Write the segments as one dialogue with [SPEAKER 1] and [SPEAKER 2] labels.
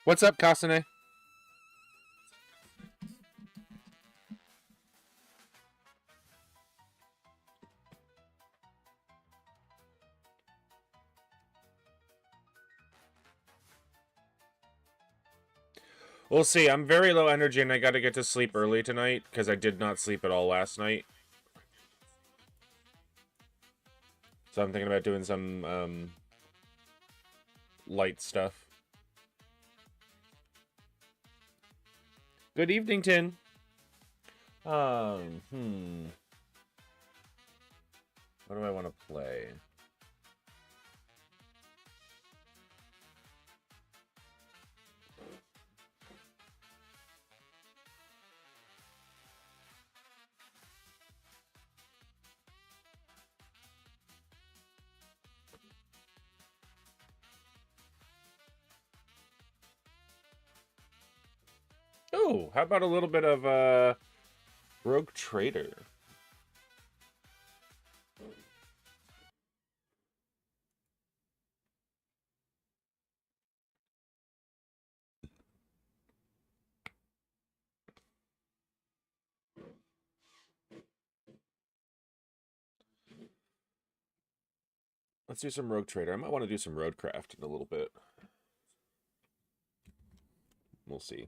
[SPEAKER 1] What's up, Kasane? We'll see. I'm very low energy and I gotta get to sleep early tonight because I did not sleep at all last night. So I'm thinking about doing some light stuff. Good evening, Tin. What do I want to play? Oh, how about a little bit of Rogue Trader? Let's do some Rogue Trader. I might want to do some Roadcraft in a little bit. We'll see.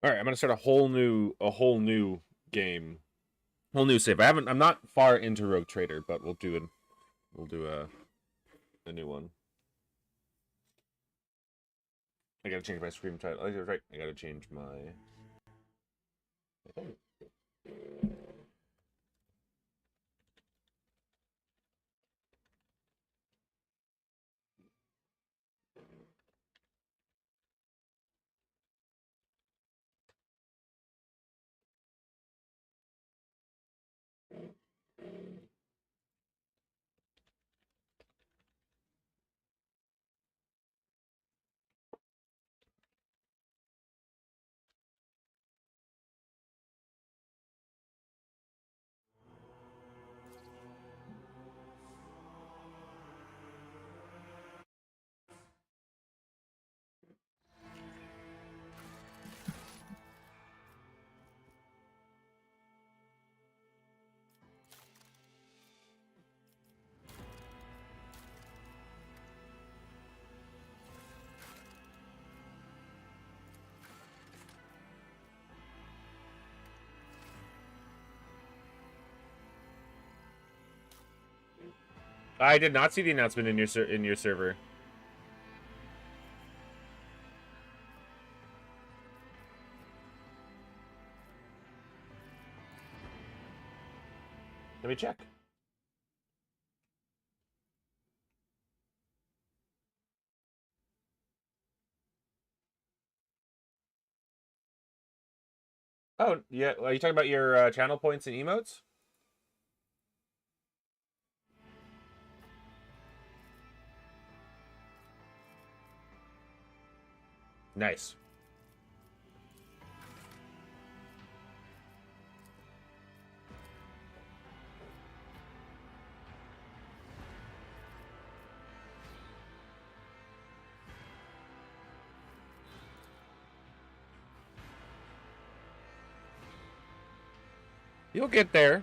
[SPEAKER 1] All right, I'm gonna start a whole new game, whole new save. I'm not far into Rogue Trader, but we'll do a new one. I gotta change my screen title. Oh, you're right. I gotta change my. I did not see the announcement in your server. Let me check. Oh, yeah. Are you talking about your channel points and emotes? Nice. You'll get there.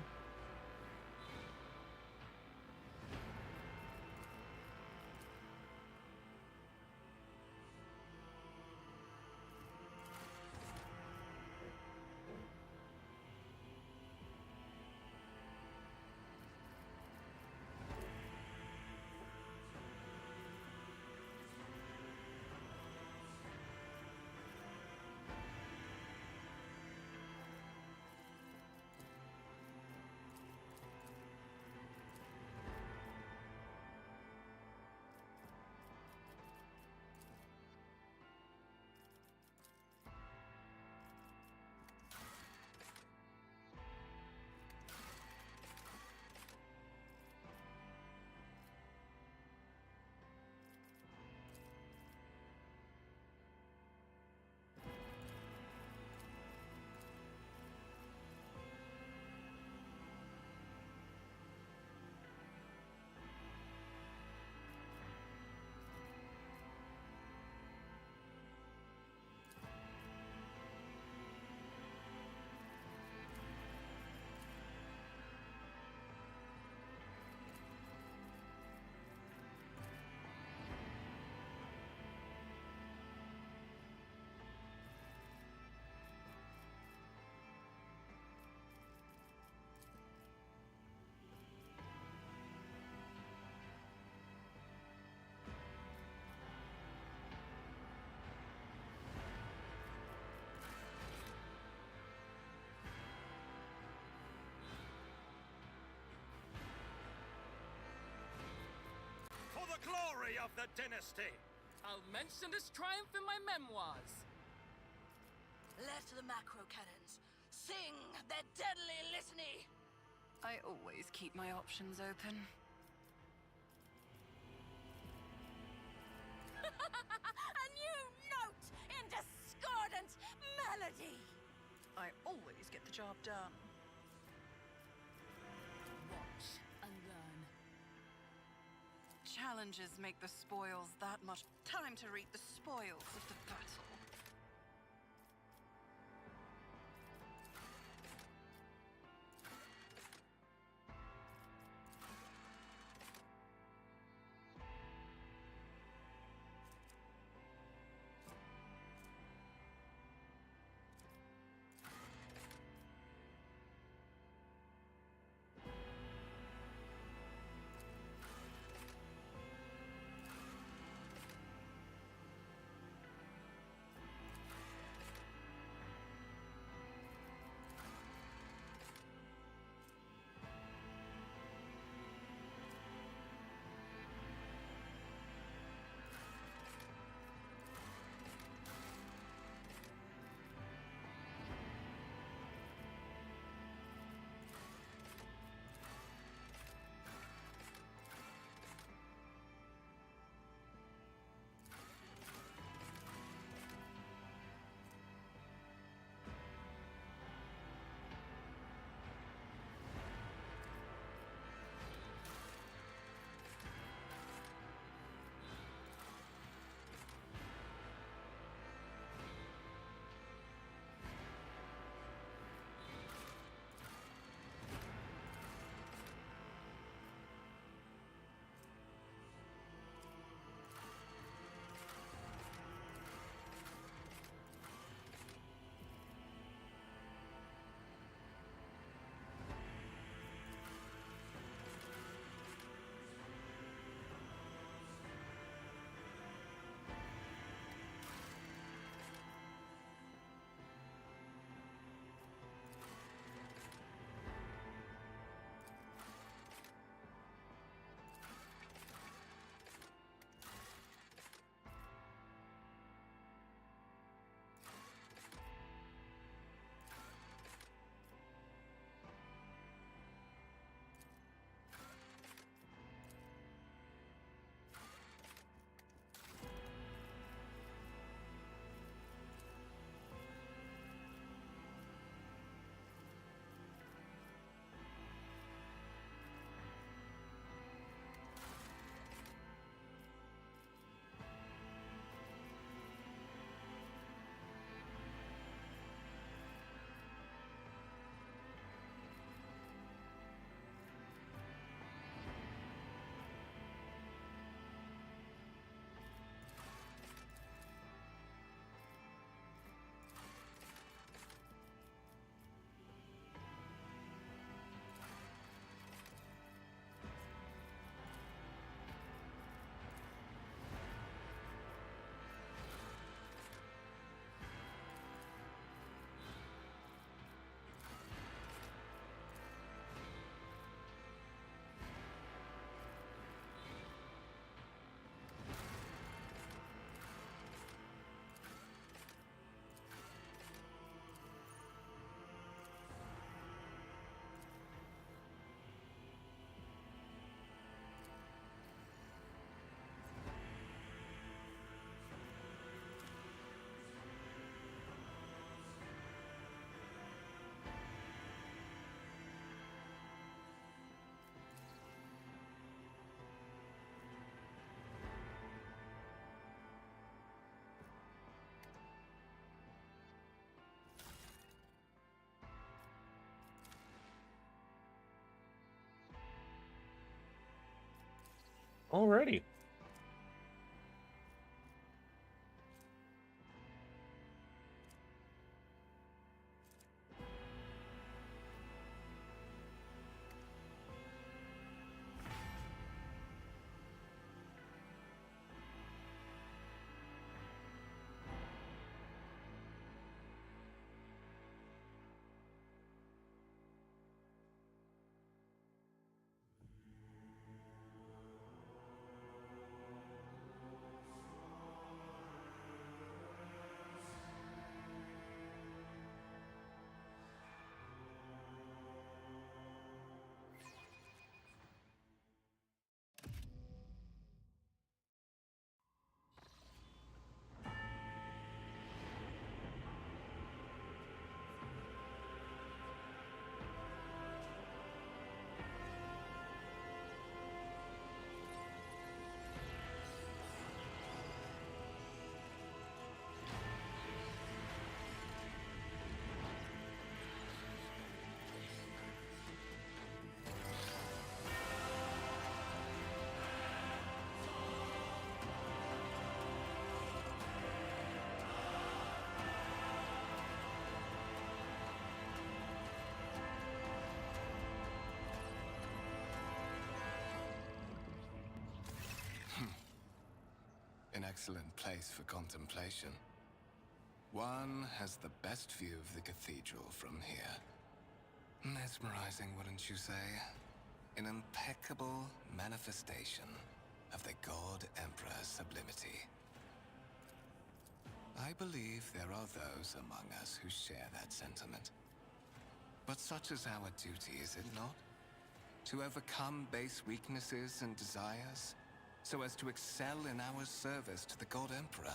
[SPEAKER 2] the glory of the dynasty.
[SPEAKER 3] I'll mention this triumph in my memoirs.
[SPEAKER 4] Let the macro cannons sing their deadly litany.
[SPEAKER 5] I always keep my options open.
[SPEAKER 4] A new note in discordant melody.
[SPEAKER 5] I always get the job done.
[SPEAKER 3] Watch and learn.
[SPEAKER 5] Challenges make the spoils that much. Time to reap the spoils of the battle.
[SPEAKER 1] Alrighty.
[SPEAKER 6] an excellent place for contemplation. One has the best view of the cathedral from here. Mesmerizing, wouldn't you say? An impeccable manifestation of the God Emperor's sublimity. I believe there are those among us who share that sentiment. But such is our duty, is it not? To overcome base weaknesses and desires, so as to excel in our service to the God Emperor,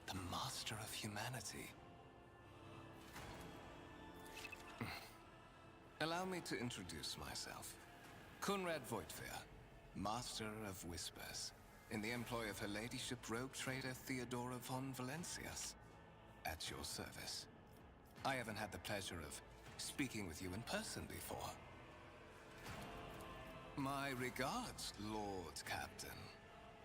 [SPEAKER 6] the master of humanity. Allow me to introduce myself. Conrad Voigtveer, Master of Whispers, in the employ of Her Ladyship Rogue Trader Theodora von Valencias, at your service. I haven't had the pleasure of speaking with you in person before. My regards, Lord Captain.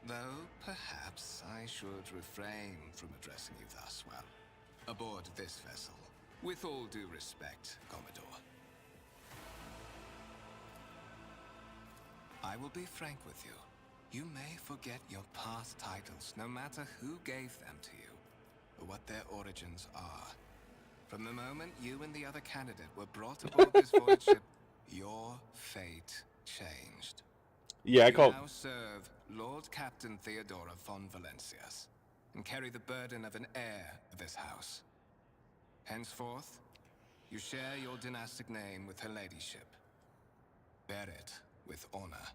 [SPEAKER 6] Though perhaps I should refrain from addressing you thus while aboard this vessel. With all due respect, Commodore. I will be frank with you. You may forget your past titles, no matter who gave them to you, or what their origins are. From the moment you and the other candidate were brought aboard this voyage ship, your fate changed.
[SPEAKER 1] Yeah, I
[SPEAKER 6] You
[SPEAKER 1] call.
[SPEAKER 6] now serve Lord Captain Theodora von Valencias, and carry the burden of an heir of this house. Henceforth, you share your dynastic name with Her Ladyship. Bear it with honor.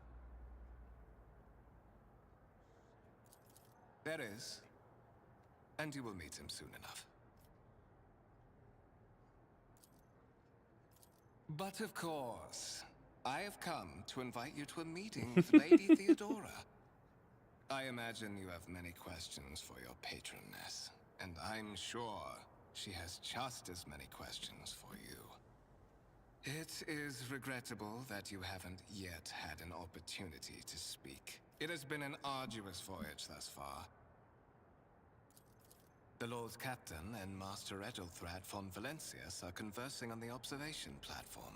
[SPEAKER 6] There is, and you will meet him soon enough. But of course, I have come to invite you to a meeting with Lady Theodora. I imagine you have many questions for your patroness, and I'm sure she has just as many questions for you. It is regrettable that you haven't yet had an opportunity to speak. It has been an arduous voyage thus far. The Lord Captain and Master Ethelthrad von Valencias are conversing on the observation platform.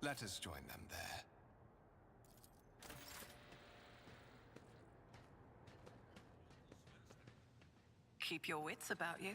[SPEAKER 6] Let us join them there.
[SPEAKER 5] Keep your wits about you.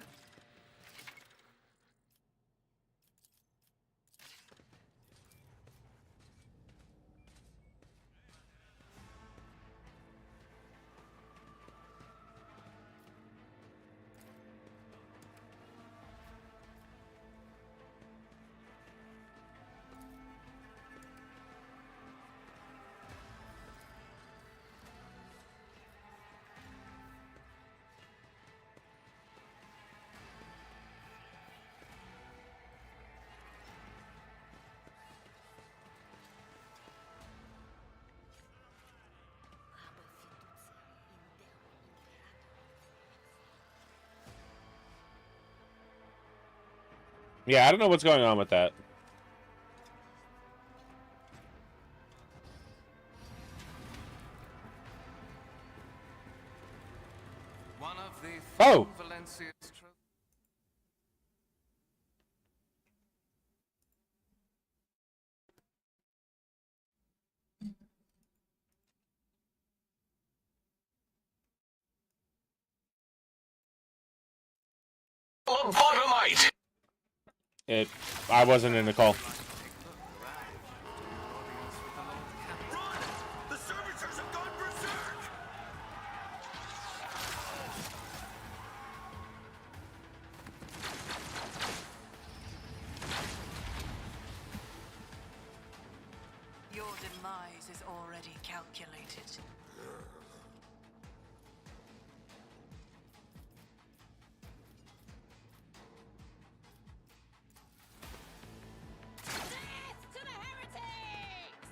[SPEAKER 1] Yeah, I don't know what's going on with that.
[SPEAKER 6] One of the
[SPEAKER 1] Oh!
[SPEAKER 6] von Valencias
[SPEAKER 2] Lobotomite!
[SPEAKER 1] I wasn't in the call.
[SPEAKER 2] Run! The servitors have gone berserk!
[SPEAKER 5] Your demise is already calculated.
[SPEAKER 4] Death to the heretics!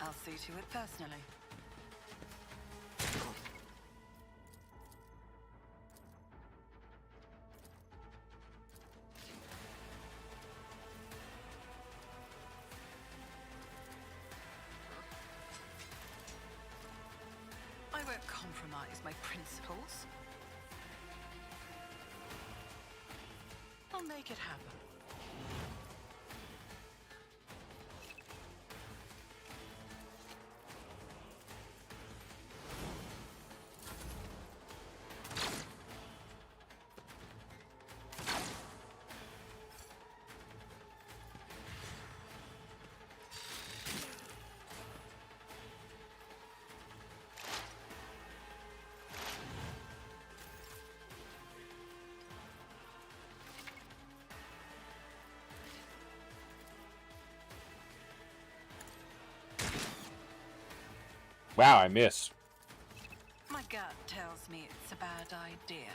[SPEAKER 5] I'll see to it personally. won't compromise my principles. I'll make it happen.
[SPEAKER 1] Wow, I missed.
[SPEAKER 5] My gut tells me it's a bad idea.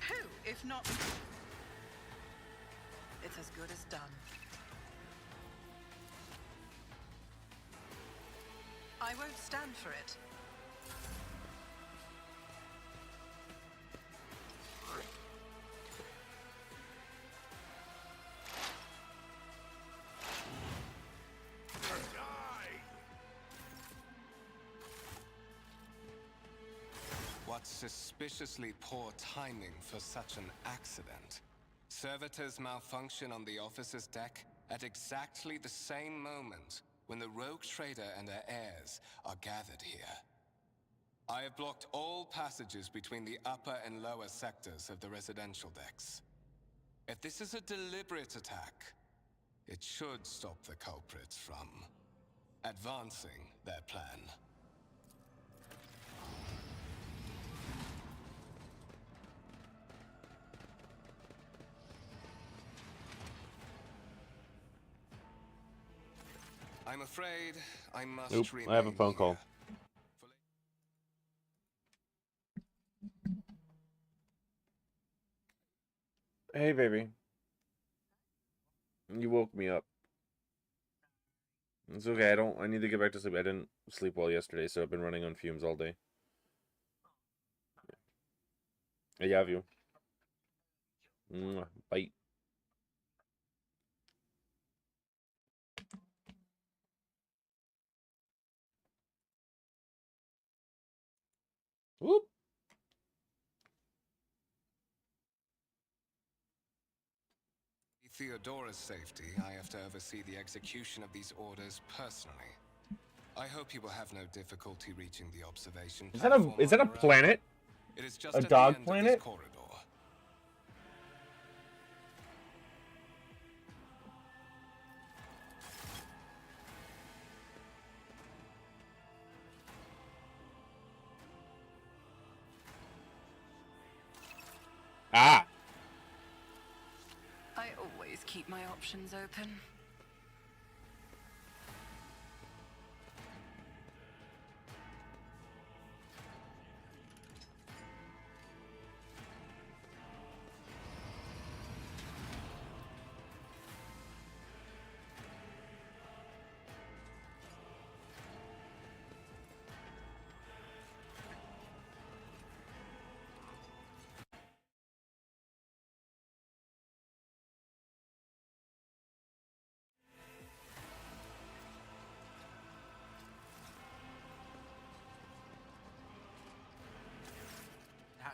[SPEAKER 5] Who, if not... It's as good as done. I won't stand for it.
[SPEAKER 6] What suspiciously poor timing for such an accident. Servitors malfunction on the officer's deck at exactly the same moment when the rogue trader and her heirs are gathered here. I have blocked all passages between the upper and lower sectors of the residential decks. If this is a deliberate attack, it should stop the culprits from advancing their plan. I'm afraid I must
[SPEAKER 1] Nope,
[SPEAKER 6] remain
[SPEAKER 1] I have a phone call.
[SPEAKER 6] here.
[SPEAKER 1] Hey, baby. You woke me up. It's okay. I need to get back to sleep. I didn't sleep well yesterday, so I've been running on fumes all day. I have you. Bye. Whoop.
[SPEAKER 6] Theodora's safety, I have to oversee the execution of these orders personally. I hope you will have no difficulty reaching the observation
[SPEAKER 1] Is that a
[SPEAKER 6] platform on the road.
[SPEAKER 1] planet?
[SPEAKER 6] It is just
[SPEAKER 1] a
[SPEAKER 6] at the
[SPEAKER 1] dog
[SPEAKER 6] end
[SPEAKER 1] planet?
[SPEAKER 6] Of this corridor.
[SPEAKER 1] Ah.
[SPEAKER 5] I always keep my options open.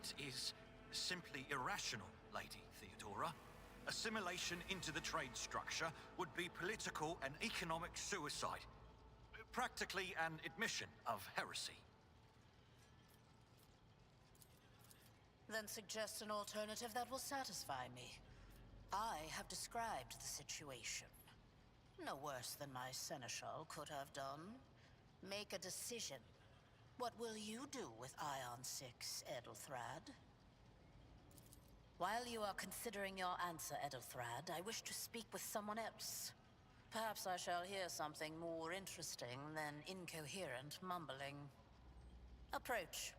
[SPEAKER 2] That is simply irrational, Lady Theodora. Assimilation into the trade structure would be political and economic suicide. Practically an admission of heresy.
[SPEAKER 4] Then suggest an alternative that will satisfy me. I have described the situation. No worse than my seneschal could have done. Make a decision. What will you do with Ion 6, Edelthrad? While you are considering your answer, Edelthrad, I wish to speak with someone else. Perhaps I shall hear something more interesting than incoherent mumbling. Approach.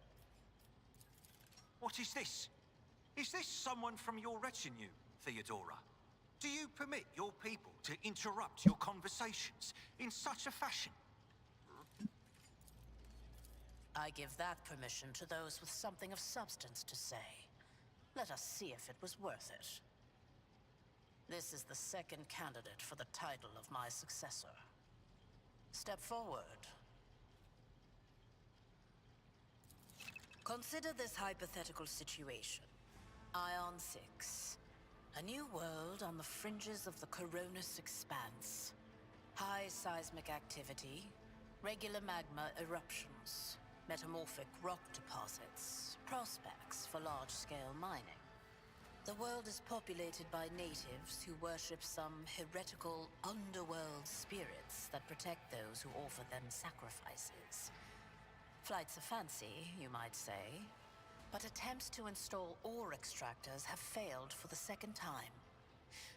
[SPEAKER 2] What is this? Is this someone from your retinue, Theodora? Do you permit your people to interrupt your conversations in such a fashion?
[SPEAKER 4] I give that permission to those with something of substance to say. Let us see if it was worth it. This is the second candidate for the title of my successor. Step forward. Consider this hypothetical situation. Ion 6. A new world on the fringes of the Coronis Expanse. High seismic activity, regular magma eruptions, metamorphic rock deposits, prospects for large-scale mining. The world is populated by natives who worship some heretical underworld spirits that protect those who offer them sacrifices. Flights of fancy, you might say, but attempts to install ore extractors have failed for the second time.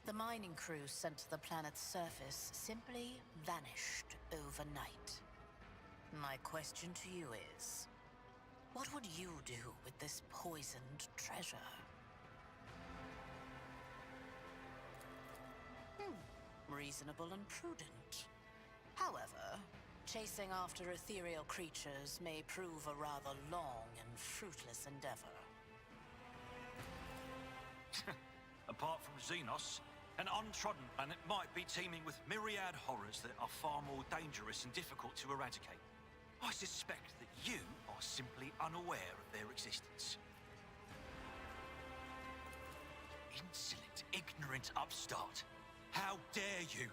[SPEAKER 4] The mining crews sent to the planet's surface simply vanished overnight. My question to you is, what would you do with this poisoned treasure? Reasonable and prudent. However, chasing after ethereal creatures may prove a rather long and fruitless endeavor.
[SPEAKER 2] Apart from Xenos, an untrodden planet might be teeming with myriad horrors that are far more dangerous and difficult to eradicate. I suspect that you are simply unaware of their existence. Insolent, ignorant upstart. How dare you?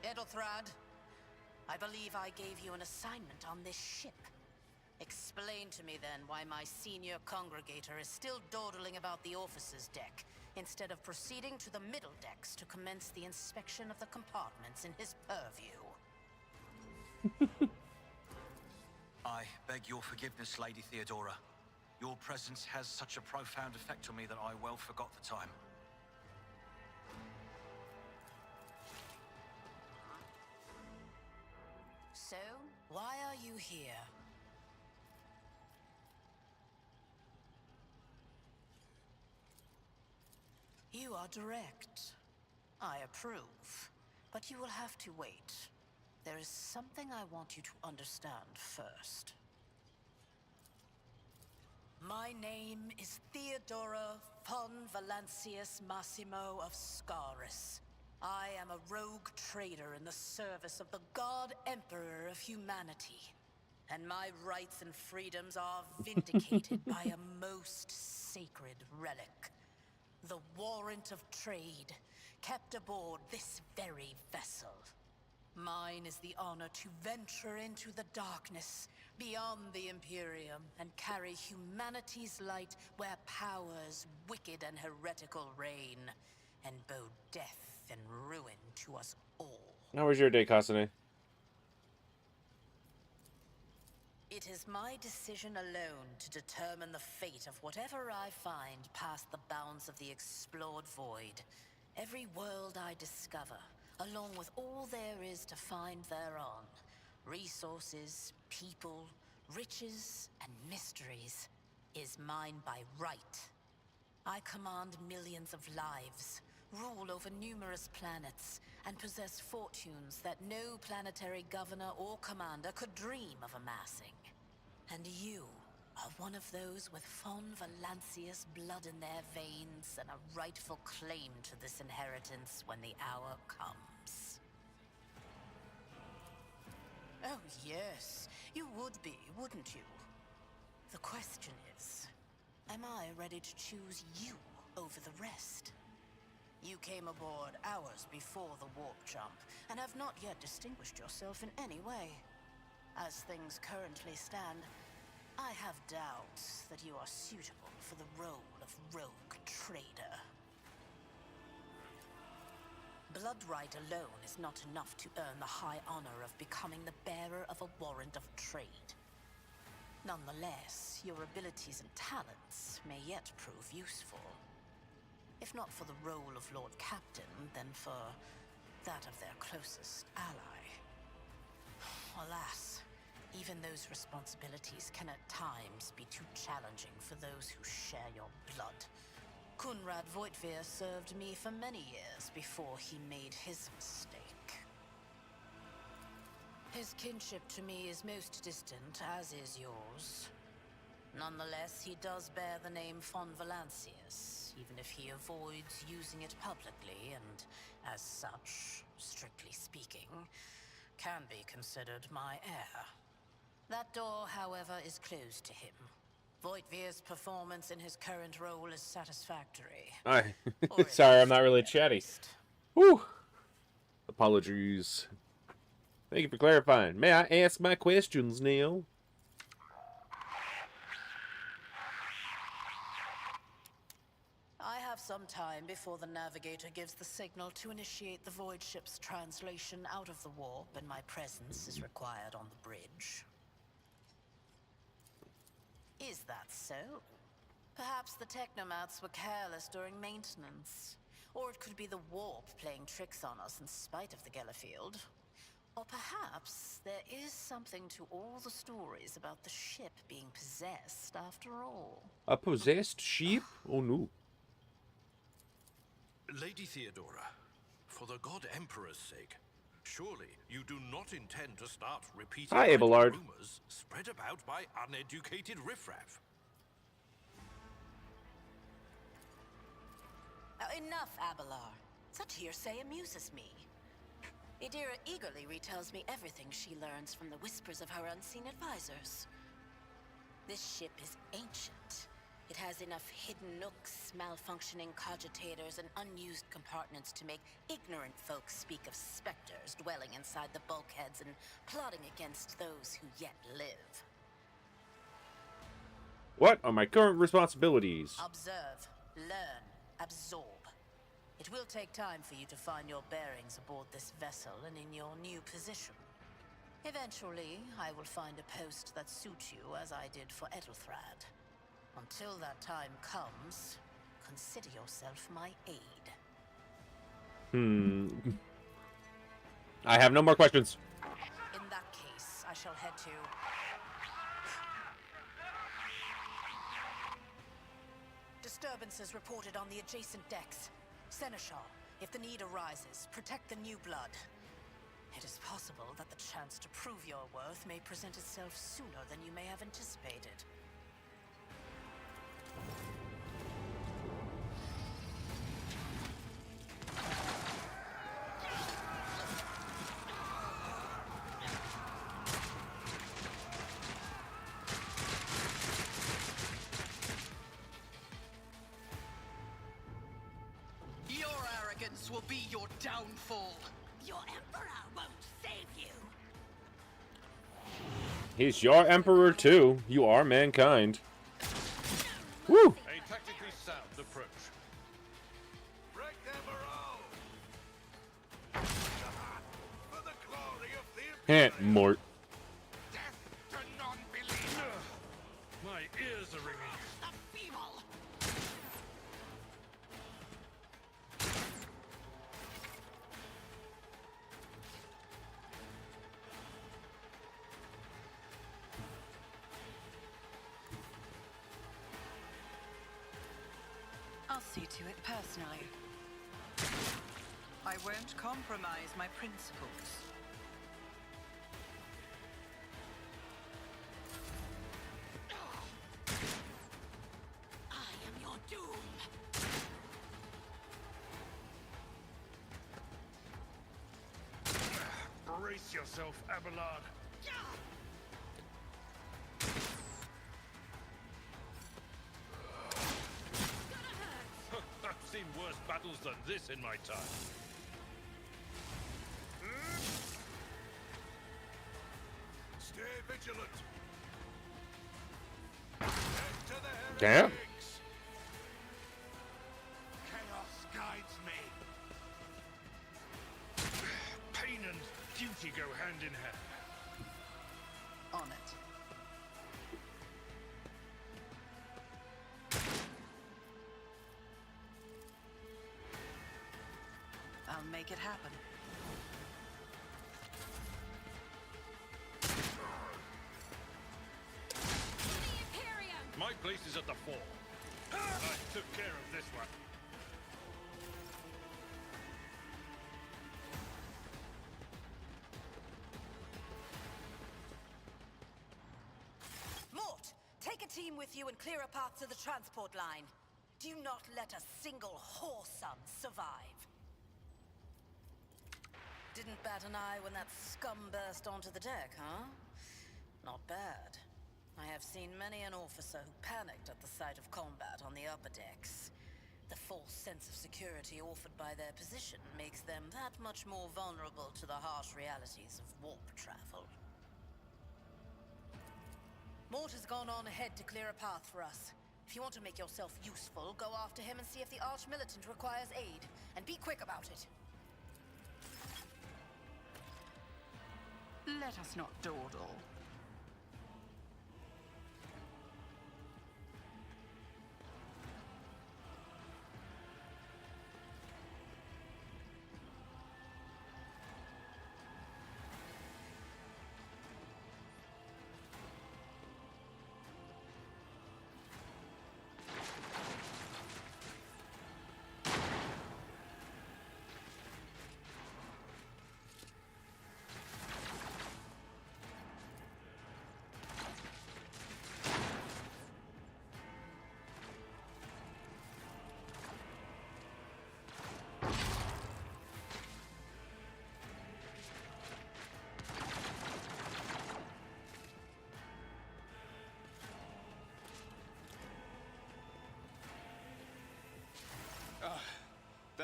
[SPEAKER 4] Edelthrad, I believe I gave you an assignment on this ship. Explain to me then why my senior congregator is still dawdling about the officers' deck, instead of proceeding to the middle decks to commence the inspection of the compartments in his purview.
[SPEAKER 2] I beg your forgiveness, Lady Theodora. Your presence has such a profound effect on me that I well forgot the time.
[SPEAKER 4] So, why are you here? You are direct. I approve. But you will have to wait. There is something I want you to understand first. My name is Theodora von Valancius Massimo of Scaris. I am a rogue trader in the service of the God Emperor of humanity. And my rights and freedoms are vindicated by a most sacred relic. The warrant of trade, kept aboard this very vessel. Mine is the honor to venture into the darkness, beyond the Imperium, and carry humanity's light where powers wicked and heretical reign, and bow death and ruin to us all.
[SPEAKER 1] How was your day, Kasane?
[SPEAKER 4] It is my decision alone to determine the fate of whatever I find past the bounds of the explored void. Every world I discover, along with all there is to find thereon, resources, people, riches, and mysteries, is mine by right. I command millions of lives, rule over numerous planets, and possess fortunes that no planetary governor or commander could dream of amassing. And you are one of those with von Valancius blood in their veins and a rightful claim to this inheritance when the hour comes. Oh yes, you would be, wouldn't you? The question is, am I ready to choose you over the rest? You came aboard hours before the warp jump, and have not yet distinguished yourself in any way. As things currently stand, I have doubts that you are suitable for the role of rogue trader. Bloodright alone is not enough to earn the high honor of becoming the bearer of a warrant of trade. Nonetheless, your abilities and talents may yet prove useful. If not for the role of Lord Captain, then for that of their closest ally. Alas, even those responsibilities can at times be too challenging for those who share your blood. Kunrad Voitvir served me for many years before he made his mistake. His kinship to me is most distant, as is yours. Nonetheless, he does bear the name von Valancius, even if he avoids using it publicly, and as such, strictly speaking, can be considered my heir. That door, however, is closed to him. Voigtvir's performance in his current role is satisfactory.
[SPEAKER 1] Hi.
[SPEAKER 4] Or at
[SPEAKER 1] Sorry, I'm
[SPEAKER 4] least
[SPEAKER 1] not really
[SPEAKER 4] at
[SPEAKER 1] chatty.
[SPEAKER 4] least.
[SPEAKER 1] Whew. Apologies. Thank you for clarifying. May I ask my questions, Neil?
[SPEAKER 4] I have some time before the navigator gives the signal to initiate the void ship's translation out of the warp, and my presence is required on the bridge. Is that so? Perhaps the technomats were careless during maintenance. Or it could be the warp playing tricks on us in spite of the Gellerfield. Or perhaps there is something to all the stories about the ship being possessed after all.
[SPEAKER 1] A possessed sheep? Oh no.
[SPEAKER 7] Lady Theodora, for the God Emperor's sake, surely you do not intend to start repeating
[SPEAKER 1] Hi, Abelard.
[SPEAKER 7] rumors spread about by uneducated riffraff.
[SPEAKER 4] Enough, Abelard. Such hearsay amuses me. Idira eagerly retells me everything she learns from the whispers of her unseen advisors. This ship is ancient. It has enough hidden nooks, malfunctioning cogitators, and unused compartments to make ignorant folks speak of specters dwelling inside the bulkheads and plotting against those who yet live.
[SPEAKER 1] What are my current responsibilities?
[SPEAKER 4] Observe, learn, absorb. It will take time for you to find your bearings aboard this vessel and in your new position. Eventually, I will find a post that suits you as I did for Edelthrad. Until that time comes, consider yourself my aide.
[SPEAKER 1] I have no more questions.
[SPEAKER 4] In that case, I shall head to... Disturbances reported on the adjacent decks. Seneschal, if the need arises, protect the new blood. It is possible that the chance to prove your worth may present itself sooner than you may have anticipated.
[SPEAKER 5] Your arrogance will be your downfall.
[SPEAKER 4] Your Emperor won't save you!
[SPEAKER 1] He's your emperor too. You are mankind. Woo!
[SPEAKER 7] A tactically sound approach.
[SPEAKER 2] Break their morale! For the glory of the
[SPEAKER 1] Heh, Mort.
[SPEAKER 2] death to non-believers!
[SPEAKER 7] My ears are ringing.
[SPEAKER 4] The feeble!
[SPEAKER 5] I'll see to it personally. I won't compromise my principles.
[SPEAKER 4] I am your doom!
[SPEAKER 7] Brace yourself, Abelard. I've seen worse battles than this in my time.
[SPEAKER 2] Stay vigilant! Head to the
[SPEAKER 1] Damn.
[SPEAKER 2] heretics! Chaos guides me!
[SPEAKER 7] Pain and duty go hand in hand.
[SPEAKER 5] On it. I'll make it happen.
[SPEAKER 7] My place is at the fore. I took care of this one.
[SPEAKER 4] with you and clear a path to the transport line. Do not let a single whoreson survive. Didn't bat an eye when that scum burst onto the deck, huh? Not bad. I have seen many an officer who panicked at the sight of combat on the upper decks. The false sense of security offered by their position makes them that much more vulnerable to the harsh realities of warp travel. Mort has gone on ahead to clear a path for us. If you want to make yourself useful, go after him and see if the Arch-Militant requires aid. And be quick about it.
[SPEAKER 5] Let us not dawdle.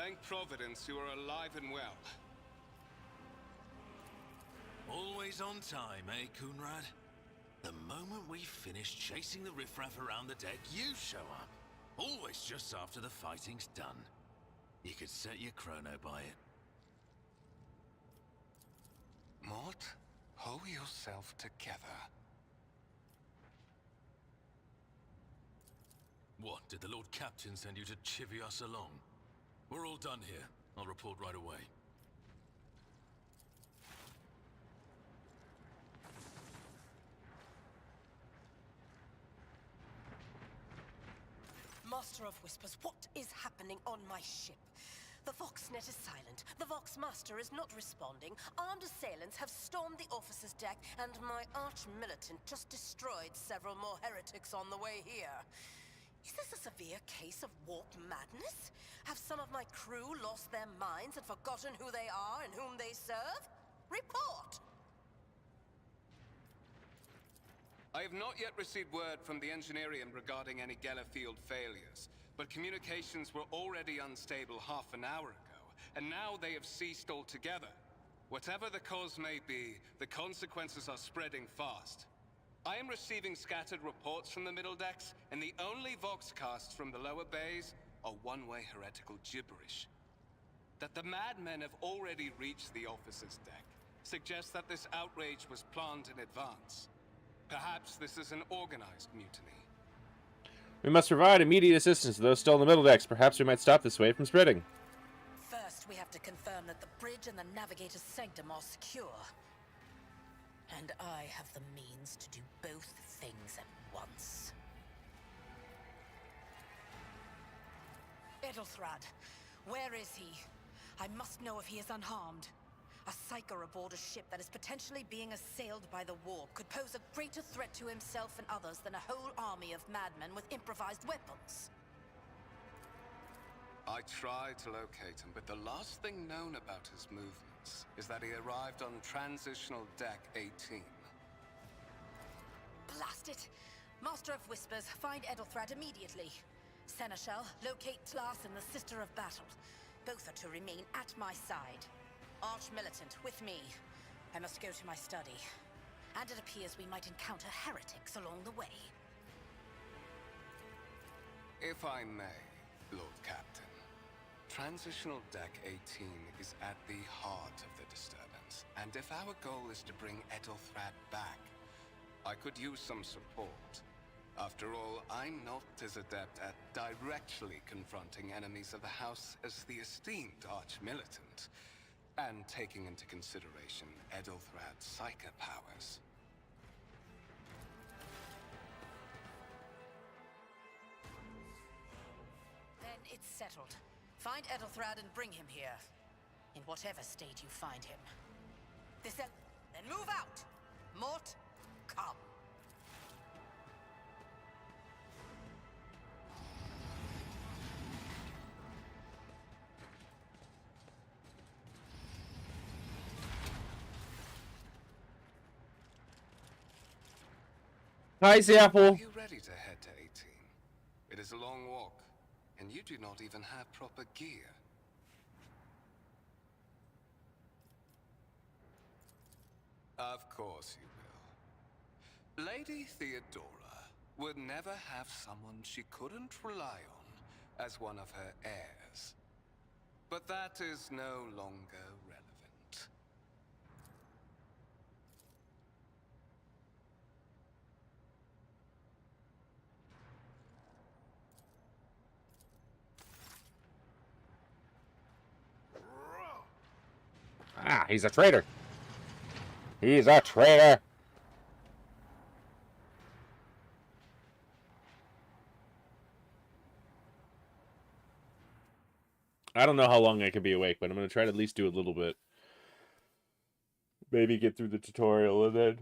[SPEAKER 6] Thank Providence you are alive and well.
[SPEAKER 2] Always on time, eh, Coonrad? The moment we finish chasing the riffraff around the deck, you show up. Always just after the fighting's done. You could set your chrono by it.
[SPEAKER 6] Mort, hold yourself together.
[SPEAKER 2] What, did the Lord Captain send you to chivvy us along? We're all done here. I'll report right away.
[SPEAKER 8] Master of Whispers, what is happening on my ship? The Voxnet is silent. The Voxmaster is not responding. Armed assailants have stormed the officer's deck, and my arch-militant just destroyed several more heretics on the way here. Is this a severe case of warp madness? Have some of my crew lost their minds and forgotten who they are and whom they serve? Report!
[SPEAKER 6] I have not yet received word from the Engineerium regarding any Gellerfield failures, but communications were already unstable half an hour ago, and now they have ceased altogether. Whatever the cause may be, the consequences are spreading fast. I am receiving scattered reports from the middle decks, and the only Voxcasts from the lower bays are one-way heretical gibberish. That the madmen have already reached the officer's deck suggests that this outrage was planned in advance. Perhaps this is an organized mutiny.
[SPEAKER 1] We must provide immediate assistance to those still in the middle decks. Perhaps we might stop this wave from spreading.
[SPEAKER 4] First, we have to confirm that the bridge and the Navigator's Sanctum are secure. And I have the means to do both things at once. Edelthrad, where is he? I must know if he is unharmed. A Psyker aboard a ship that is potentially being assailed by the warp could pose a greater threat to himself and others than a whole army of madmen with improvised weapons.
[SPEAKER 6] I tried to locate him, but the last thing known about his movements is that he arrived on Transitional Deck 18.
[SPEAKER 4] Blast it! Master of Whispers, find Edelthrad immediately. Seneschal, locate Tlas and the Sister of Battle. Both are to remain at my side. Arch-Militant, with me. I must go to my study. And it appears we might encounter heretics along the way.
[SPEAKER 6] If I may, Lord Captain. Transitional Deck 18 is at the heart of the disturbance, and if our goal is to bring Edelthrad back, I could use some support. After all, I'm not as adept at directly confronting enemies of the House as the esteemed Arch-Militant, and taking into consideration Edelthrad's Psyker powers.
[SPEAKER 4] Then it's settled. Find Edelthrad and bring him here. In whatever state you find him. Then move out! Mort, come.
[SPEAKER 1] Hi,
[SPEAKER 6] Are
[SPEAKER 1] Apple.
[SPEAKER 6] you ready to head to 18? It is a long walk, and you do not even have proper gear. Of course you will. Lady Theodora would never have someone she couldn't rely on as one of her heirs. But that is no longer relevant.
[SPEAKER 1] Ah, he's a traitor. He's a traitor. I don't know how long I could be awake, but I'm going to try to at least do a little bit. Maybe get through the tutorial and then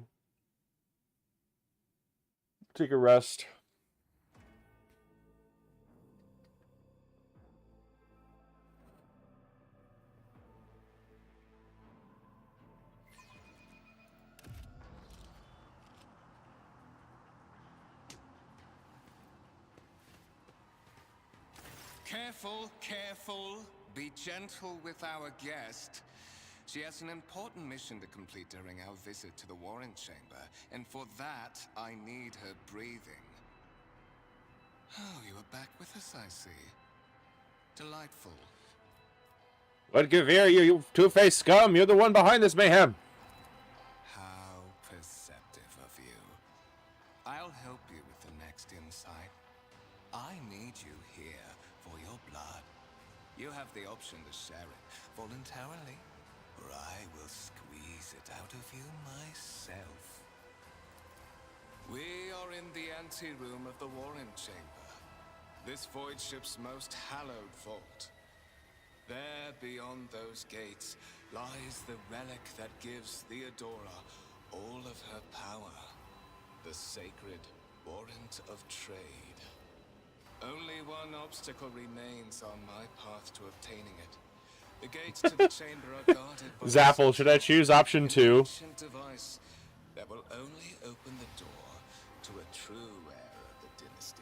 [SPEAKER 1] take a rest.
[SPEAKER 6] Careful, careful. Be gentle with our guest. She has an important mission to complete during our visit to the Warren Chamber, and for that, I need her breathing. Oh, you are back with us, I see. Delightful.
[SPEAKER 1] What give here, you two-faced scum? You're the one behind this mayhem.
[SPEAKER 6] How perceptive of you. I'll help you with the next insight. I need you here for your blood. You have the option to share it voluntarily, or I will squeeze it out of you myself. We are in the anteroom of the Warren Chamber, this void ship's most hallowed vault. There, beyond those gates, lies the relic that gives Theodora all of her power. The sacred Warrant of Trade. Only one obstacle remains on my path to obtaining it. The gates to the chamber are guarded by
[SPEAKER 1] Zaffle, should I choose option 2?
[SPEAKER 6] an ancient device that will only open the door to a true heir of the dynasty.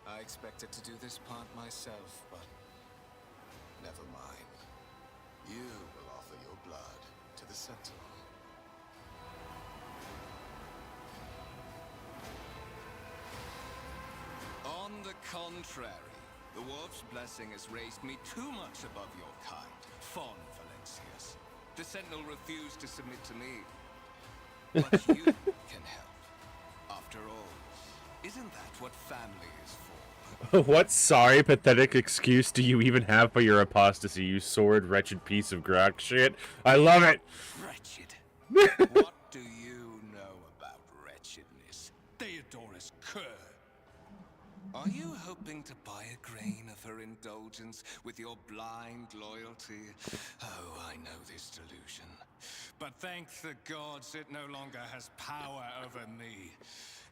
[SPEAKER 6] I expected to do this part myself, but never mind. You will offer your blood to the Sentinel. On the contrary, the Wolf's blessing has raised me too much above your kind, Fon Valencius. The Sentinel refused to submit to me. But you can help. After all, isn't that what family is for?
[SPEAKER 1] What sorry, pathetic excuse do you even have for your apostasy, you sordid, wretched piece of grok shit? I love it!
[SPEAKER 6] Wretched. What do you know about wretchedness? Theodora's cur. Are you hoping to buy a grain of her indulgence with your blind loyalty? Oh, I know this delusion. But thank the gods it no longer has power over me.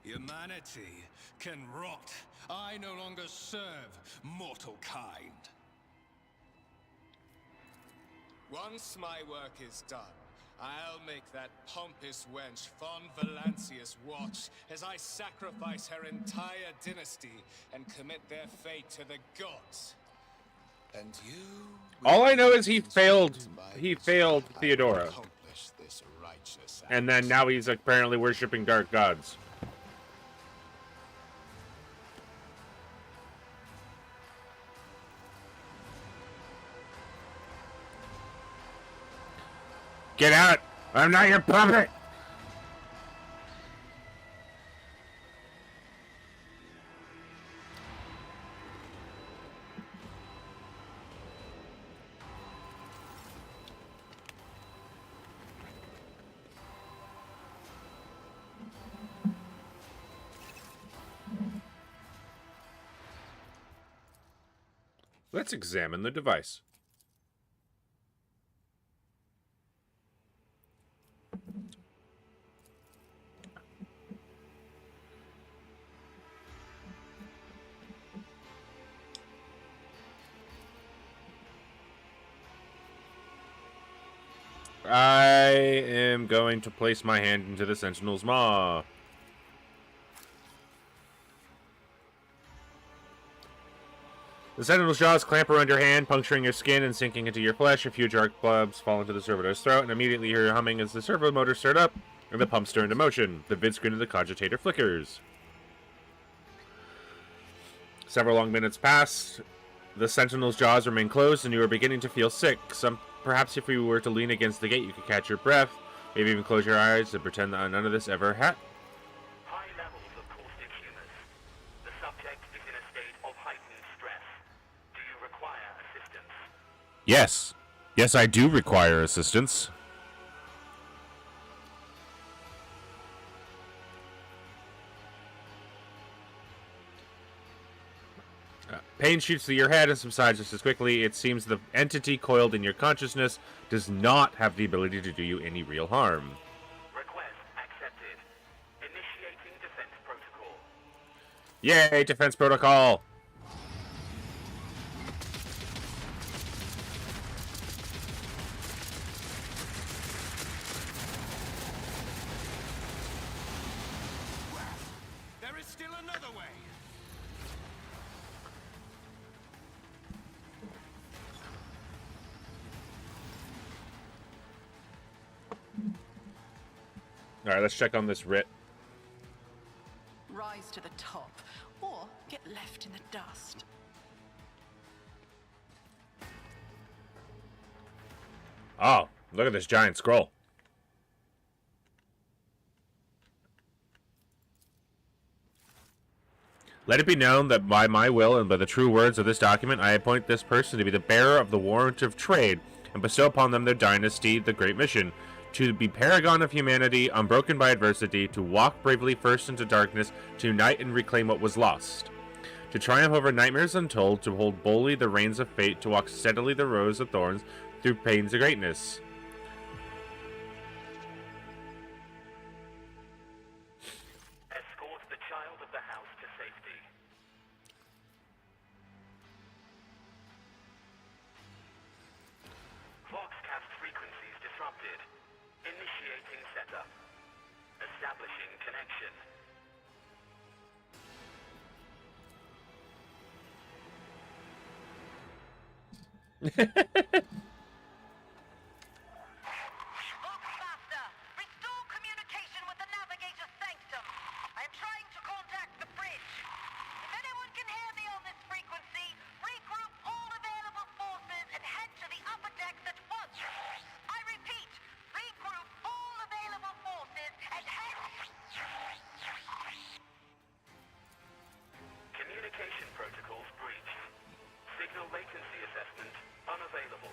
[SPEAKER 6] Humanity can rot. I no longer serve mortal kind. Once my work is done, I'll make that pompous wench Fon Valencius watch as I sacrifice her entire dynasty and commit their fate to the gods. And you...
[SPEAKER 1] All I know is he failed Theodora.
[SPEAKER 6] Accomplish this righteous act.
[SPEAKER 1] And then now he's apparently worshipping dark gods. Get out! I'm not your puppet! Let's examine the device. I am going to place my hand into the Sentinel's maw. The Sentinel's jaws clamp around your hand, puncturing your skin and sinking into your flesh. A few dark blobs fall into the servitor's throat, and immediately you hear humming as the servo motors start up and the pumps stir into motion. The vid screen of the cogitator flickers. Several long minutes pass. The Sentinel's jaws remain closed, and you are beginning to feel sick. Perhaps if you were to lean against the gate, you could catch your breath. Maybe even close your eyes and pretend that none of this ever happened.
[SPEAKER 9] High levels of caustic humors. The subject is in a state of heightened stress. Do you require assistance?
[SPEAKER 1] Yes. Yes, I do require assistance. Pain shoots through your head and subsides just as quickly. It seems the entity coiled in your consciousness does not have the ability to do you any real harm.
[SPEAKER 9] Request accepted. Initiating defense protocol.
[SPEAKER 1] Yay, defense protocol!
[SPEAKER 2] There is still another way.
[SPEAKER 1] Alright, let's check on this writ.
[SPEAKER 5] Rise to the top, or get left in the dust.
[SPEAKER 1] Oh, look at this giant scroll. Let it be known that by my will and by the true words of this document, I appoint this person to be the bearer of the warrant of trade and bestow upon them their dynasty, the great mission, to be paragon of humanity, unbroken by adversity, to walk bravely first into darkness, to unite and reclaim what was lost, to triumph over nightmares untold, to hold boldly the reins of fate, to walk steadily the rows of thorns through pains of greatness.
[SPEAKER 9] Escort the child of the house to safety. Voxcast frequencies disrupted. Initiating setup. Establishing connection.
[SPEAKER 8] Voxmaster, restore communication with the Navigator's Sanctum. I am trying to contact the bridge. If anyone can hear me on this frequency, regroup all available forces and head to the upper decks at once. I repeat, regroup all available forces and head...
[SPEAKER 9] Communication protocols breached. Signal latency assessment unavailable.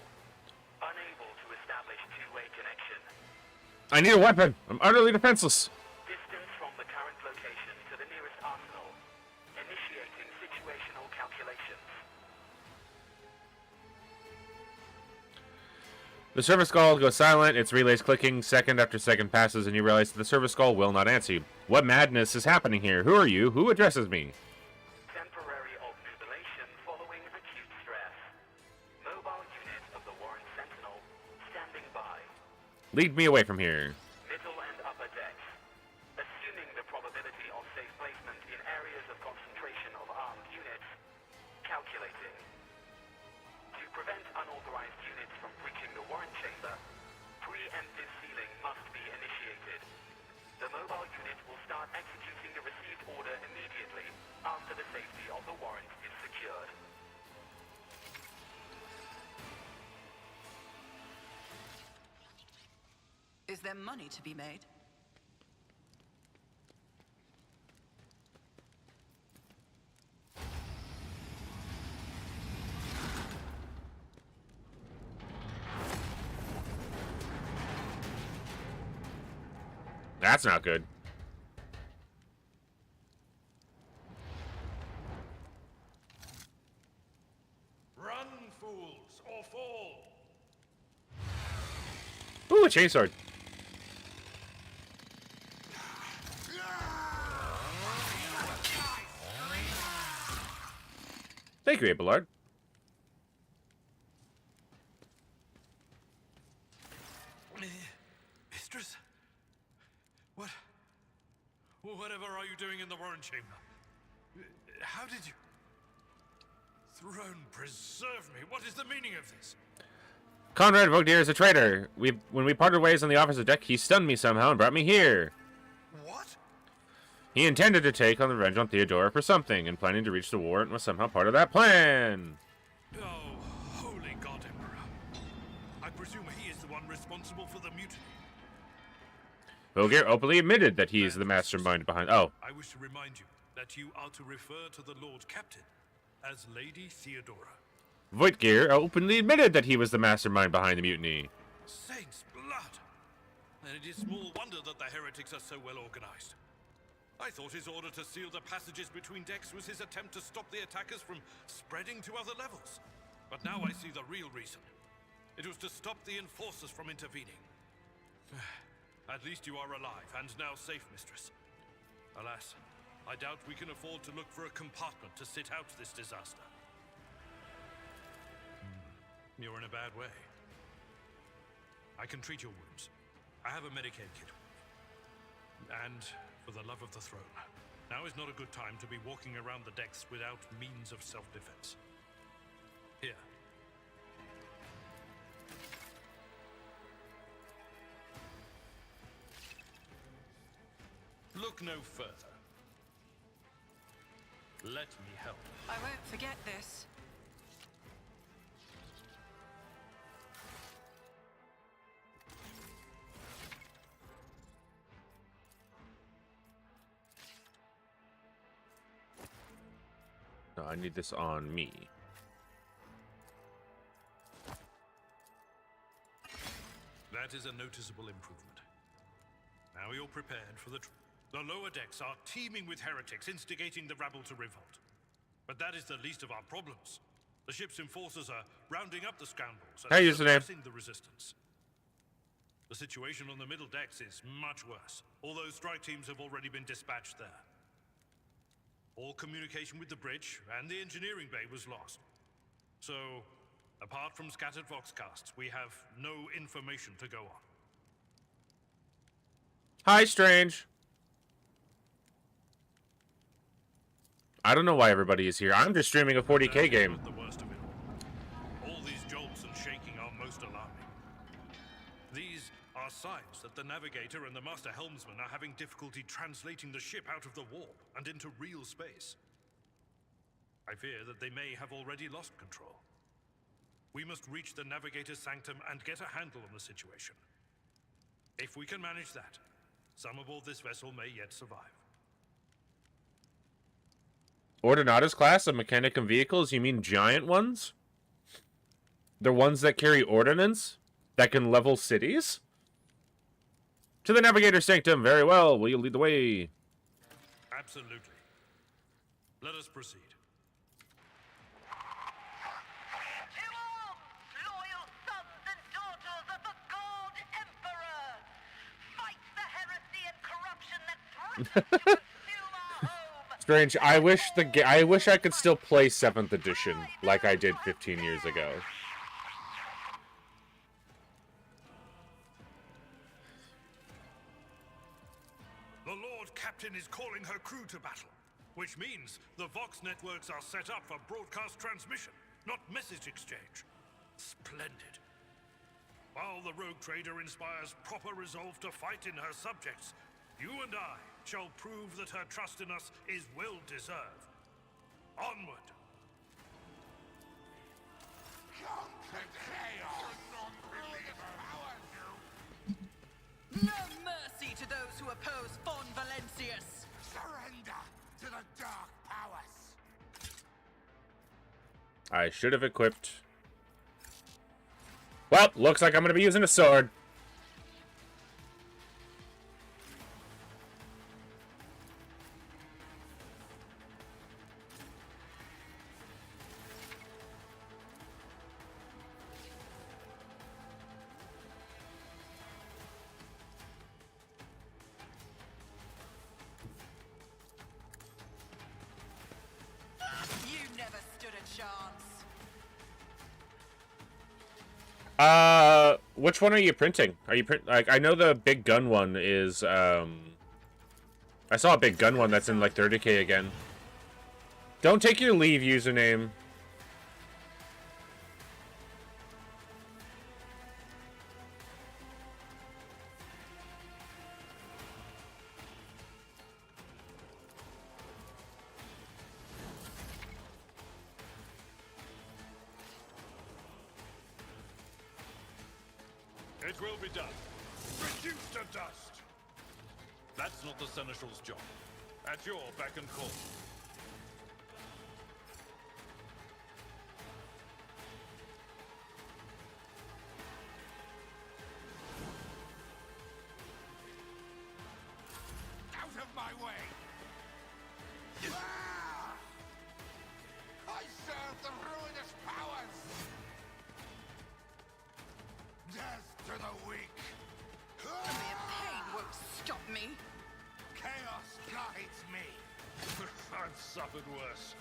[SPEAKER 9] Unable to establish two-way connection.
[SPEAKER 1] I need a weapon. I'm utterly defenseless.
[SPEAKER 9] Distance from the current location to the nearest arsenal. Initiating situational calculations.
[SPEAKER 1] The service call goes silent, its relays clicking, second after second passes, and you realize that the service call will not answer you. What madness is happening here? Who are you? Who addresses me?
[SPEAKER 9] Temporary obnubilation following acute stress. Mobile unit of the Warren Sentinel standing by.
[SPEAKER 1] Lead me away from here.
[SPEAKER 9] Middle and upper decks. Assuming the probability of safe placement in areas of concentration of armed units. Calculating. To prevent unauthorized units from breaching the warrant chamber, preemptive sealing must be initiated. The mobile unit will start executing the received order immediately after the safety of the warrant is secured.
[SPEAKER 5] Is there money to be made?
[SPEAKER 1] That's not good.
[SPEAKER 7] Run, fools, or fall!
[SPEAKER 1] Ooh, a chainsword. Thank you, Abelard.
[SPEAKER 7] Mistress? What? Whatever are you doing in the warrant chamber? How did you... Throne preserve me. What is the meaning of this?
[SPEAKER 1] Conrad Vogdir is a traitor. When we parted ways on the officer deck, he stunned me somehow and brought me here.
[SPEAKER 7] What?
[SPEAKER 1] He intended to take on the revenge on Theodora for something, and planning to reach the warrant was somehow part of that plan.
[SPEAKER 7] Oh, holy God, Emperor. I presume he is the one responsible for the mutiny.
[SPEAKER 1] Vogdir openly admitted that he is the mastermind behind... Oh.
[SPEAKER 7] I wish to remind you that you are to refer to the Lord Captain as Lady Theodora.
[SPEAKER 1] Voigtgear openly admitted that he was the mastermind behind the mutiny.
[SPEAKER 7] Saints' blood! And it is small wonder that the heretics are so well organized. I thought his order to seal the passages between decks was his attempt to stop the attackers from spreading to other levels. But now I see the real reason. It was to stop the enforcers from intervening. At least you are alive, and now safe, mistress. Alas, I doubt we can afford to look for a compartment to sit out this disaster. You're in a bad way. I can treat your wounds. I have a Medicaid kit. And for the love of the throne, now is not a good time to be walking around the decks without means of self-defense. Here. Look no further. Let me help.
[SPEAKER 5] I won't forget this.
[SPEAKER 1] No, I need this on me.
[SPEAKER 7] That is a noticeable improvement. Now you're prepared for the lower decks are teeming with heretics instigating the rabble to revolt. But that is the least of our problems. The ship's enforcers are rounding up the scoundrels and suppressing the resistance. The situation on the middle decks is much worse, although strike teams have already been dispatched there. All communication with the bridge and the engineering bay was lost. So, apart from scattered voxcasts, we have no information to go on.
[SPEAKER 1] Hi, Strange. I don't know why everybody is here. I'm just streaming a 40k game.
[SPEAKER 7] The worst of it all. All these jolts and shaking are most alarming. These are signs that the navigator and the master helmsman are having difficulty translating the ship out of the warp and into real space. I fear that they may have already lost control. We must reach the navigator's sanctum and get a handle on the situation. If we can manage that, some aboard this vessel may yet survive.
[SPEAKER 1] Ordinatus class of Mechanicum vehicles? You mean giant ones? The ones that carry ordnance? That can level cities? To the Navigator's Sanctum. Very well. Will you lead the way?
[SPEAKER 7] Absolutely. Let us proceed.
[SPEAKER 8] To arms, loyal sons and daughters of the God Emperor! Fight the heresy and corruption that threatens to consume our home!
[SPEAKER 1] Strange. I wish I could still play 7th edition like I did 15 years ago.
[SPEAKER 7] The Lord Captain is calling her crew to battle, which means the Vox networks are set up for broadcast transmission, not message exchange. Splendid. While the rogue trader inspires proper resolve to fight in her subjects, you and I shall prove that her trust in us is well deserved. Onward!
[SPEAKER 5] No mercy to those who oppose Von Valencius!
[SPEAKER 6] Surrender to the dark powers!
[SPEAKER 1] I should have equipped. Well, looks like I'm going to be using a sword.
[SPEAKER 5] You never stood a chance.
[SPEAKER 1] Which one are you printing? Are you like, I know the big gun one is, I saw a big gun one that's in like 30k again. Don't take your leave, username.
[SPEAKER 7] will be done. Reduced to dust. That's not the Seneschal's job. At your beck and call.
[SPEAKER 6] Out of my way! Ah! I serve the ruinous powers! Death to the weak!
[SPEAKER 5] Mere pain won't stop me.
[SPEAKER 6] Chaos guides me!
[SPEAKER 7] I've suffered worse.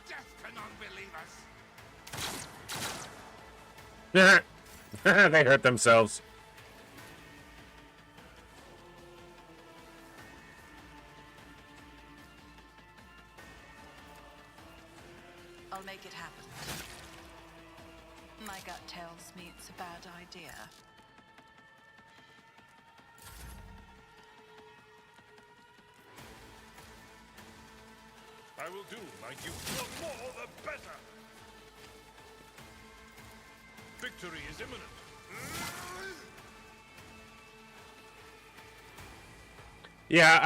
[SPEAKER 6] Death to non-believers!
[SPEAKER 1] They hurt themselves.
[SPEAKER 5] I'll make it happen. My gut tells me it's a bad idea.
[SPEAKER 7] I will do like you. The more, the better. Victory is imminent.
[SPEAKER 1] Yeah,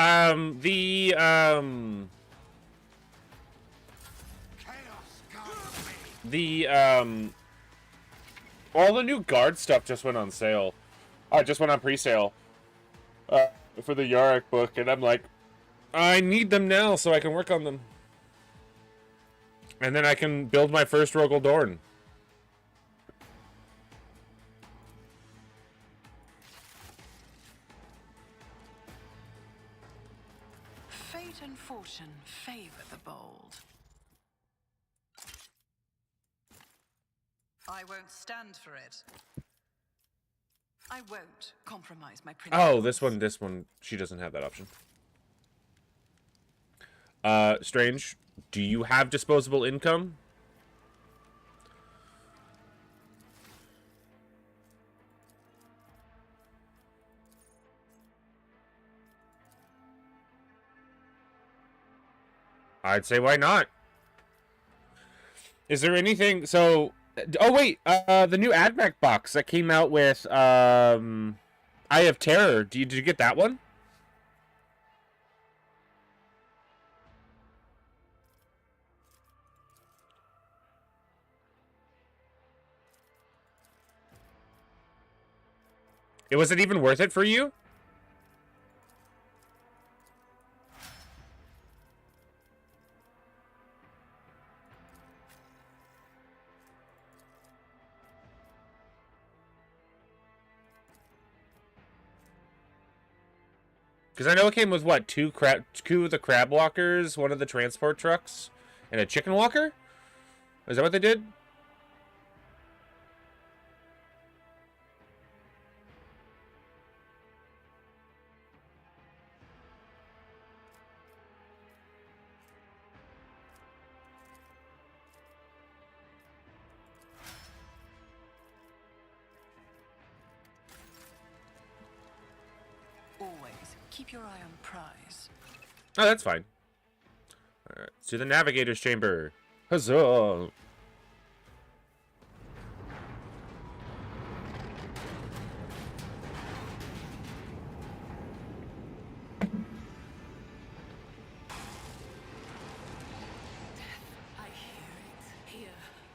[SPEAKER 1] all the new guard stuff just went on sale. Just went on pre-sale. For the Yarick book, and I'm like, I need them now so I can work on them. And then I can build my first Rogel Dorn.
[SPEAKER 5] Fate and fortune favor the bold. I won't stand for it. I won't compromise my principles.
[SPEAKER 1] Oh, this one, she doesn't have that option. Strange, do you have disposable income? I'd say why not? Is there anything, so... Oh, wait, the new AdMech box that came out with, Eye of Terror. Did you get that one? Was it even worth it for you? Because I know it came with, what, two of the crab walkers, one of the transport trucks, and a chicken walker? Is that what they did?
[SPEAKER 5] Keep your eye on the prize.
[SPEAKER 1] Oh, that's fine. Alright, to the Navigator's Chamber. Huzzah!
[SPEAKER 3] I hear it. Here,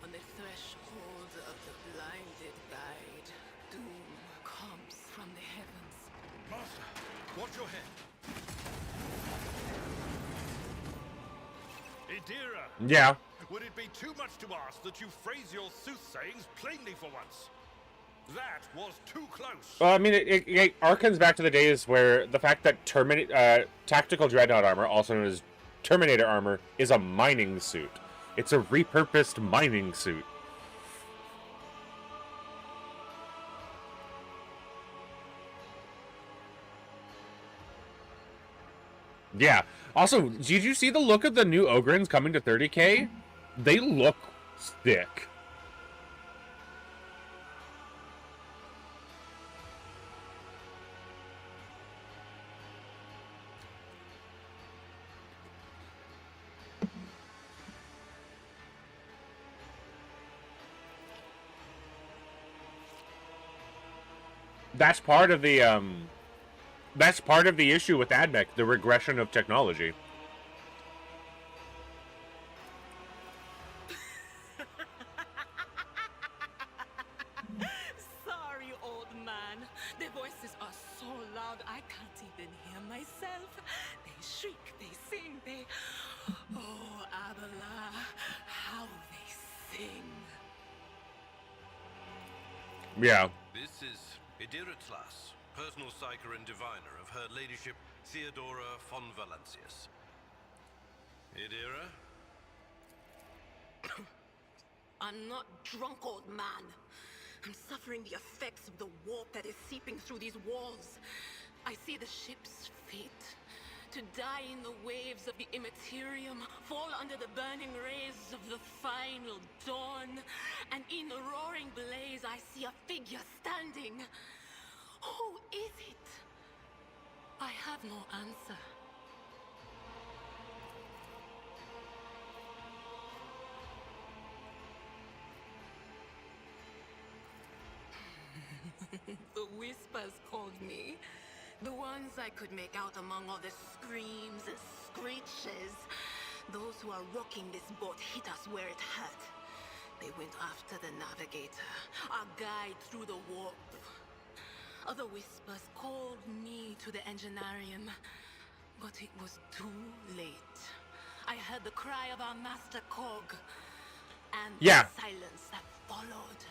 [SPEAKER 3] on the threshold of the blinded guide. Doom comes from the heavens.
[SPEAKER 7] Master, watch your head. Idira!
[SPEAKER 1] Yeah.
[SPEAKER 7] Would it be too much to ask that you phrase your soothsayings plainly for once? That was too close.
[SPEAKER 1] Well, I mean, it harkens back to the days where the fact that tactical dreadnought armor, also known as Terminator armor, is a mining suit. It's a repurposed mining suit. Yeah. Also, did you see the look of the new Ogrins coming to 30K? They look sick. that's part of the issue with AdMech, the regression of technology.
[SPEAKER 3] Sorry, old man. Their voices are so loud I can't even hear myself. They shriek, they sing, they... Oh, Abala, how they sing.
[SPEAKER 1] Yeah.
[SPEAKER 7] This is Idira Tlas, personal psyker and diviner of Her Ladyship Theodora von Valancius. Idira?
[SPEAKER 3] I'm not drunk, old man. I'm suffering the effects of the warp that is seeping through these walls. I see the ship's fate. To die in the waves of the immaterium, fall under the burning rays of the final dawn. And in the roaring blaze, I see a figure standing. Who is it? I have no answer. The whispers called me. The ones I could make out among all the screams and screeches. Those who are rocking this boat hit us where it hurt. They went after the navigator, our guide through the warp. Other whispers called me to the enginarium, but it was too late. I heard the cry of our master Cog, and the silence that followed.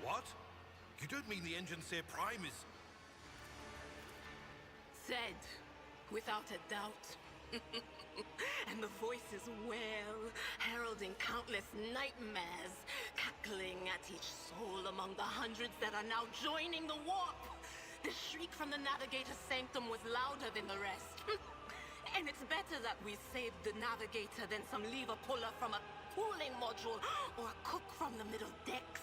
[SPEAKER 7] What? You don't mean the Enginseer Prime is...
[SPEAKER 3] Said, without a doubt. And the voices wail, heralding countless nightmares, cackling at each soul among the hundreds that are now joining the warp. The shriek from the Navigator's sanctum was louder than the rest. And it's better that we saved the Navigator than some lever puller from a cooling module or a cook from the middle decks.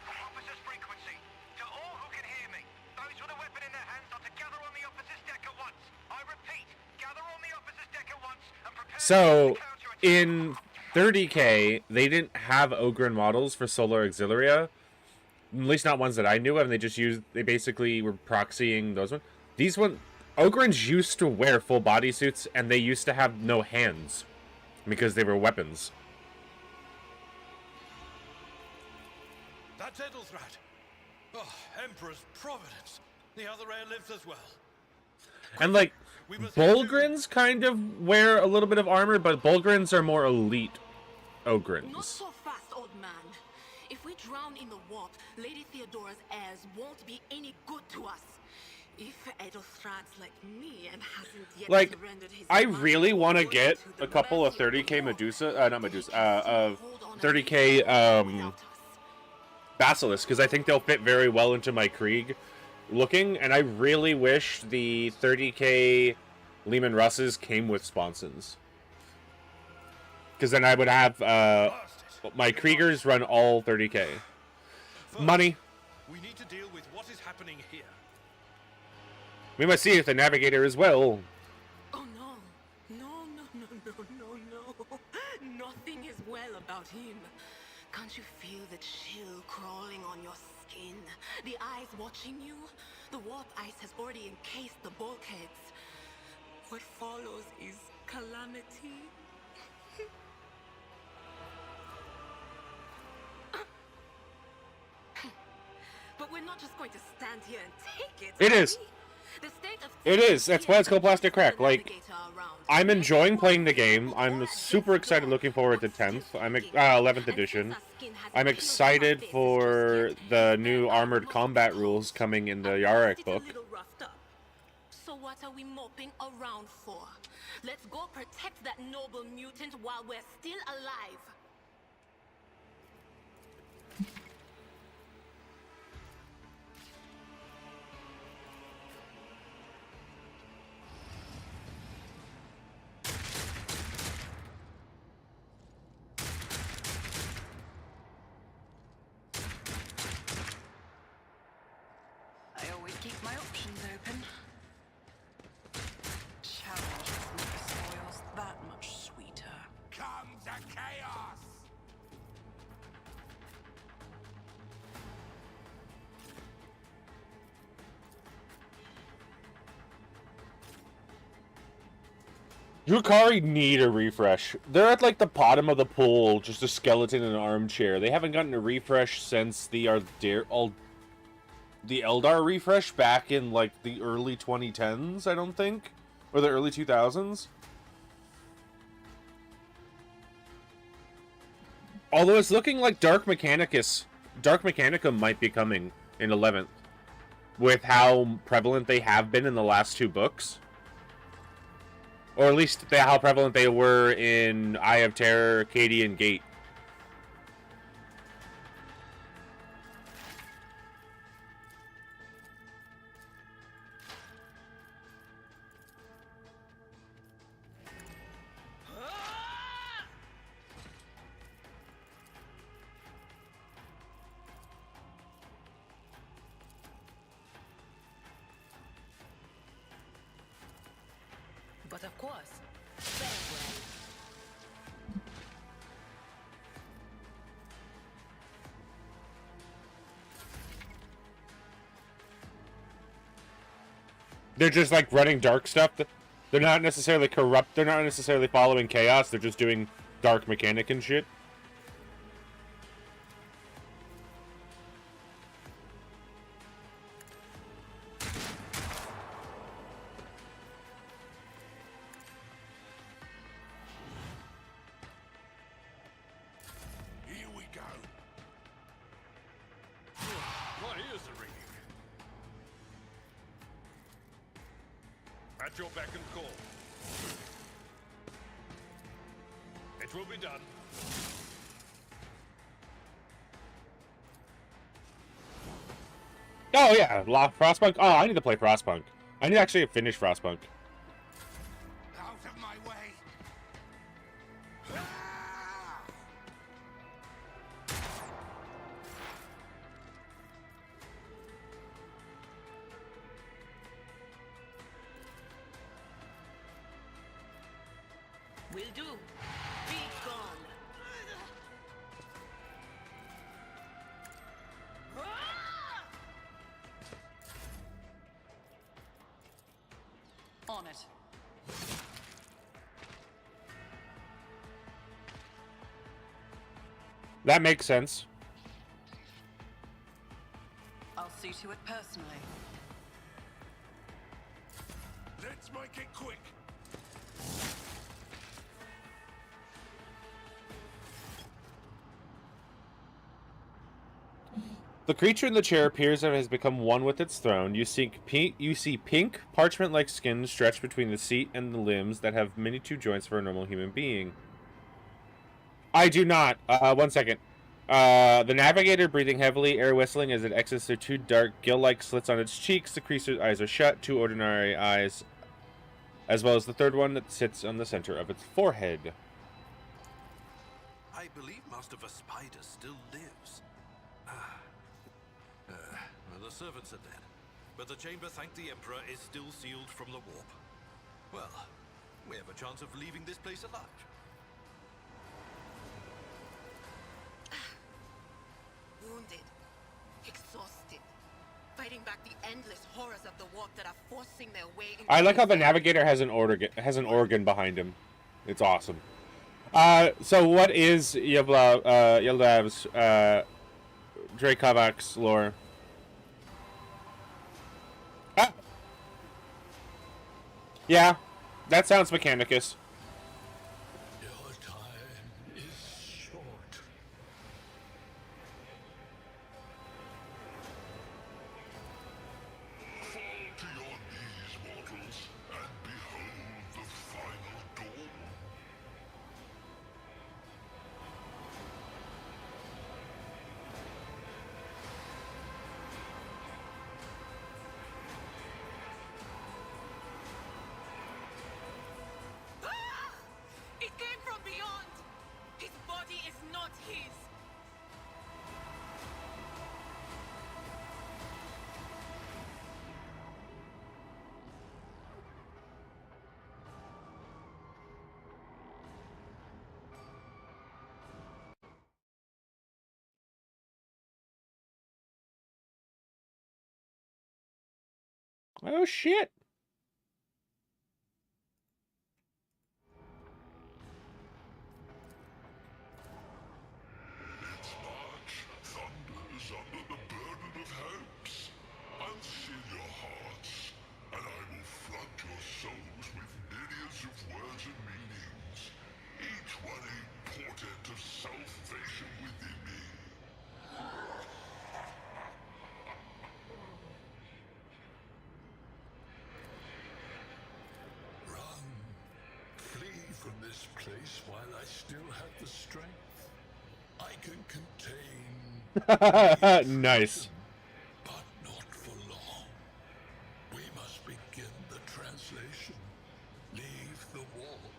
[SPEAKER 9] Officer's frequency. To all who can hear me, those with a weapon in their hands are to gather on the officer's deck at once. I repeat, gather on the officer's deck at once and prepare
[SPEAKER 1] So,
[SPEAKER 9] to counterattack.
[SPEAKER 1] in 30K, they didn't have Ogryn models for Solar Auxilia. At least not ones that I knew of, and they basically were proxying those ones. These ones, Ogryns used to wear full bodysuits, and they used to have no hands, because they were weapons.
[SPEAKER 7] That's Edelthrat. Oh, Emperor's Providence. The other airlifts as well.
[SPEAKER 1] And, like, Bolgryns kind of wear a little bit of armor, but Bolgryns are more elite
[SPEAKER 3] Not
[SPEAKER 1] Ogryns.
[SPEAKER 3] so fast, old man. If we drown in the warp, Lady Theodora's heirs won't be any good to us. If Edelthrad's like me and hasn't yet
[SPEAKER 1] Like,
[SPEAKER 3] surrendered his
[SPEAKER 1] I
[SPEAKER 3] mind
[SPEAKER 1] really want to
[SPEAKER 3] fully
[SPEAKER 1] get
[SPEAKER 3] to the
[SPEAKER 1] a couple of
[SPEAKER 3] mercy
[SPEAKER 1] 30K
[SPEAKER 3] the warp,
[SPEAKER 1] Medusa, not Medusa,
[SPEAKER 3] he can
[SPEAKER 1] of
[SPEAKER 3] still hold on
[SPEAKER 1] 30K,
[SPEAKER 3] without us.
[SPEAKER 1] Basilisk, because I think they'll fit very well into my Krieg looking, and I really wish the 30K Lehman Russes came with sponsons. Because then I would have, my Kriegers run all 30K. Money.
[SPEAKER 7] We need to deal with what is happening here.
[SPEAKER 1] We must see if the Navigator is well.
[SPEAKER 3] Oh no. No. Nothing is well about him. Can't you feel the chill crawling on your skin? The eyes watching you? The warp ice has already encased the bulkheads. What follows is calamity. But we're not just going to stand here and take it.
[SPEAKER 1] It
[SPEAKER 3] are
[SPEAKER 1] is.
[SPEAKER 3] we? The state of
[SPEAKER 1] It is. That's why it's called Plastic Crack. Like,
[SPEAKER 3] Navigator around.
[SPEAKER 1] I'm enjoying playing the game. I'm super excited, looking forward to 10th. I'm 11th edition. I'm excited for the new armored combat rules coming in the Yarek book.
[SPEAKER 3] So what are we moping around for? Let's go protect that noble mutant while we're still alive.
[SPEAKER 5] I always keep my options open. Challenge never spoils that much
[SPEAKER 1] Drukhari need a refresh. They're at like the bottom of the pool, just a skeleton in an armchair. They haven't gotten a refresh since the Eldar refresh back in like the early 2010s, I don't think, or the early 2000s. Although it's looking like Dark Mechanicum might be coming in 11th, with how prevalent they have been in the last 2 books. Or at least how prevalent they were in Eye of Terror, Cadian Gate.
[SPEAKER 3] But of course, very well.
[SPEAKER 1] They're just like running dark stuff. They're not necessarily corrupt. They're not necessarily following chaos. They're just doing dark mechanic and shit.
[SPEAKER 7] Here we go. My ears are ringing. At your beck and call. It will be done.
[SPEAKER 1] Oh yeah, Frostpunk. Oh, I need to play Frostpunk. I need to actually finish Frostpunk.
[SPEAKER 6] Out of my way!
[SPEAKER 3] Will do. Be gone.
[SPEAKER 5] On it.
[SPEAKER 1] That makes sense.
[SPEAKER 5] I'll see to it personally.
[SPEAKER 7] Let's make it quick.
[SPEAKER 1] The creature in the chair appears and has become one with its throne. You see pink, parchment-like skin stretched between the seat and the limbs that have many two joints for a normal human being. I do not. 1 second. The navigator breathing heavily, air whistling as it exits through 2 dark gill-like slits on its cheeks. The creature's eyes are shut, 2 ordinary eyes, as well as the third one that sits on the center of its forehead.
[SPEAKER 7] I believe Master Vespider still lives. The servants are dead, but the chamber, thank the Emperor, is still sealed from the warp. Well, we have a chance of leaving this place alive.
[SPEAKER 3] Wounded. Exhausted. Fighting back the endless horrors of the warp that are forcing their way into...
[SPEAKER 1] I like how the navigator has an organ behind him. It's awesome. So what is Yildav's Drakovac's lore? Ah! Yeah, that sounds Mechanicus.
[SPEAKER 7] Your time is short. Fall to your knees, mortals, and behold the final dawn.
[SPEAKER 3] It came from beyond! His body is not his!
[SPEAKER 1] Oh shit!
[SPEAKER 10] this place while I still have the strength. I can contain...
[SPEAKER 1] Nice.
[SPEAKER 10] But not for long. We must begin the translation. Leave the warp.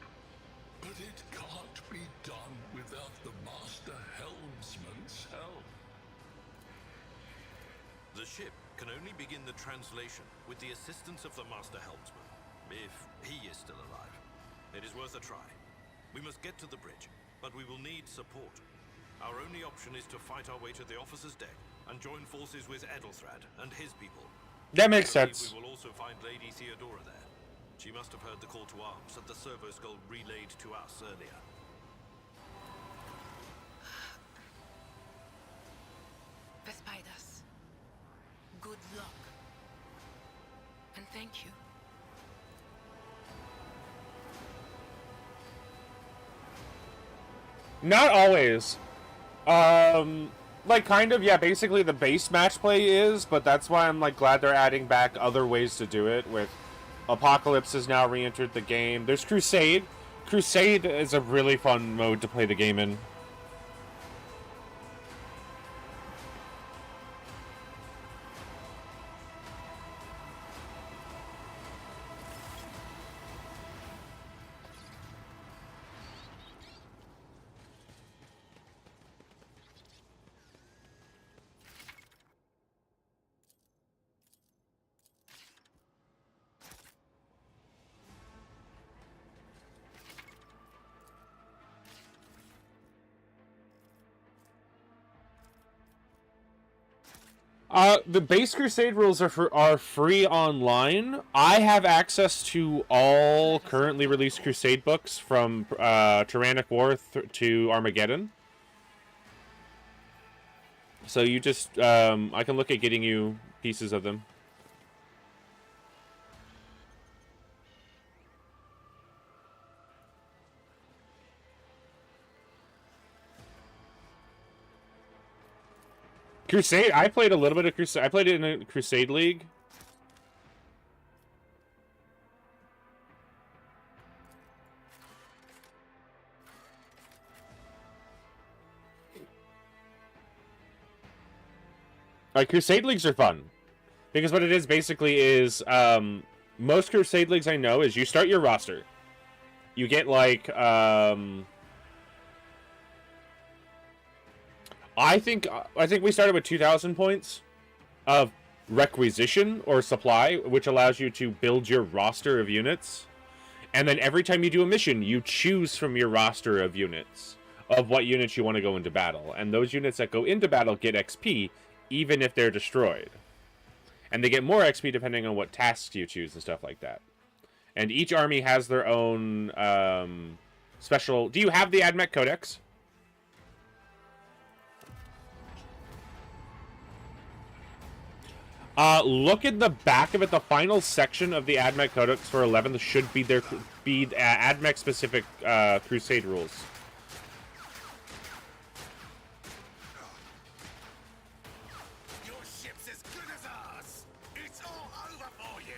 [SPEAKER 10] But it can't be done without the Master Helmsman's help.
[SPEAKER 7] The ship can only begin the translation with the assistance of the Master Helmsman, if he is still alive. It is worth a try. We must get to the bridge, but we will need support. Our only option is to fight our way to the officer's deck and join forces with Edelthrad and his people.
[SPEAKER 1] That makes
[SPEAKER 7] I believe
[SPEAKER 1] sense.
[SPEAKER 7] We will also find Lady Theodora there. She must have heard the call to arms that the Servo Skull relayed to us earlier.
[SPEAKER 3] Vespaidas, good luck. And thank you.
[SPEAKER 1] Not always. Like, kind of, yeah, basically the base match play is, but that's why I'm, like, glad they're adding back other ways to do it, with Apocalypse has now re-entered the game. There's Crusade. Crusade is a really fun mode to play the game in. The base Crusade rules are free online. I have access to all currently released Crusade books from Tyrannic War to Armageddon. So you just, I can look at getting you pieces of them. Crusade, I played a little bit of Crusade. I played it in a Crusade League. Crusade Leagues are fun. Because what it is basically is, most Crusade Leagues I know is you start your roster. You get like, I think we started with 2,000 points of requisition or supply, which allows you to build your roster of units. And then every time you do a mission, you choose from your roster of units of what units you want to go into battle. And those units that go into battle get XP, even if they're destroyed. And they get more XP depending on what tasks you choose and stuff like that. And each army has their own special... Do you have the Admech Codex? Look at the back of it. The final section of the Admech Codex for 11 should be their Admech specific Crusade rules.
[SPEAKER 10] Your ship's as good as ours. It's all over for you.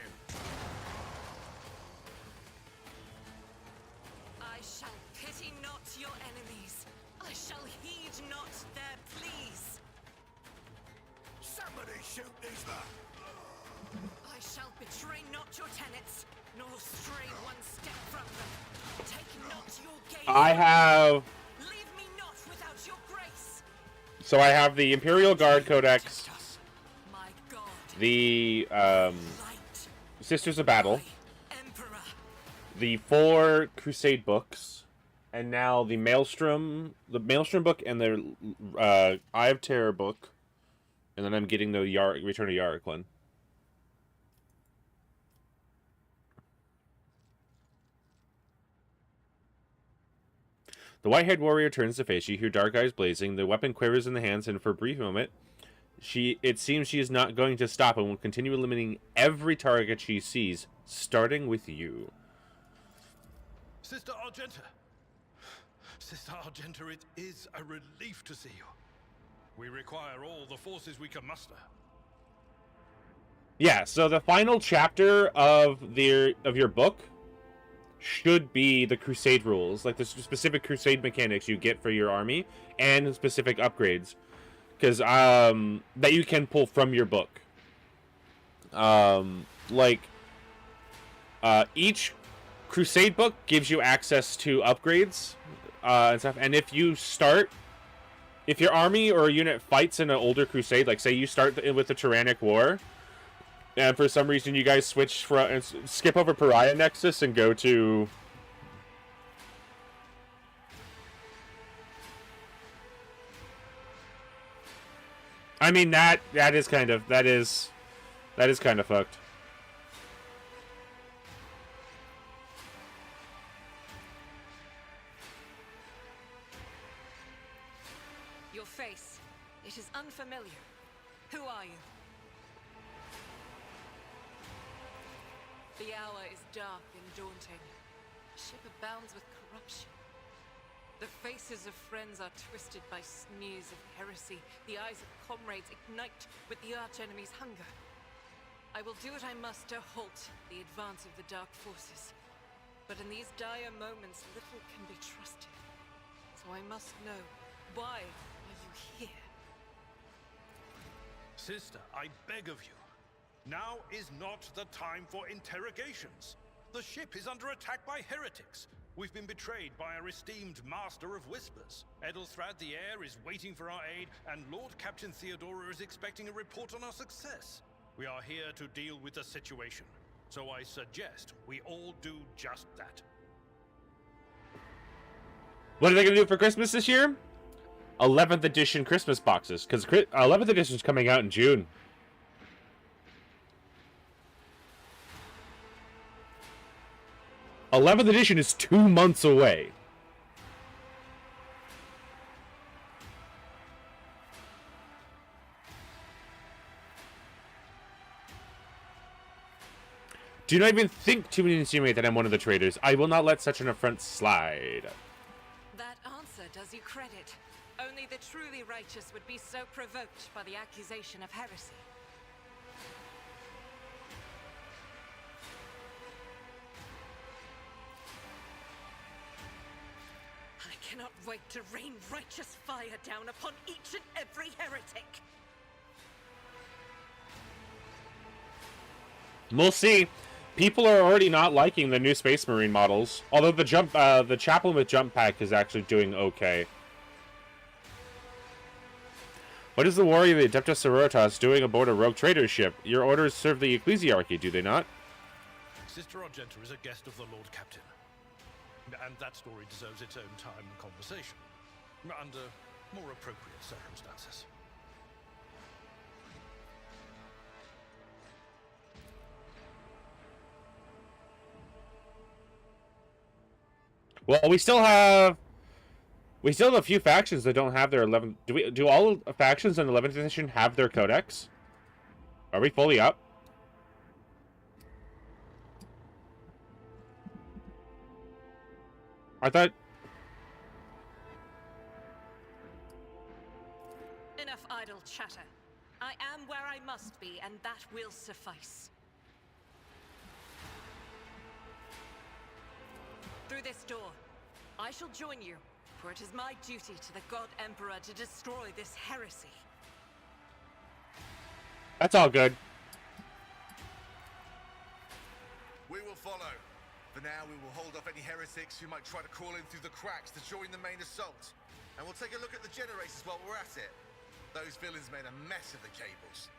[SPEAKER 8] I shall pity not your enemies. I shall heed not their pleas.
[SPEAKER 10] Somebody shoot these men.
[SPEAKER 8] I shall betray not your tenets, nor stray one step from them. Take not your gaze.
[SPEAKER 1] I have...
[SPEAKER 8] Leave me not without your grace.
[SPEAKER 1] So I have the Imperial Guard Codex,
[SPEAKER 8] My God,
[SPEAKER 1] the
[SPEAKER 8] light,
[SPEAKER 1] Sisters of Battle,
[SPEAKER 8] Emperor.
[SPEAKER 1] the 4 Crusade books, and now the Maelstrom book and the Eye of Terror book, and then I'm getting the Return of Yarriklin. The white-haired warrior turns to face you, her dark eyes blazing, the weapon quivers in the hands, and for a brief moment, it seems she is not going to stop and will continue eliminating every target she sees, starting with you.
[SPEAKER 7] Sister Argenta! Sister Argenta, it is a relief to see you. We require all the forces we can muster.
[SPEAKER 1] Yeah, so the final chapter of your book should be the Crusade rules, like the specific Crusade mechanics you get for your army and specific upgrades, because that you can pull from your book. Each Crusade book gives you access to upgrades and stuff, and if your army or unit fights in an older Crusade, like say you start with the Tyrannic War, and for some reason you guys switch skip over Pariah Nexus and go to I mean that is kind of fucked.
[SPEAKER 5] Your face. It is unfamiliar. Who are you? The hour is dark and daunting. The ship abounds with corruption. The faces of friends are twisted by sneers of heresy. The eyes of comrades ignite with the archenemy's hunger. I will do what I must to halt the advance of the dark forces. But in these dire moments, little can be trusted. So I must know, why are you here?
[SPEAKER 7] Sister, I beg of you. Now is not the time for interrogations. The ship is under attack by heretics. We've been betrayed by our esteemed Master of Whispers. Edelthrad the Heir is waiting for our aid, and Lord Captain Theodora is expecting a report on our success. We are here to deal with the situation, so I suggest we all do just that.
[SPEAKER 1] What are they going to do for Christmas this year? 11th edition Christmas boxes, because 11th edition is coming out in June. '11th edition is 2 months away. Do not even think to insinuate that I'm one of the traitors. I will not let such an affront slide.
[SPEAKER 5] That answer does you credit. Only the truly righteous would be so provoked by the accusation of heresy. I cannot wait to rain righteous fire down upon each and every heretic.
[SPEAKER 1] We'll see. People are already not liking the new Space Marine models, although the Chaplain with Jump Pack is actually doing okay. What is the warrior of the Adeptus Sororitas doing aboard a rogue trader ship? Your orders serve the Ecclesiarchy, do they not?
[SPEAKER 7] Sister Argenta is a guest of the Lord Captain. And that story deserves its own time and conversation, under more appropriate circumstances.
[SPEAKER 1] Well, we still have a few factions that don't have their 11th. Do all factions in 11th edition have their codex? Are we fully up? I thought.
[SPEAKER 5] Enough idle chatter. I am where I must be, and that will suffice. Through this door, I shall join you, for it is my duty to the God Emperor to destroy this heresy.
[SPEAKER 1] That's all good.
[SPEAKER 11] We will follow. For now, we will hold off any heretics who might try to crawl in through the cracks to join the main assault. And we'll take a look at the generators while we're at it. Those villains made a mess of the cables.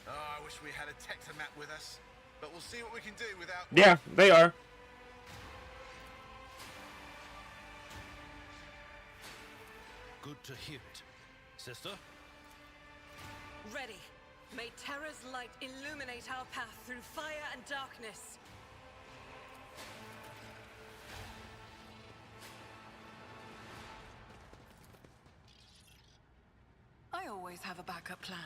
[SPEAKER 11] Oh, I wish we had a Tectomat with us. But we'll see what we can do without...
[SPEAKER 1] Yeah, they are.
[SPEAKER 7] Good to hear it. Sister?
[SPEAKER 5] Ready. May Terra's light illuminate our path through fire and darkness. I always have a backup plan.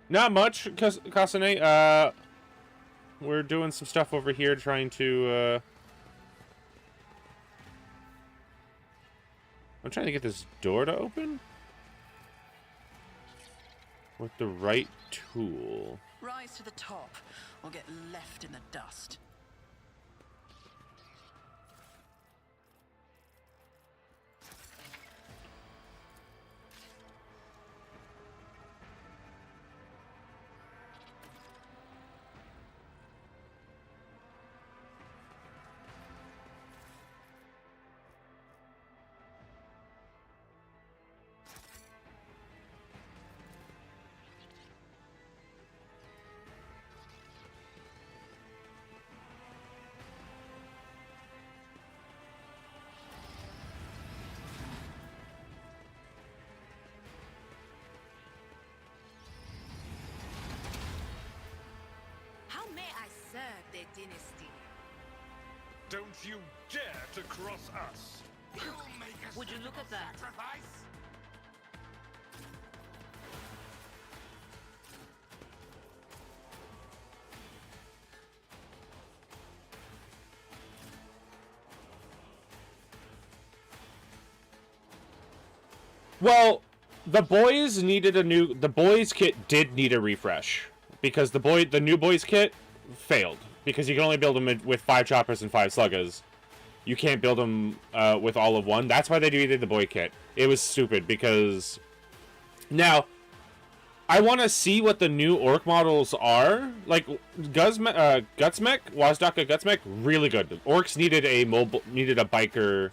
[SPEAKER 1] Not much, Kasane. We're doing some stuff over here trying to I'm trying to get this door to open with the right tool.
[SPEAKER 12] Rise to the top, or get left in the dust.
[SPEAKER 3] How may I serve the dynasty?
[SPEAKER 7] Don't you dare to cross us!
[SPEAKER 3] Would you look at that?
[SPEAKER 1] Well, the boys needed a new... The boys kit did need a refresh. Because the new boys kit failed. Because you can only build them with 5 choppers and 5 sluggas. You can't build them with all of one. That's why they did the boy kit. It was stupid because... Now, I want to see what the new orc models are. Like, Gutsmech, Wazdaka Gutsmech, really good. Orcs needed a biker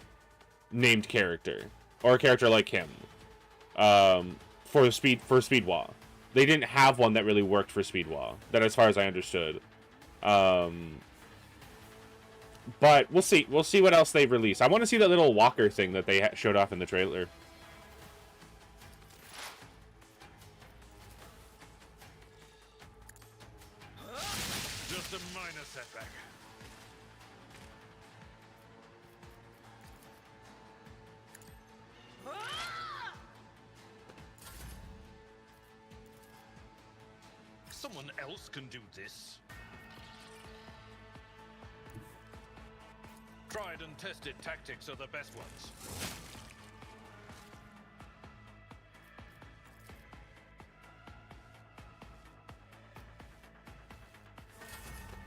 [SPEAKER 1] named character. Or a character like him. For Speedwa. They didn't have one that really worked for Speedwa. That, as far as I understood. But we'll see. We'll see what else they release. I want to see that little walker thing that they showed off in the trailer.
[SPEAKER 7] Just a minor setback. Someone else can do this. Tried and tested tactics are the best ones.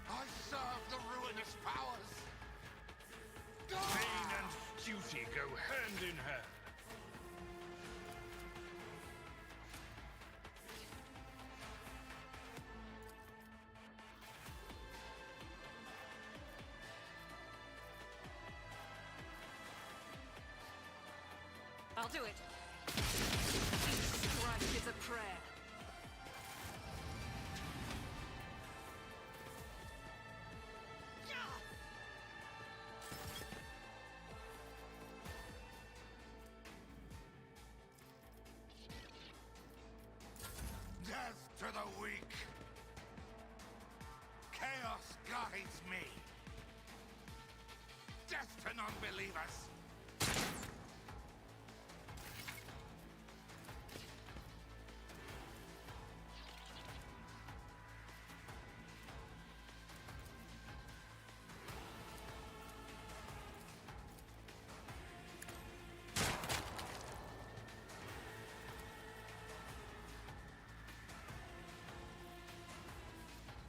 [SPEAKER 11] I serve the ruinous powers.
[SPEAKER 7] Pain and duty go hand in hand.
[SPEAKER 5] I'll do it. Each strike is a prayer.
[SPEAKER 11] Death to the weak. Chaos guides me. Death to non-believers.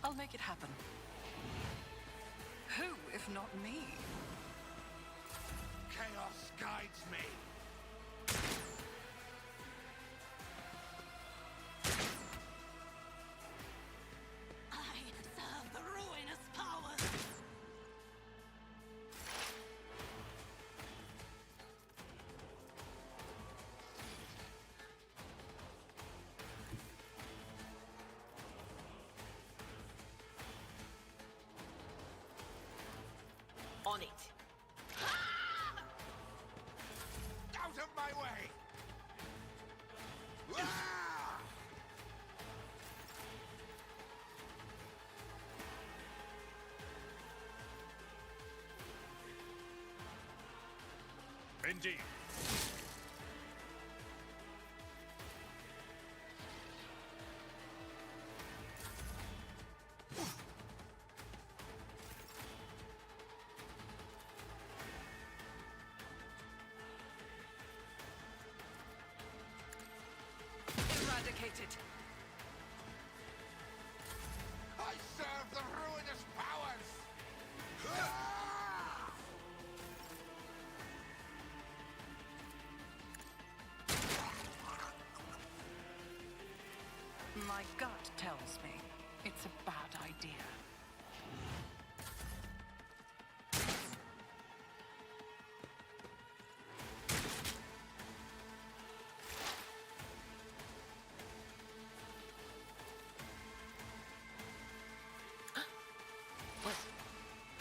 [SPEAKER 12] I'll make it happen. Who, if not me?
[SPEAKER 11] Chaos guides me.
[SPEAKER 3] I serve the ruinous powers. On it.
[SPEAKER 11] Out of my way! Ah!
[SPEAKER 7] Indeed.
[SPEAKER 5] activated.
[SPEAKER 11] I serve the ruinous powers!
[SPEAKER 12] My gut tells me it's a bad idea.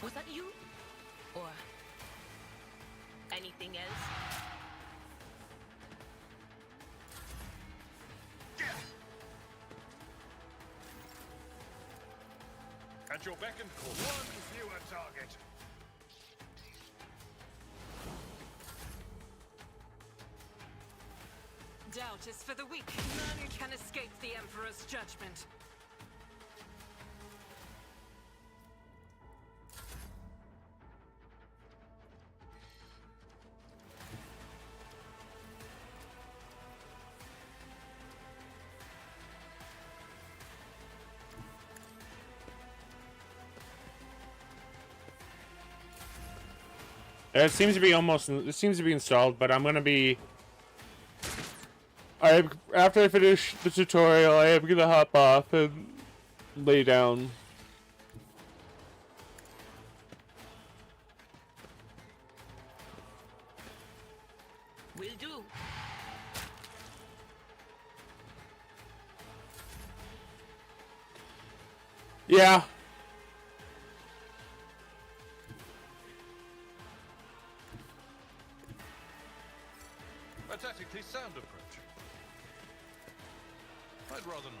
[SPEAKER 3] Was that you? Or anything else?
[SPEAKER 7] At your beck and call.
[SPEAKER 11] One fewer target.
[SPEAKER 5] Doubt is for the weak. None can escape the Emperor's judgment.
[SPEAKER 1] It seems to be it seems to be installed, but I'm gonna be... after I finish the tutorial, I am gonna hop off and lay down.
[SPEAKER 3] Will do.
[SPEAKER 1] Yeah.
[SPEAKER 7] A tactically sound approach. I'd rather not.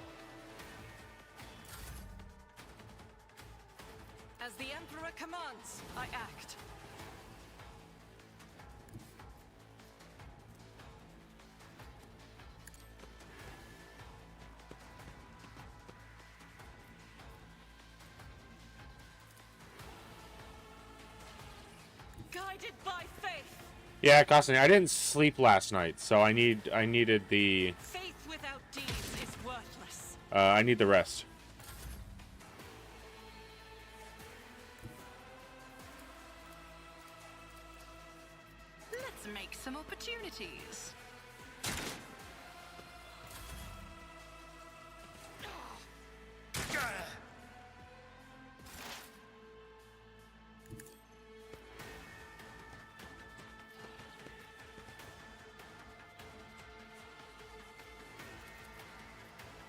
[SPEAKER 5] As the Emperor commands, I act. Guided by faith.
[SPEAKER 1] Yeah, Costin, I didn't sleep last night, so I needed the...
[SPEAKER 5] Faith without deeds is worthless.
[SPEAKER 1] I need the rest.
[SPEAKER 12] Let's make some opportunities.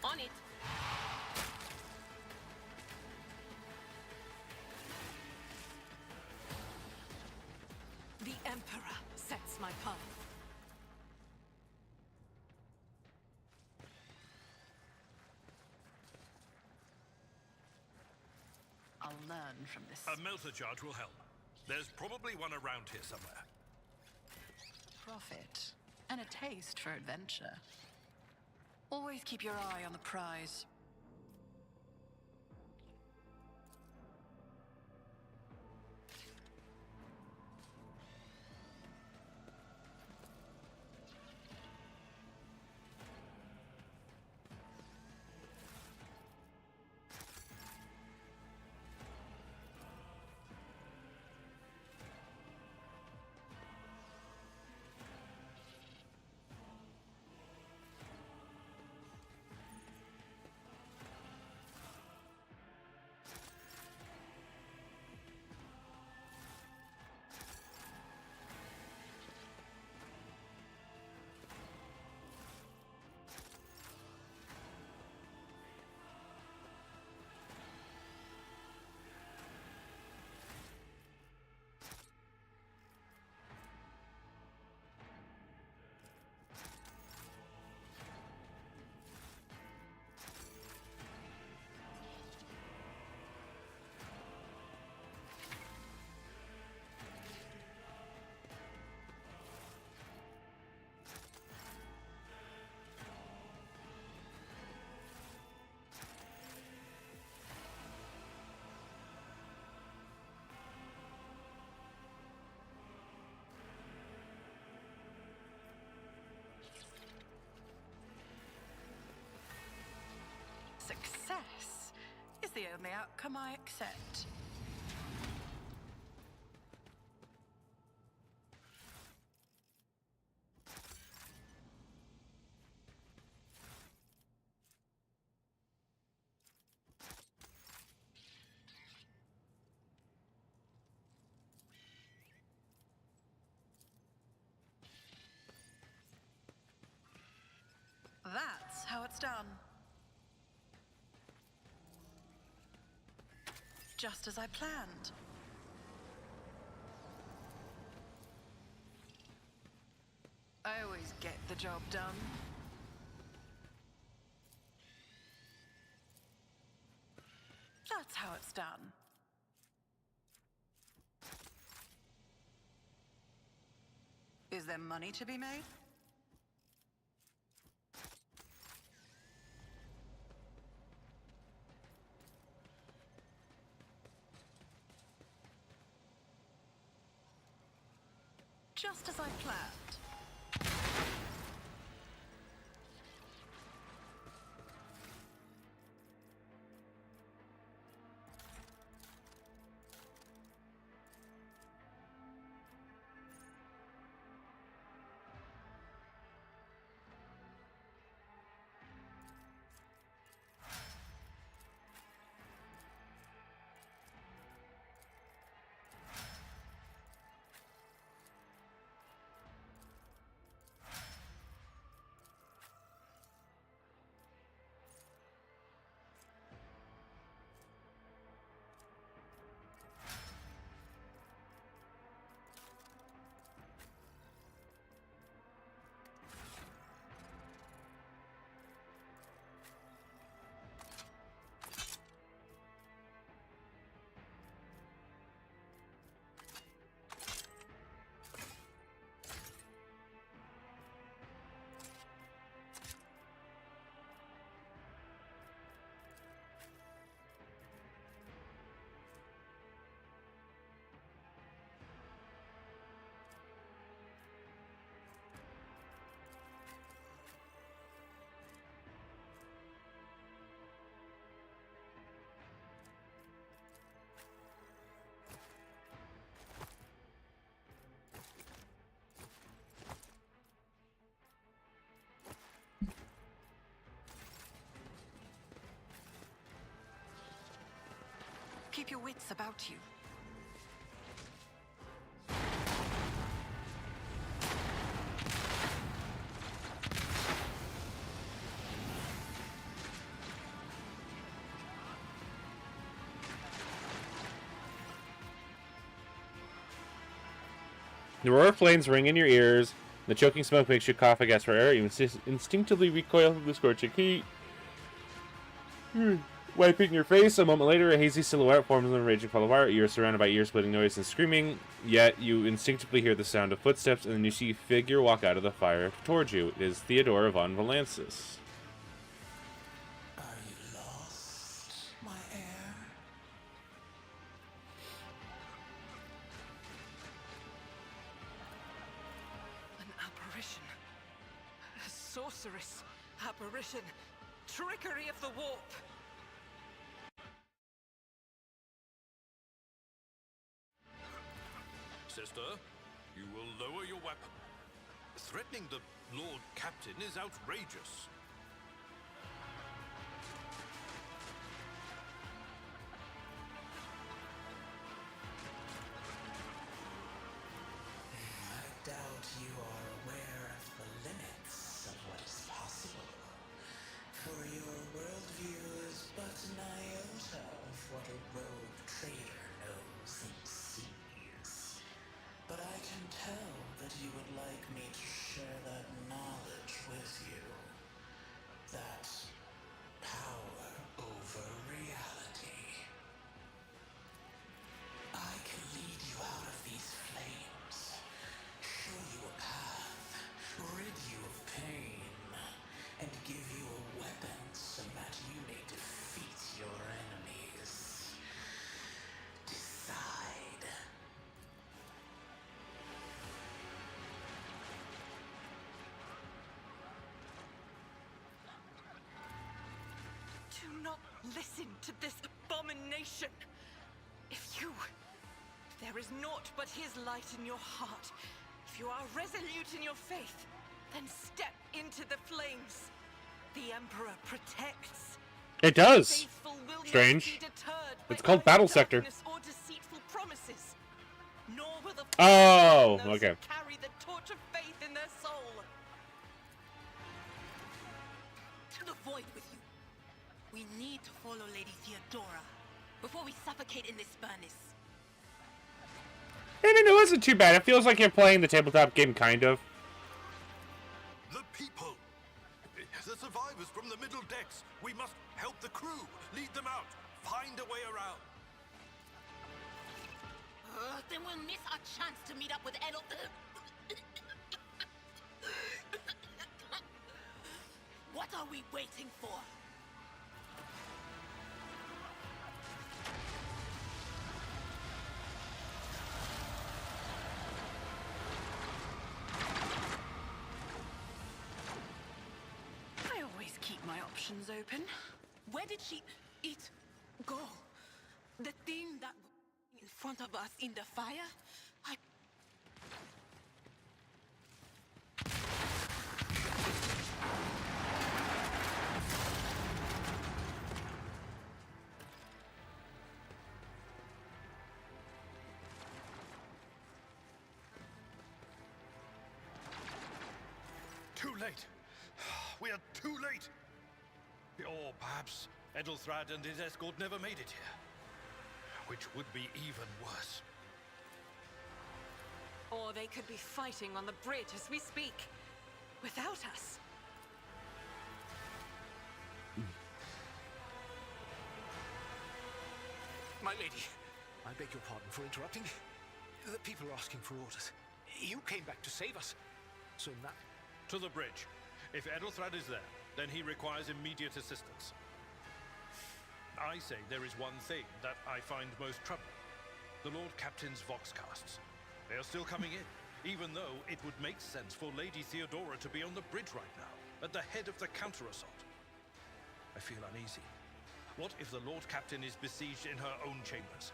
[SPEAKER 3] On it.
[SPEAKER 5] The Emperor sets my path.
[SPEAKER 12] I'll learn from this.
[SPEAKER 7] A melter charge will help. There's probably one around here somewhere.
[SPEAKER 12] Profit and a taste for adventure. Always keep your eye on the prize. the only outcome I accept. That's how it's done. Just as I planned. I always get the job done. That's how it's done. Is there money to be made? Just as I planned. Keep your wits about you.
[SPEAKER 1] The roar of flames ring in your ears. The choking smoke makes you cough and gasp for air. You instinctively recoil from the scorching heat. Wiping your face, a moment later, a hazy silhouette forms in the raging fall of fire. You are surrounded by ear-splitting noise and screaming, yet you instinctively hear the sound of footsteps, and then you see a figure walk out of the fire towards you. It is Theodora von Valansis.
[SPEAKER 13] Are you lost, my heir?
[SPEAKER 5] An apparition. A sorceress. Apparition. Trickery of the warp.
[SPEAKER 7] Sister, you will lower your weapon. Threatening the Lord Captain is outrageous.
[SPEAKER 13] I doubt you are aware of the limits of what is possible. For your worldview is but an iota of what a rogue trader knows and sees. But I can tell that you would like me to share that knowledge with you.
[SPEAKER 5] Listen to this abomination. If there is naught but his light in your heart. If you are resolute in your faith, then step into the flames. The Emperor protects.
[SPEAKER 1] It does.
[SPEAKER 5] Faithful will
[SPEAKER 1] Strange.
[SPEAKER 5] not be deterred
[SPEAKER 1] It's
[SPEAKER 5] by
[SPEAKER 1] called Battle
[SPEAKER 5] either
[SPEAKER 1] Sector.
[SPEAKER 5] darkness or deceitful promises. Nor will the
[SPEAKER 1] Oh,
[SPEAKER 5] those
[SPEAKER 1] okay.
[SPEAKER 5] who carry the torch of faith in their soul.
[SPEAKER 3] To the void with you. We need to follow Lady Theodora before we suffocate in this furnace.
[SPEAKER 1] I mean, it wasn't too bad. It feels like you're playing the tabletop game, kind of.
[SPEAKER 7] The people! The survivors from the middle decks! We must help the crew! Lead them out! Find a way around!
[SPEAKER 3] Then we'll miss our chance to meet up with Edel. What are we waiting for?
[SPEAKER 12] I always keep my options open.
[SPEAKER 3] Where did it go? The thing that in front of us in the fire?
[SPEAKER 7] Too late! We are too late! Or perhaps Edelthrad and his escort never made it here. Which would be even worse.
[SPEAKER 5] Or they could be fighting on the bridge as we speak, without us.
[SPEAKER 14] My lady, I beg your pardon for interrupting. The people are asking for orders. You came back to save us. So now...
[SPEAKER 7] To the bridge. If Edelthrad is there, then he requires immediate assistance. I say there is one thing that I find most troubling. The Lord Captain's Voxcasts. They are still coming in, even though it would make sense for Lady Theodora to be on the bridge right now, at the head of the counter-assault. I feel uneasy. What if the Lord Captain is besieged in her own chambers?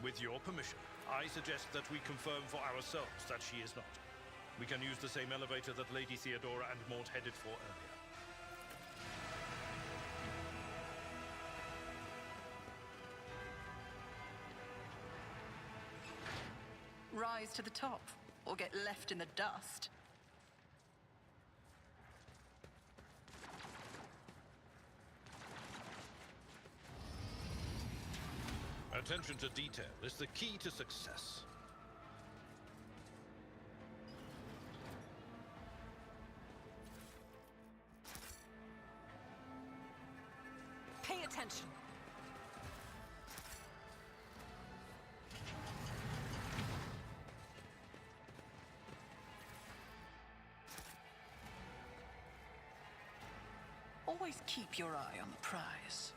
[SPEAKER 7] With your permission, I suggest that we confirm for ourselves that she is not. We can use the same elevator that Lady Theodora and Maud headed for earlier.
[SPEAKER 12] Rise to the top, or get left in the dust.
[SPEAKER 7] Attention to detail is the key to success.
[SPEAKER 5] Pay attention.
[SPEAKER 12] Always keep your eye on the prize.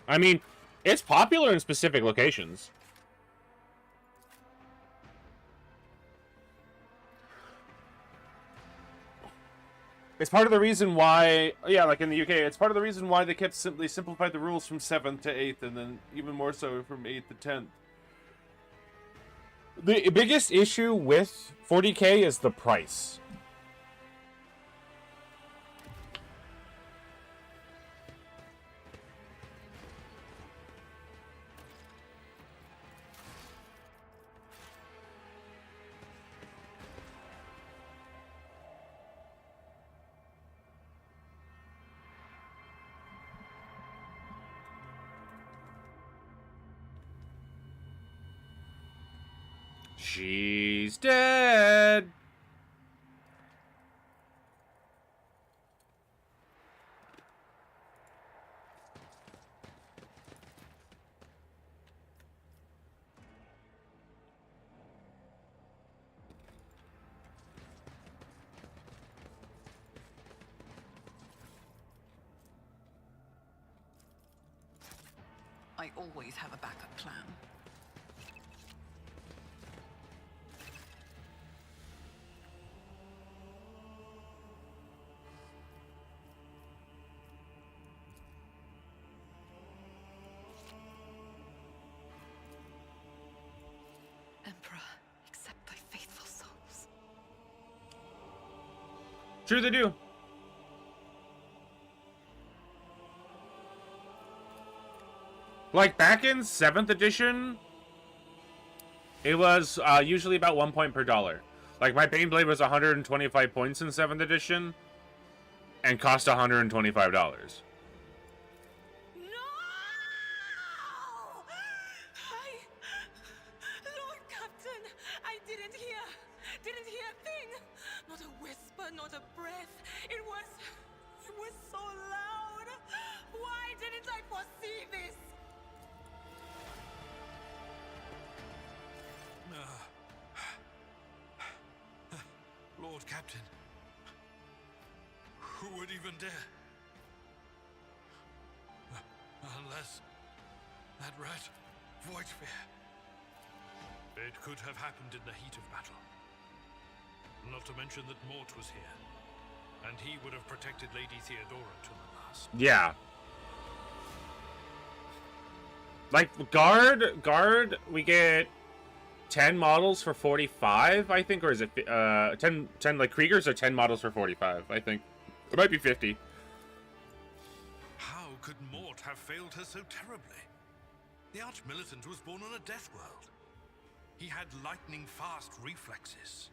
[SPEAKER 1] I mean, it's popular in specific locations. It's part of the reason why, yeah, like in the UK, it's part of the reason why they simplified the rules from 7th to 8th, and then even more so from 8th to 10th. The biggest issue with 40K is the price. She's dead.
[SPEAKER 12] I always have a backup plan.
[SPEAKER 1] True, they do. Like, back in 7th edition, it was usually about 1 point per dollar. Like, my Baneblade was 125 points in 7th edition, and cost $125.
[SPEAKER 3] Lord Captain, I didn't hear a thing. Not a whisper, not a breath. It was so loud. Why didn't I foresee this?
[SPEAKER 7] Lord Captain, who would even dare? Unless that rat, Voidsphere. It could have happened in the heat of battle. Not to mention that Mort was here, and he would have protected Lady Theodora to the last.
[SPEAKER 1] Yeah. Like, guard, we get 10 models for 45, I think, or is it 10 like Kriegers, or 10 models for 45, I think. It might be 50.
[SPEAKER 7] How could Mort have failed her so terribly? The Archmilitant was born on a death world. He had lightning-fast reflexes.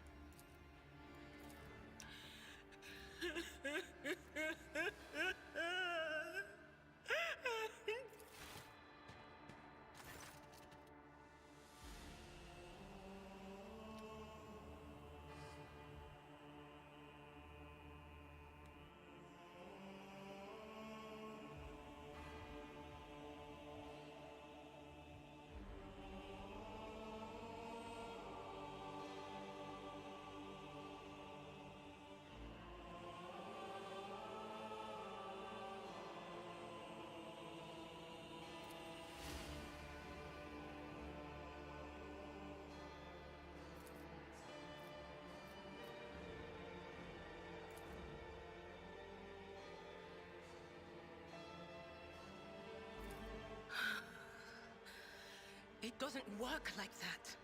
[SPEAKER 3] It doesn't work like that.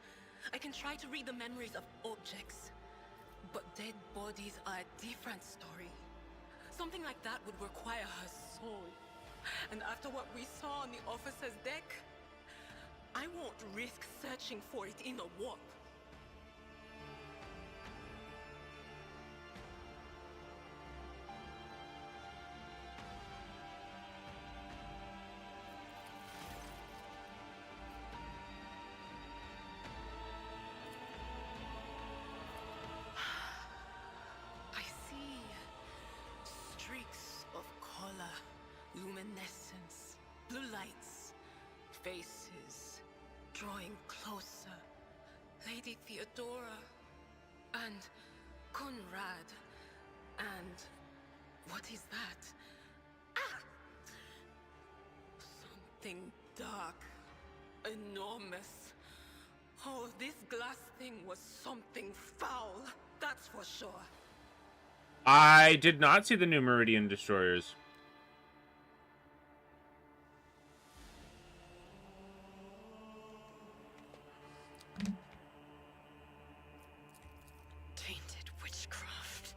[SPEAKER 3] I can try to read the memories of objects, but dead bodies are a different story. Something like that would require her soul. And after what we saw on the officer's deck, I won't risk searching for it in a warp. Luminescence, blue lights, faces, drawing closer. Lady Theodora, and Conrad, and what is that? Ah! Something dark, enormous. Oh, this glass thing was something foul, that's for sure.
[SPEAKER 1] I did not see the new Meridian destroyers.
[SPEAKER 3] Tainted witchcraft.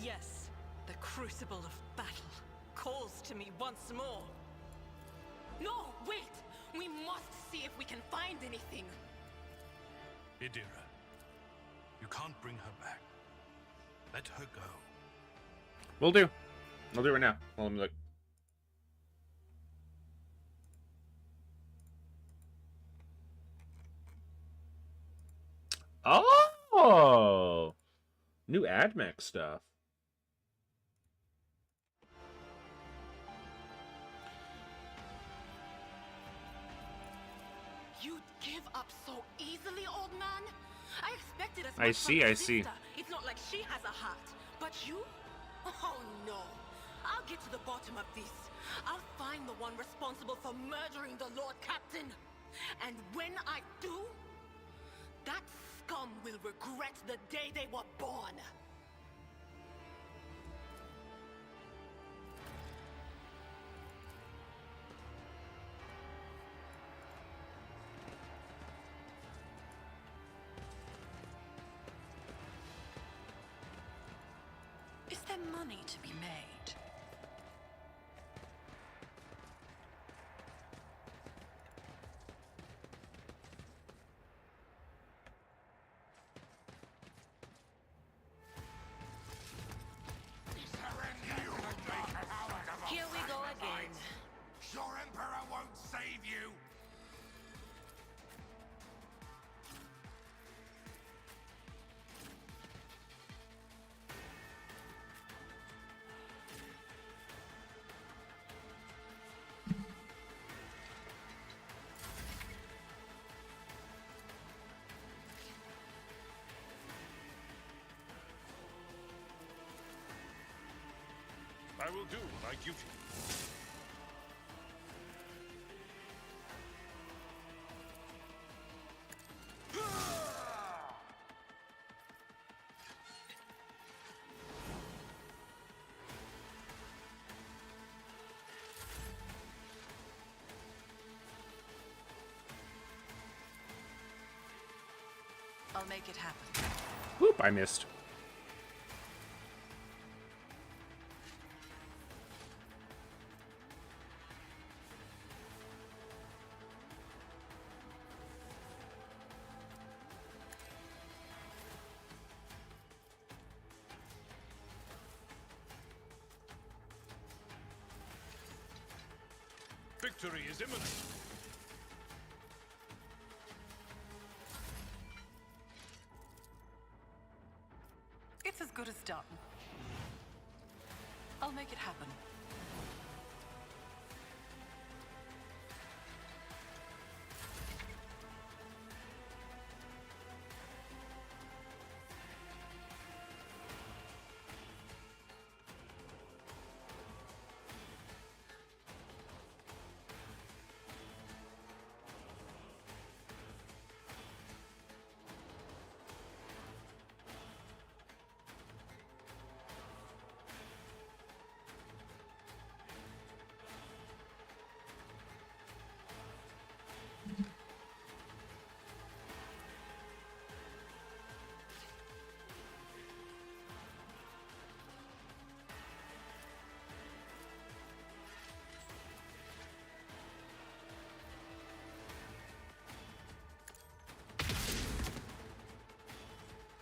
[SPEAKER 3] Yes, the crucible of battle calls to me once more. No, wait! We must see if we can find anything.
[SPEAKER 7] Idira, you can't bring her back. Let her go.
[SPEAKER 1] Will do. I'll do it right now. Well, let me look. Oh! New AdMech stuff.
[SPEAKER 3] You'd give up so easily, old man? I expected as
[SPEAKER 1] I
[SPEAKER 3] much
[SPEAKER 1] see,
[SPEAKER 3] from
[SPEAKER 1] I
[SPEAKER 3] your
[SPEAKER 1] see.
[SPEAKER 3] sister. It's not like she has a heart. But you? Oh no. I'll get to the bottom of this. I'll find the one responsible for murdering the Lord Captain. And when I do, that scum will regret the day they were born.
[SPEAKER 12] Is there money to be made?
[SPEAKER 3] Here we go again.
[SPEAKER 11] Your Emperor won't save you!
[SPEAKER 7] I will do my duty.
[SPEAKER 12] I'll make it happen.
[SPEAKER 1] Whoop, I missed.
[SPEAKER 7] Victory is imminent.
[SPEAKER 12] It's as good as done. I'll make it happen.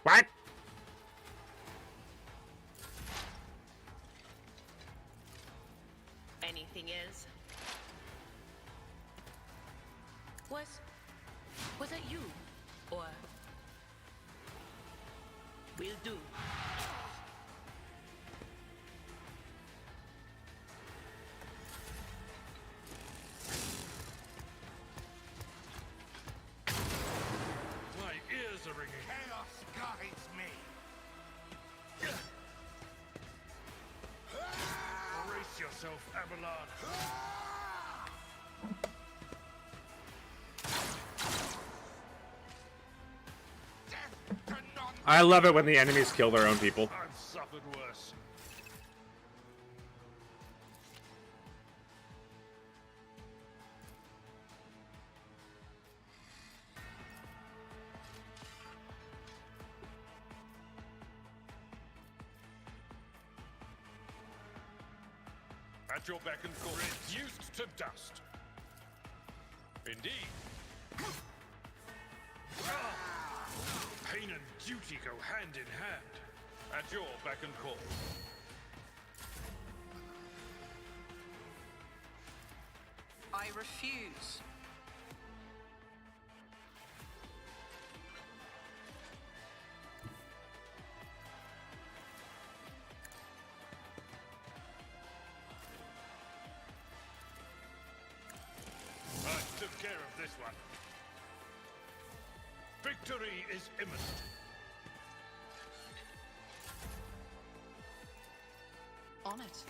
[SPEAKER 1] What?
[SPEAKER 3] Anything is? Was it you? Or will do?
[SPEAKER 7] My ears are ringing.
[SPEAKER 11] Chaos guides me!
[SPEAKER 7] Brace yourself, Abelard.
[SPEAKER 1] I love it when the enemies kill their own people.
[SPEAKER 7] I've suffered worse. At your beck and call, reduced to dust. Indeed. Pain and duty go hand in hand. At your beck and call.
[SPEAKER 12] I refuse.
[SPEAKER 7] I took care of this one. Victory is imminent.
[SPEAKER 12] On it.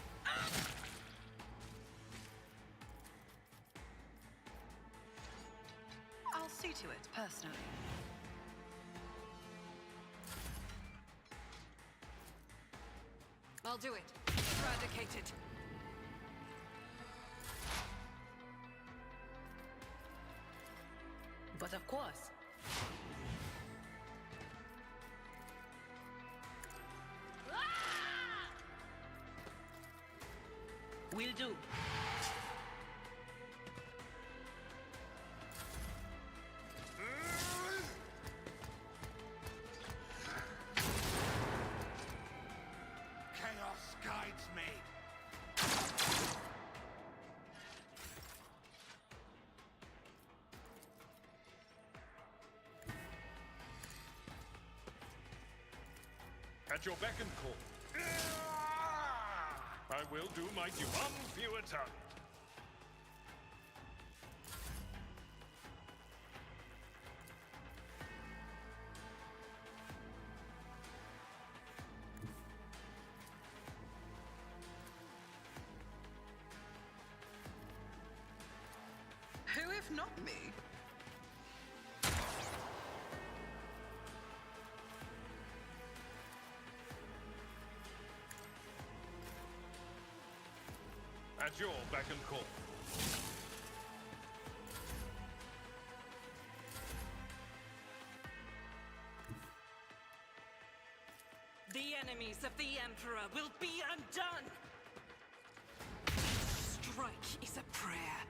[SPEAKER 12] I'll see to it, personally.
[SPEAKER 5] I'll do it. Eradicate it.
[SPEAKER 3] But of course. Will do.
[SPEAKER 2] Chaos guides me.
[SPEAKER 7] At your beck and call. I will do my due. One fewer target.
[SPEAKER 12] Who if not me?
[SPEAKER 7] At your beck and call.
[SPEAKER 5] The enemies of the Emperor will be undone! Strike is a prayer.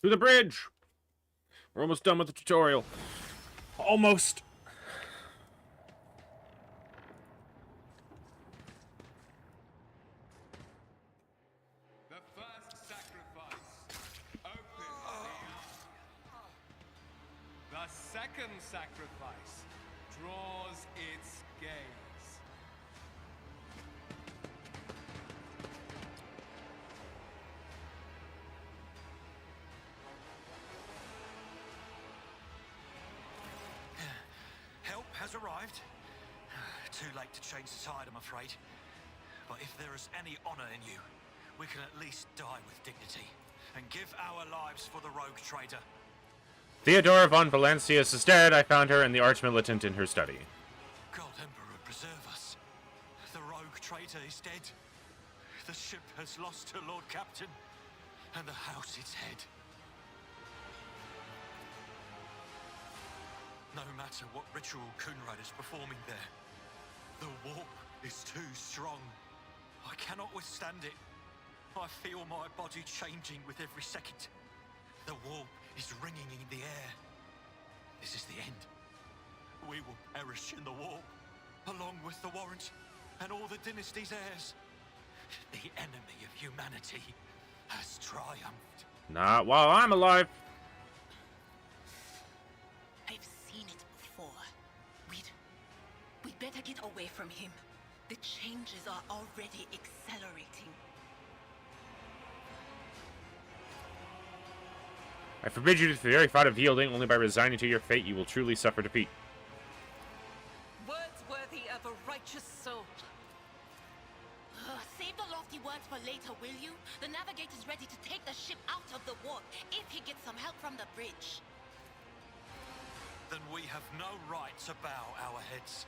[SPEAKER 1] To the bridge! We're almost done with the tutorial. Almost.
[SPEAKER 6] The first sacrifice opens the second sacrifice draws its gaze.
[SPEAKER 2] Help has arrived. Too late to change the tide, I'm afraid. But if there is any honor in you, we can at least die with dignity and give our lives for the rogue trader.
[SPEAKER 1] Theodora von Valencius is dead. I found her and the arch-militant in her study.
[SPEAKER 2] God Emperor preserve us. The rogue traitor is dead. The ship has lost her Lord Captain, and the house its head. No matter what ritual Kunrad is performing there, the warp is too strong. I cannot withstand it. I feel my body changing with every second. The warp is ringing in the air. This is the end. We will perish in the warp, along with the Warrant and all the dynasty's heirs. The enemy of humanity has triumphed.
[SPEAKER 1] Not while I'm alive.
[SPEAKER 3] I've seen it before. We'd better get away from him. The changes are already accelerating.
[SPEAKER 1] I forbid you to the very thought of yielding. Only by resigning to your fate you will truly suffer defeat.
[SPEAKER 5] Words worthy of a righteous soul.
[SPEAKER 3] Save the lofty words for later, will you? The navigator's ready to take the ship out of the warp if he gets some help from the bridge.
[SPEAKER 2] Then we have no right to bow our heads.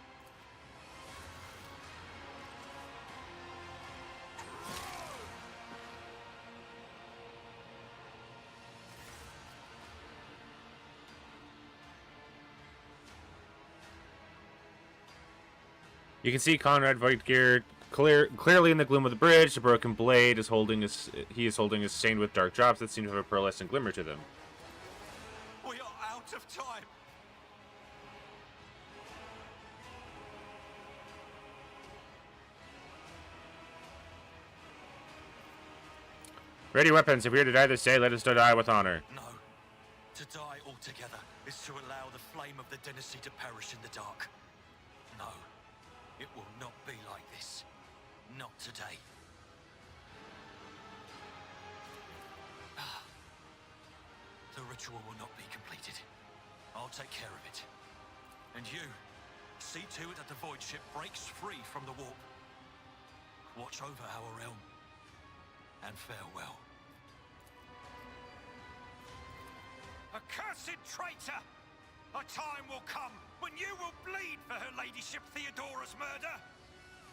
[SPEAKER 1] You can see Conrad Voigtgear clearly in the gloom of the bridge. The broken blade is holding his stained with dark drops that seem to have a pearlescent glimmer to them.
[SPEAKER 2] We are out of time.
[SPEAKER 1] Ready weapons. If we are to die this day, let us die with honor.
[SPEAKER 2] No. To die altogether is to allow the flame of the dynasty to perish in the dark. No. It will not be like this. Not today. ritual will not be completed. I'll take care of it. And you, see to it that the void ship breaks free from the warp. Watch over our realm. And farewell. Accursed traitor! A time will come when you will bleed for her ladyship Theodora's murder.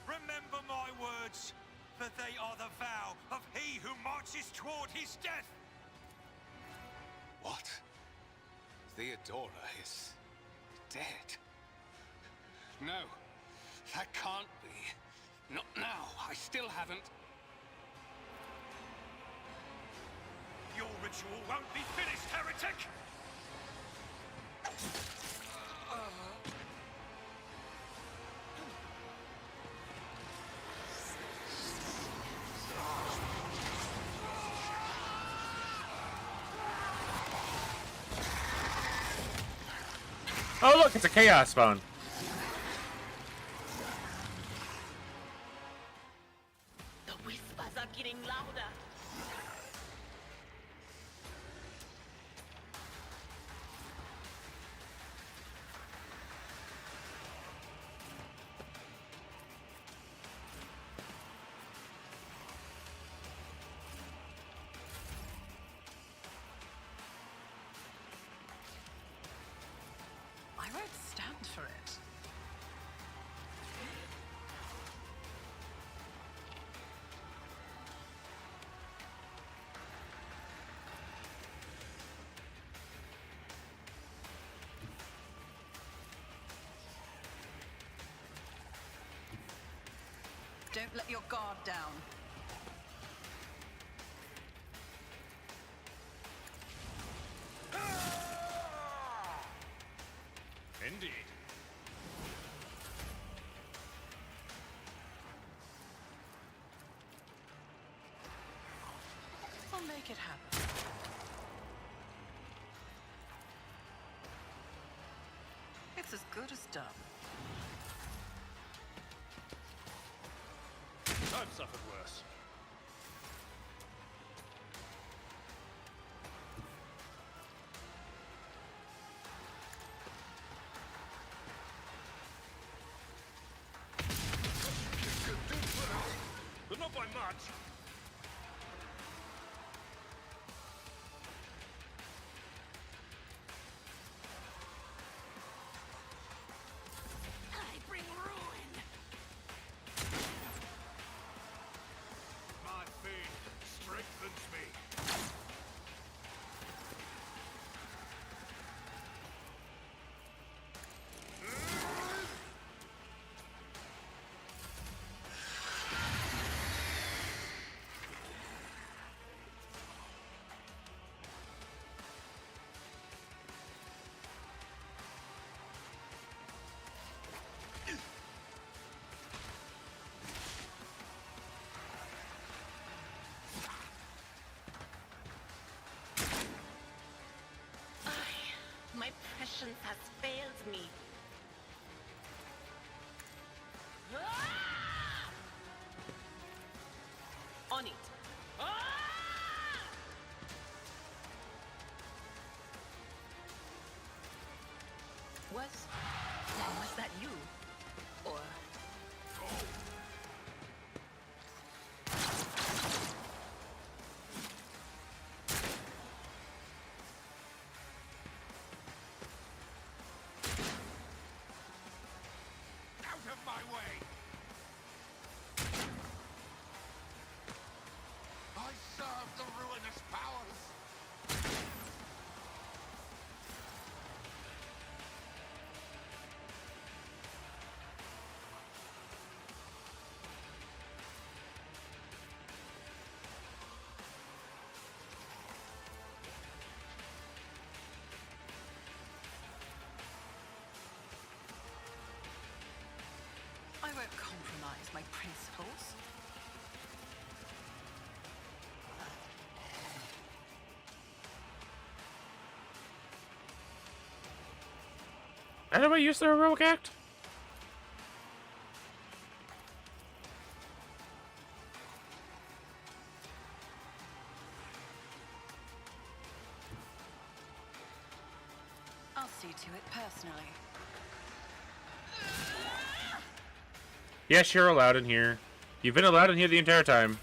[SPEAKER 2] Remember my words, for they are the vow of he who marches toward his death.
[SPEAKER 6] What? Theodora is dead? No, that can't be. Not now. I still haven't.
[SPEAKER 2] Your ritual won't be finished, heretic!
[SPEAKER 1] Oh look, it's a chaos spawn.
[SPEAKER 3] The whispers are getting louder.
[SPEAKER 12] I won't stand for it. Don't let your guard down.
[SPEAKER 7] Indeed.
[SPEAKER 12] I'll make it happen. It's as good as done.
[SPEAKER 7] I've suffered worse. But not by much.
[SPEAKER 3] I bring ruin.
[SPEAKER 7] My fiend strengthens me.
[SPEAKER 3] My prescience has failed me. Ah! On it. Ah! Was that you? Or...
[SPEAKER 7] Out of my way!
[SPEAKER 11] I serve the ruinous powers!
[SPEAKER 12] I won't compromise my principles.
[SPEAKER 1] Anybody use the heroic act?
[SPEAKER 12] see to it personally.
[SPEAKER 1] Yes, you're allowed in here. You've been allowed in here the entire time.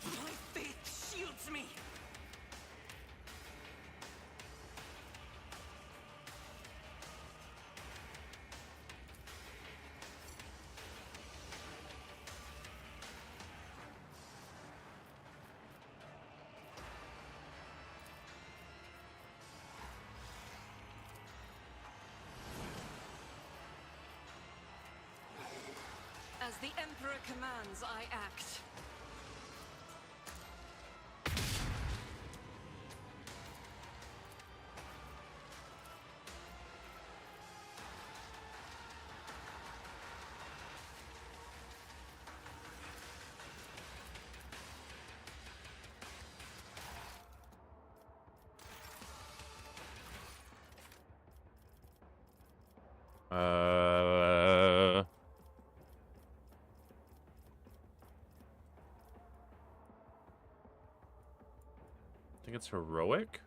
[SPEAKER 8] My faith shields me.
[SPEAKER 5] As the Emperor commands, I act.
[SPEAKER 1] I think it's heroic.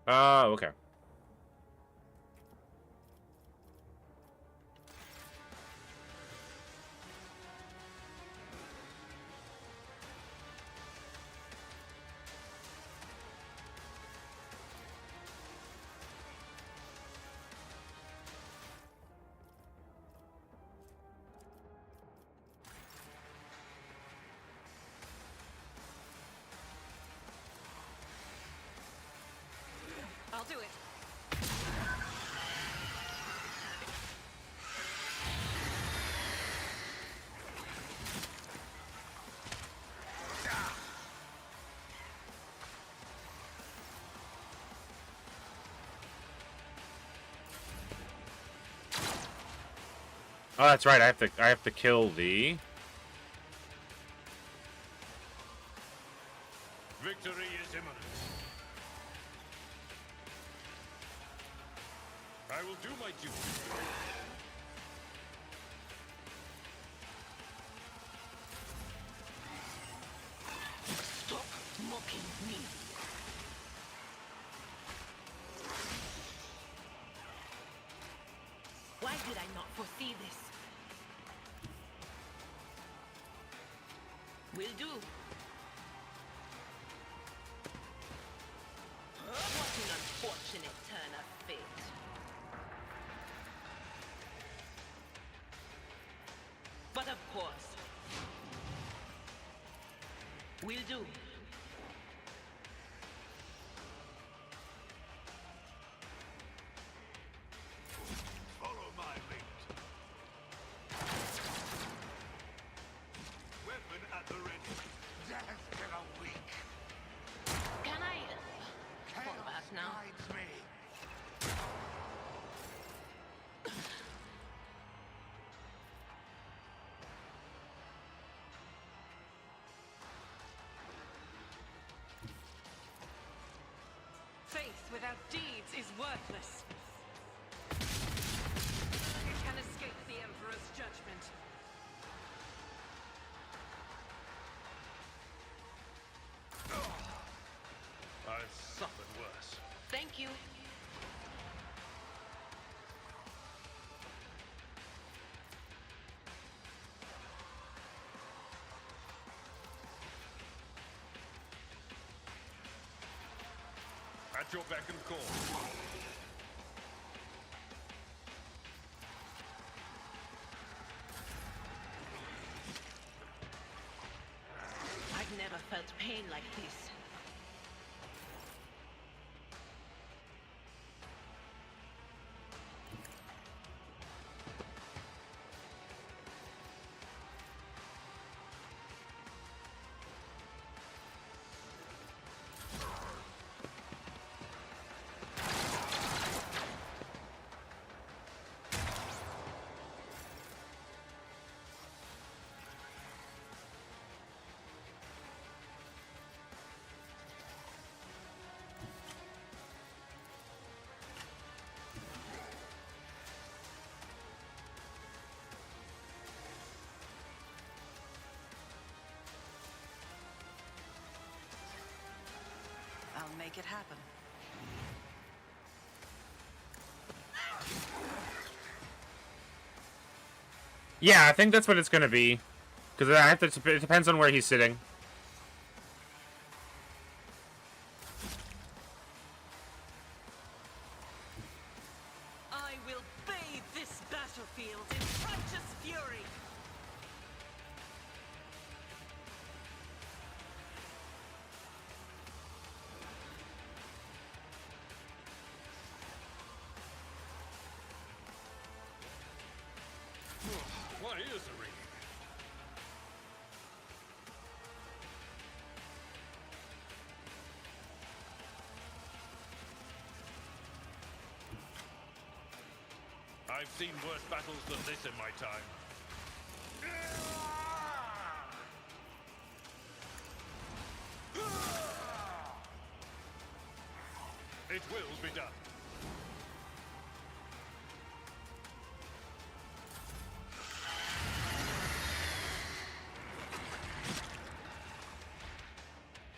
[SPEAKER 1] Okay.
[SPEAKER 5] I'll do it.
[SPEAKER 1] Oh, that's right. I have to kill the
[SPEAKER 7] Victory is imminent. I will do my duty.
[SPEAKER 3] Stop mocking me. Why did I not foresee this? Will do. What an unfortunate turn of fate. But of course, will do.
[SPEAKER 7] Follow my lead. Weapon at the ready. Death to the weak.
[SPEAKER 3] Can I fall back now?
[SPEAKER 7] Guides me.
[SPEAKER 5] Faith without deeds is worthless. It can escape the Emperor's judgment.
[SPEAKER 7] I've suffered worse.
[SPEAKER 3] Thank you.
[SPEAKER 7] At your beck and call.
[SPEAKER 3] I've never felt pain like this.
[SPEAKER 12] make it happen.
[SPEAKER 1] Yeah, I think that's what it's gonna be. Because it depends on where he's sitting.
[SPEAKER 5] I will bathe this battlefield in righteous fury.
[SPEAKER 7] What is the ring? I've seen worse battles than this in my time. It will be done.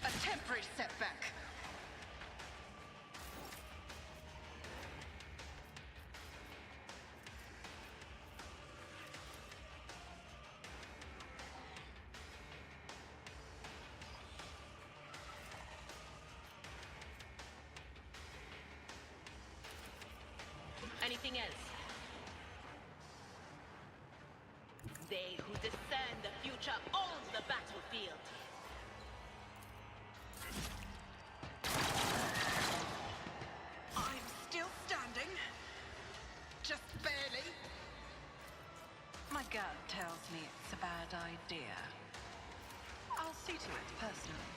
[SPEAKER 12] A temporary setback.
[SPEAKER 3] Anything else? They who discern the future own the battlefield.
[SPEAKER 12] I'm still standing. Just barely. My gut tells me it's a bad idea. I'll see to it personally.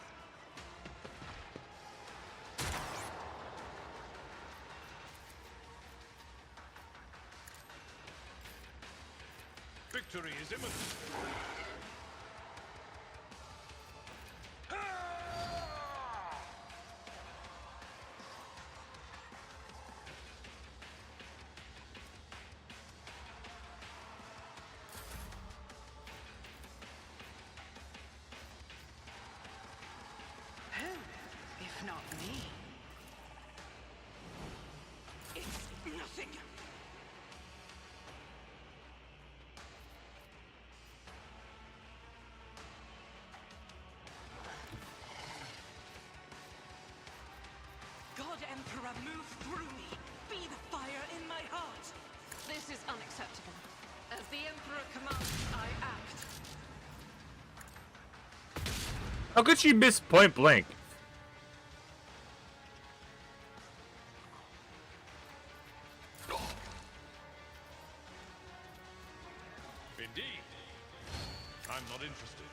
[SPEAKER 7] Victory is imminent.
[SPEAKER 12] Who, if not me?
[SPEAKER 5] It's nothing. God Emperor, move through me. Be the fire in my heart. This is unacceptable. As the Emperor commands, I act.
[SPEAKER 1] How could she miss point blank?
[SPEAKER 7] Indeed. I'm not interested.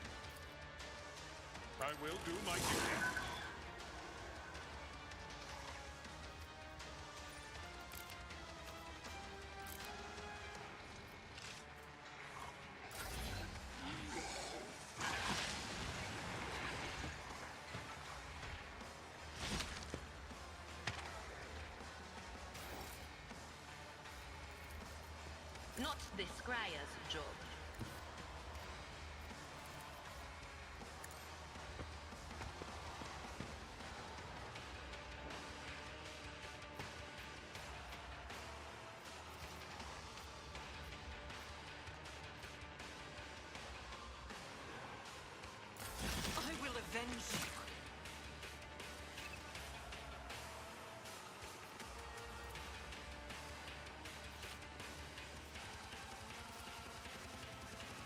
[SPEAKER 7] I will do my duty.
[SPEAKER 3] Not the Scryer's job.
[SPEAKER 5] I will avenge you.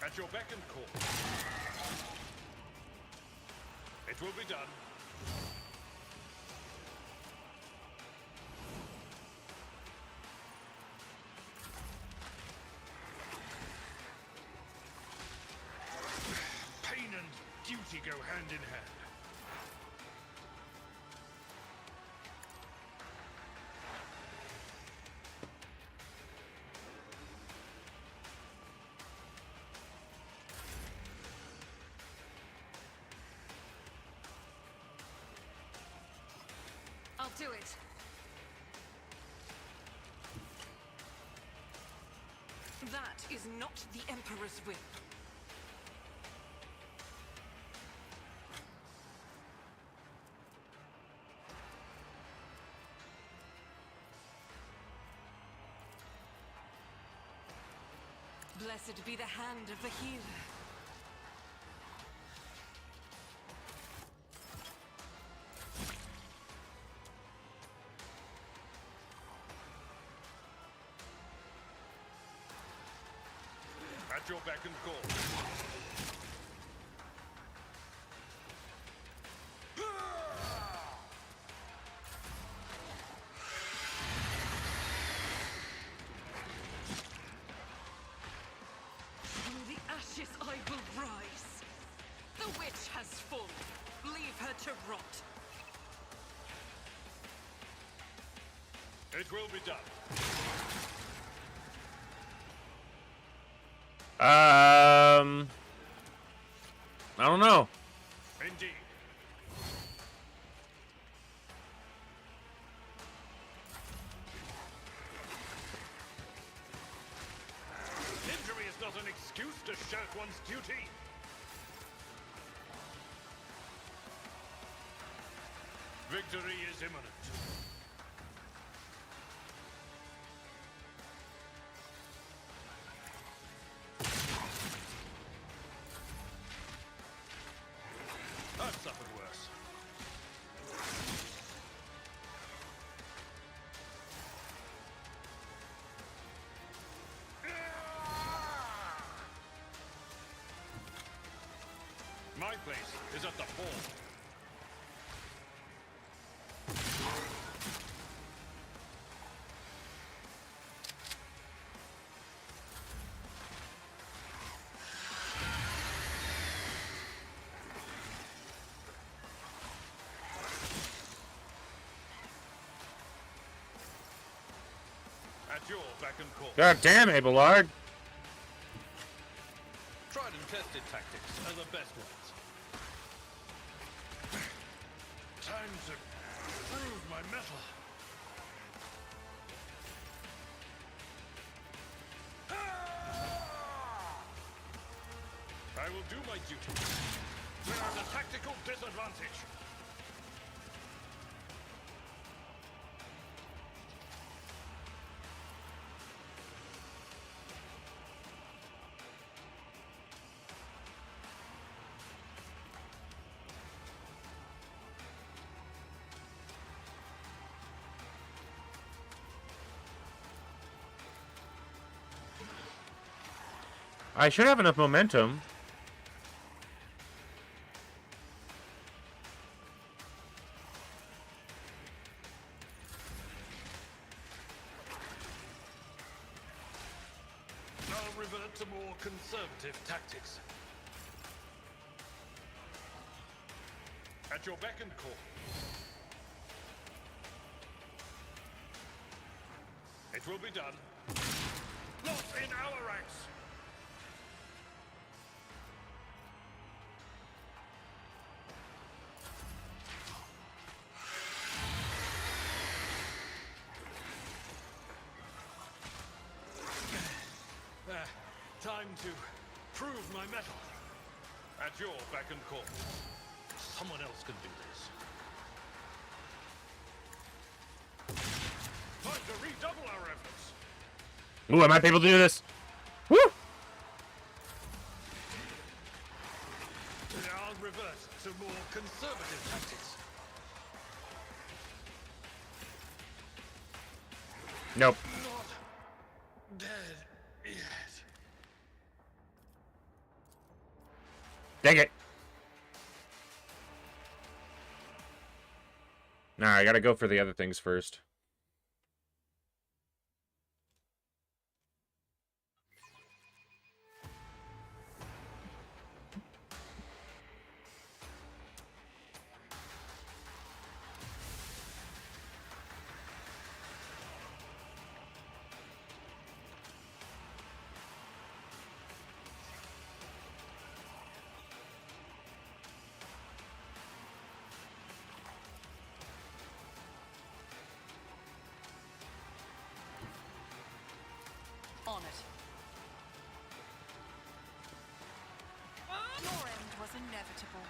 [SPEAKER 7] At your beck and call. It will be done. Pain and duty go hand in hand.
[SPEAKER 5] I'll do it. That is not the Emperor's whip. Blessed be the hand of the healer.
[SPEAKER 7] At your beck and call.
[SPEAKER 5] From the ashes I will rise. The witch has fallen. Leave her to rot.
[SPEAKER 7] It will be done.
[SPEAKER 1] I don't know.
[SPEAKER 7] Indeed. Injury is not an excuse to shirk one's duty. Victory is imminent. I've suffered worse. My place is at the fore. At your beck and call.
[SPEAKER 1] God damn, Abelard.
[SPEAKER 7] Tried and tested tactics are the best ones. Time to prove my mettle. I will do my duty. We're at a tactical disadvantage.
[SPEAKER 1] I should have enough momentum.
[SPEAKER 7] I'll revert to more conservative tactics. At your beck and call. It will be done. Not in our ranks. Time to prove my mettle. At your beck and call. Someone else can do this. Time to redouble our efforts.
[SPEAKER 1] Ooh, I might be able to do this. Woo!
[SPEAKER 7] I'll revert to more conservative tactics.
[SPEAKER 1] Nope.
[SPEAKER 7] Not dead yet.
[SPEAKER 1] Dang it. Nah, I gotta go for the other things first.
[SPEAKER 12] On it. Your end was inevitable.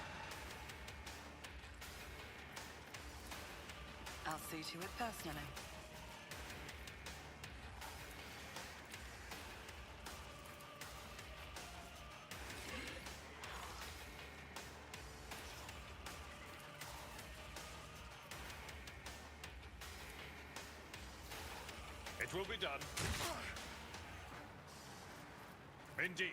[SPEAKER 12] I'll see to it personally.
[SPEAKER 7] It will be done. Indeed.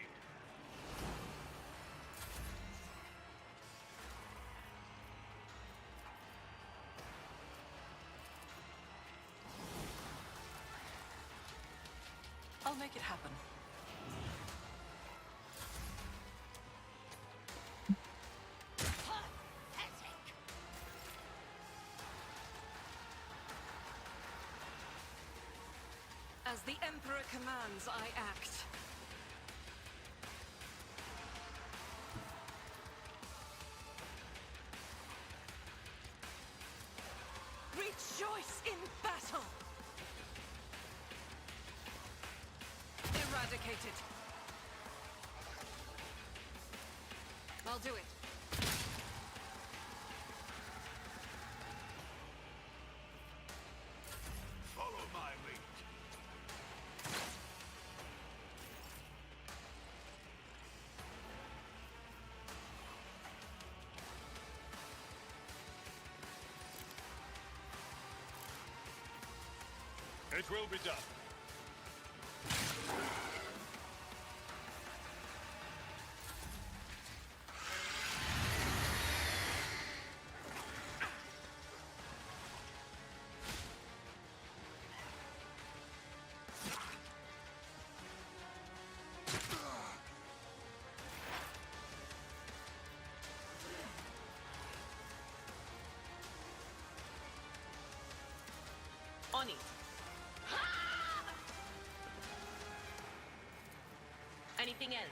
[SPEAKER 12] I'll make it happen.
[SPEAKER 5] As the Emperor commands, I act. Rejoice in battle! Eradicated. I'll do it.
[SPEAKER 7] Follow my lead. It will be done.
[SPEAKER 5] On it. Anything else?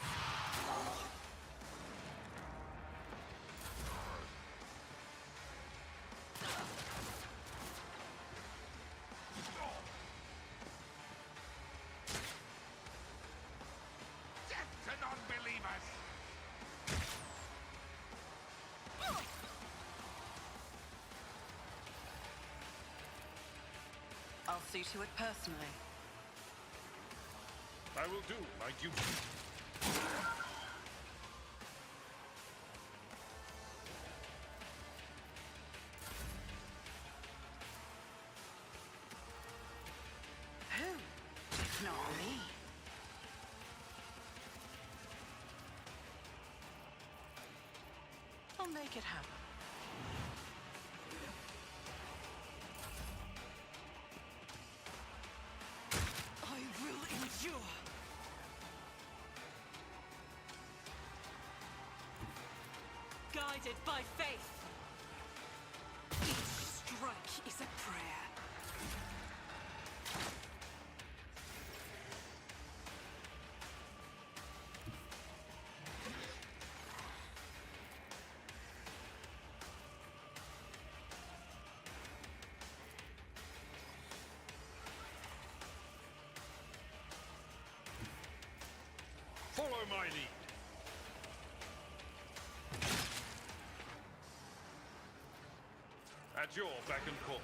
[SPEAKER 10] Death to non-believers!
[SPEAKER 12] I'll see to it personally.
[SPEAKER 7] I will do my duty.
[SPEAKER 12] Who? If not me. I'll make it happen.
[SPEAKER 5] I will endure. Guided by faith. Each strike is a prayer.
[SPEAKER 7] Follow my lead. At your beck and call.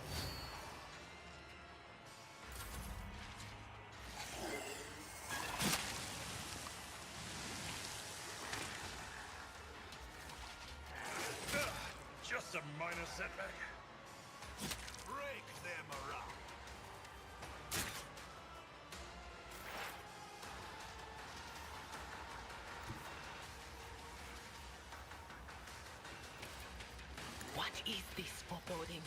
[SPEAKER 7] Just a minor setback. Break their morale.
[SPEAKER 3] What is this foreboding?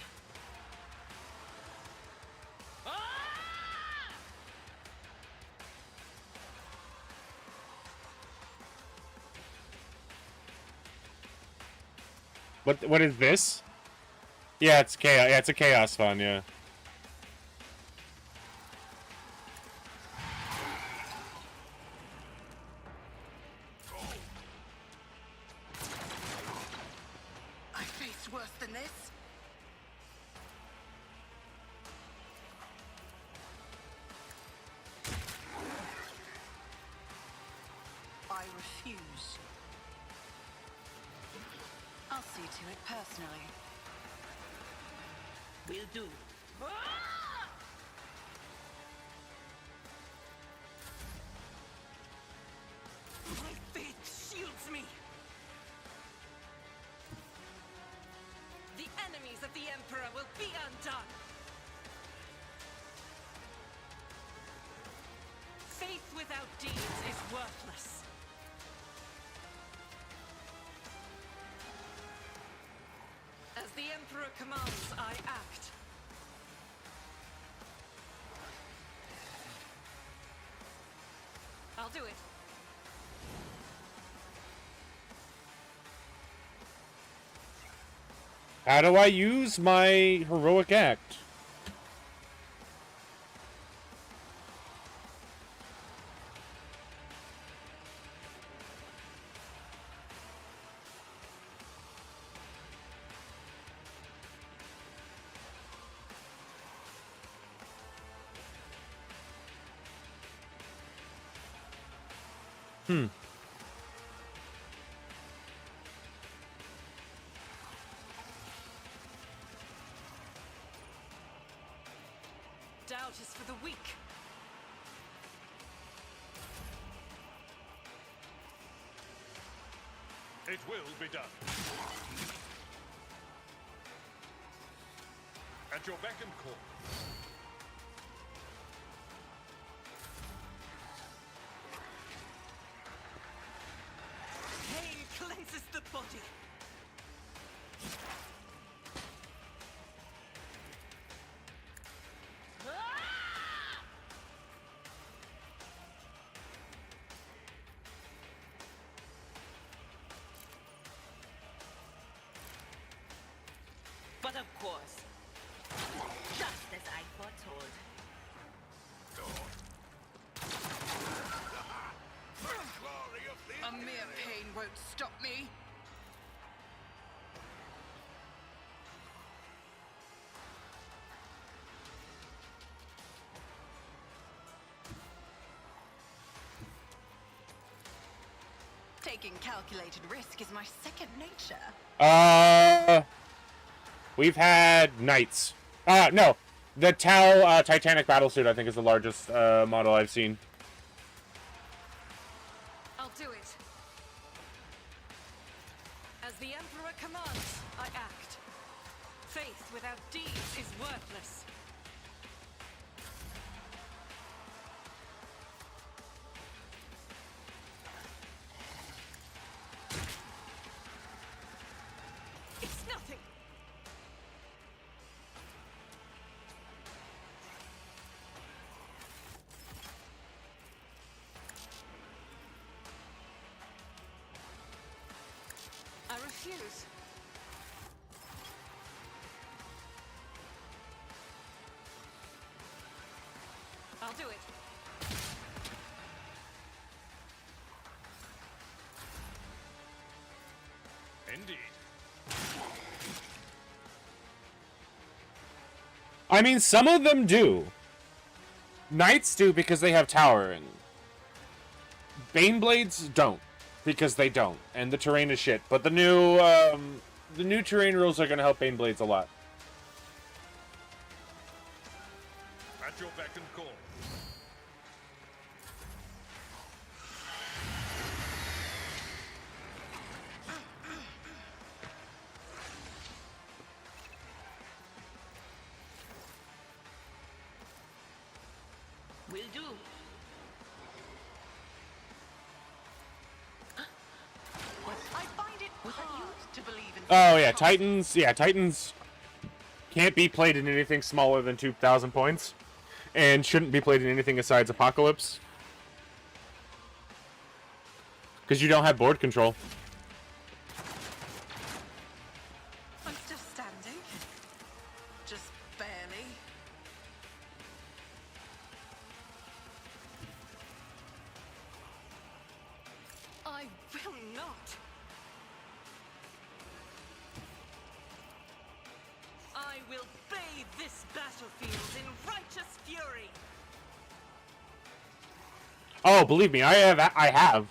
[SPEAKER 1] What is this? Yeah, it's chaos. Yeah, it's a chaos fun. Yeah.
[SPEAKER 12] I faced worse than this. I refuse. I'll see to it personally.
[SPEAKER 3] Will do.
[SPEAKER 5] My faith shields me. The enemies of the Emperor will be undone. Faith without deeds is worthless. As the Emperor commands, I act. I'll do it.
[SPEAKER 1] How do I use my heroic act?
[SPEAKER 5] Doubt is for the weak.
[SPEAKER 7] It will be done. At your beck and call.
[SPEAKER 5] Pain cleanses the body. But of course, just as I foretold.
[SPEAKER 12] A mere pain won't stop me. Taking calculated risk is my second nature.
[SPEAKER 1] We've had knights. No. The Tau Titanic battlesuit, I think, is the largest model I've seen.
[SPEAKER 5] I'll do it. As the Emperor commands, I act. Faith without deeds is worthless. It's nothing. I refuse. I'll do it.
[SPEAKER 7] Indeed.
[SPEAKER 1] I mean, some of them do. Knights do because they have towering. Baneblades don't because they don't, and the terrain is shit. But the new terrain rules are going to help Baneblades a lot.
[SPEAKER 7] At your beck and call.
[SPEAKER 3] Will do.
[SPEAKER 12] I find it hard to believe in.
[SPEAKER 1] Oh yeah, Titans. Yeah, Titans can't be played in anything smaller than 2,000 points, and shouldn't be played in anything besides Apocalypse, because you don't have board control.
[SPEAKER 12] I'm still standing. Just barely.
[SPEAKER 5] I will not. I will bathe this battlefield in righteous fury.
[SPEAKER 1] Oh, believe me, I have.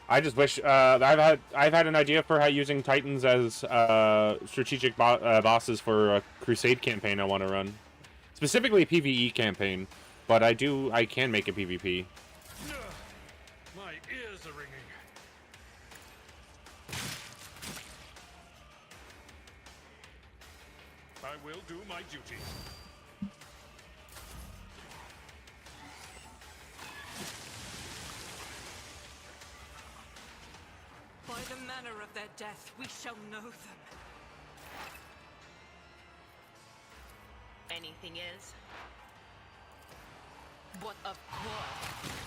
[SPEAKER 1] I just wish I've had an idea for how using Titans as strategic bosses for a Crusade campaign I want to run, specifically a PvE campaign. But I can make a PvP.
[SPEAKER 7] My ears are ringing. I will do my duty.
[SPEAKER 5] the manner of their death, we shall know them.
[SPEAKER 3] Anything else?
[SPEAKER 5] What of course?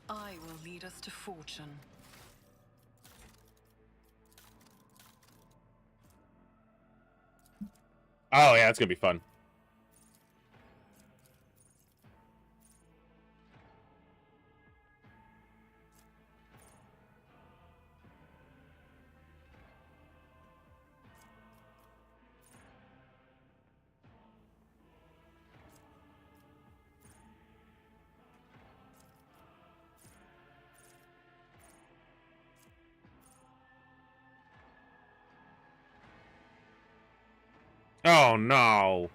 [SPEAKER 12] I will lead us to fortune.
[SPEAKER 1] Oh yeah, it's gonna be fun. Oh no.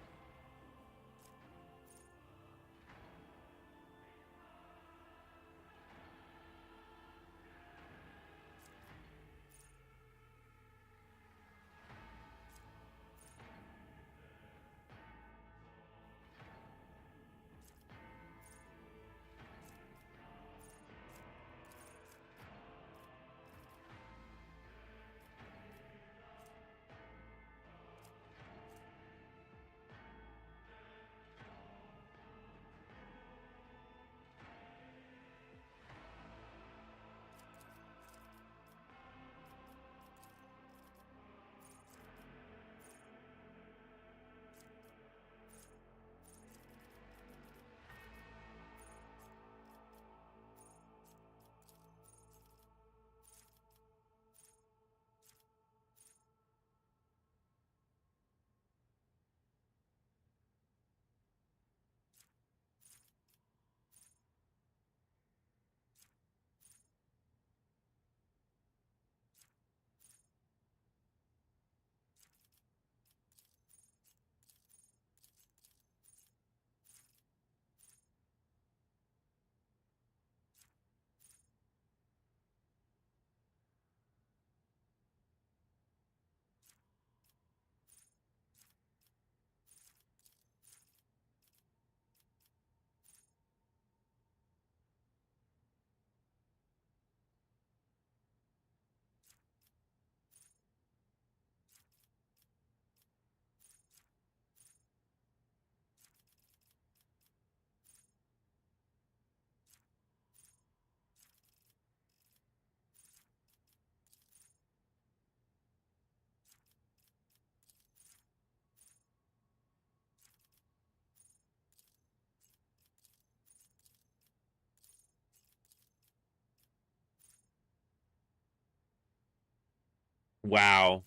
[SPEAKER 1] Wow.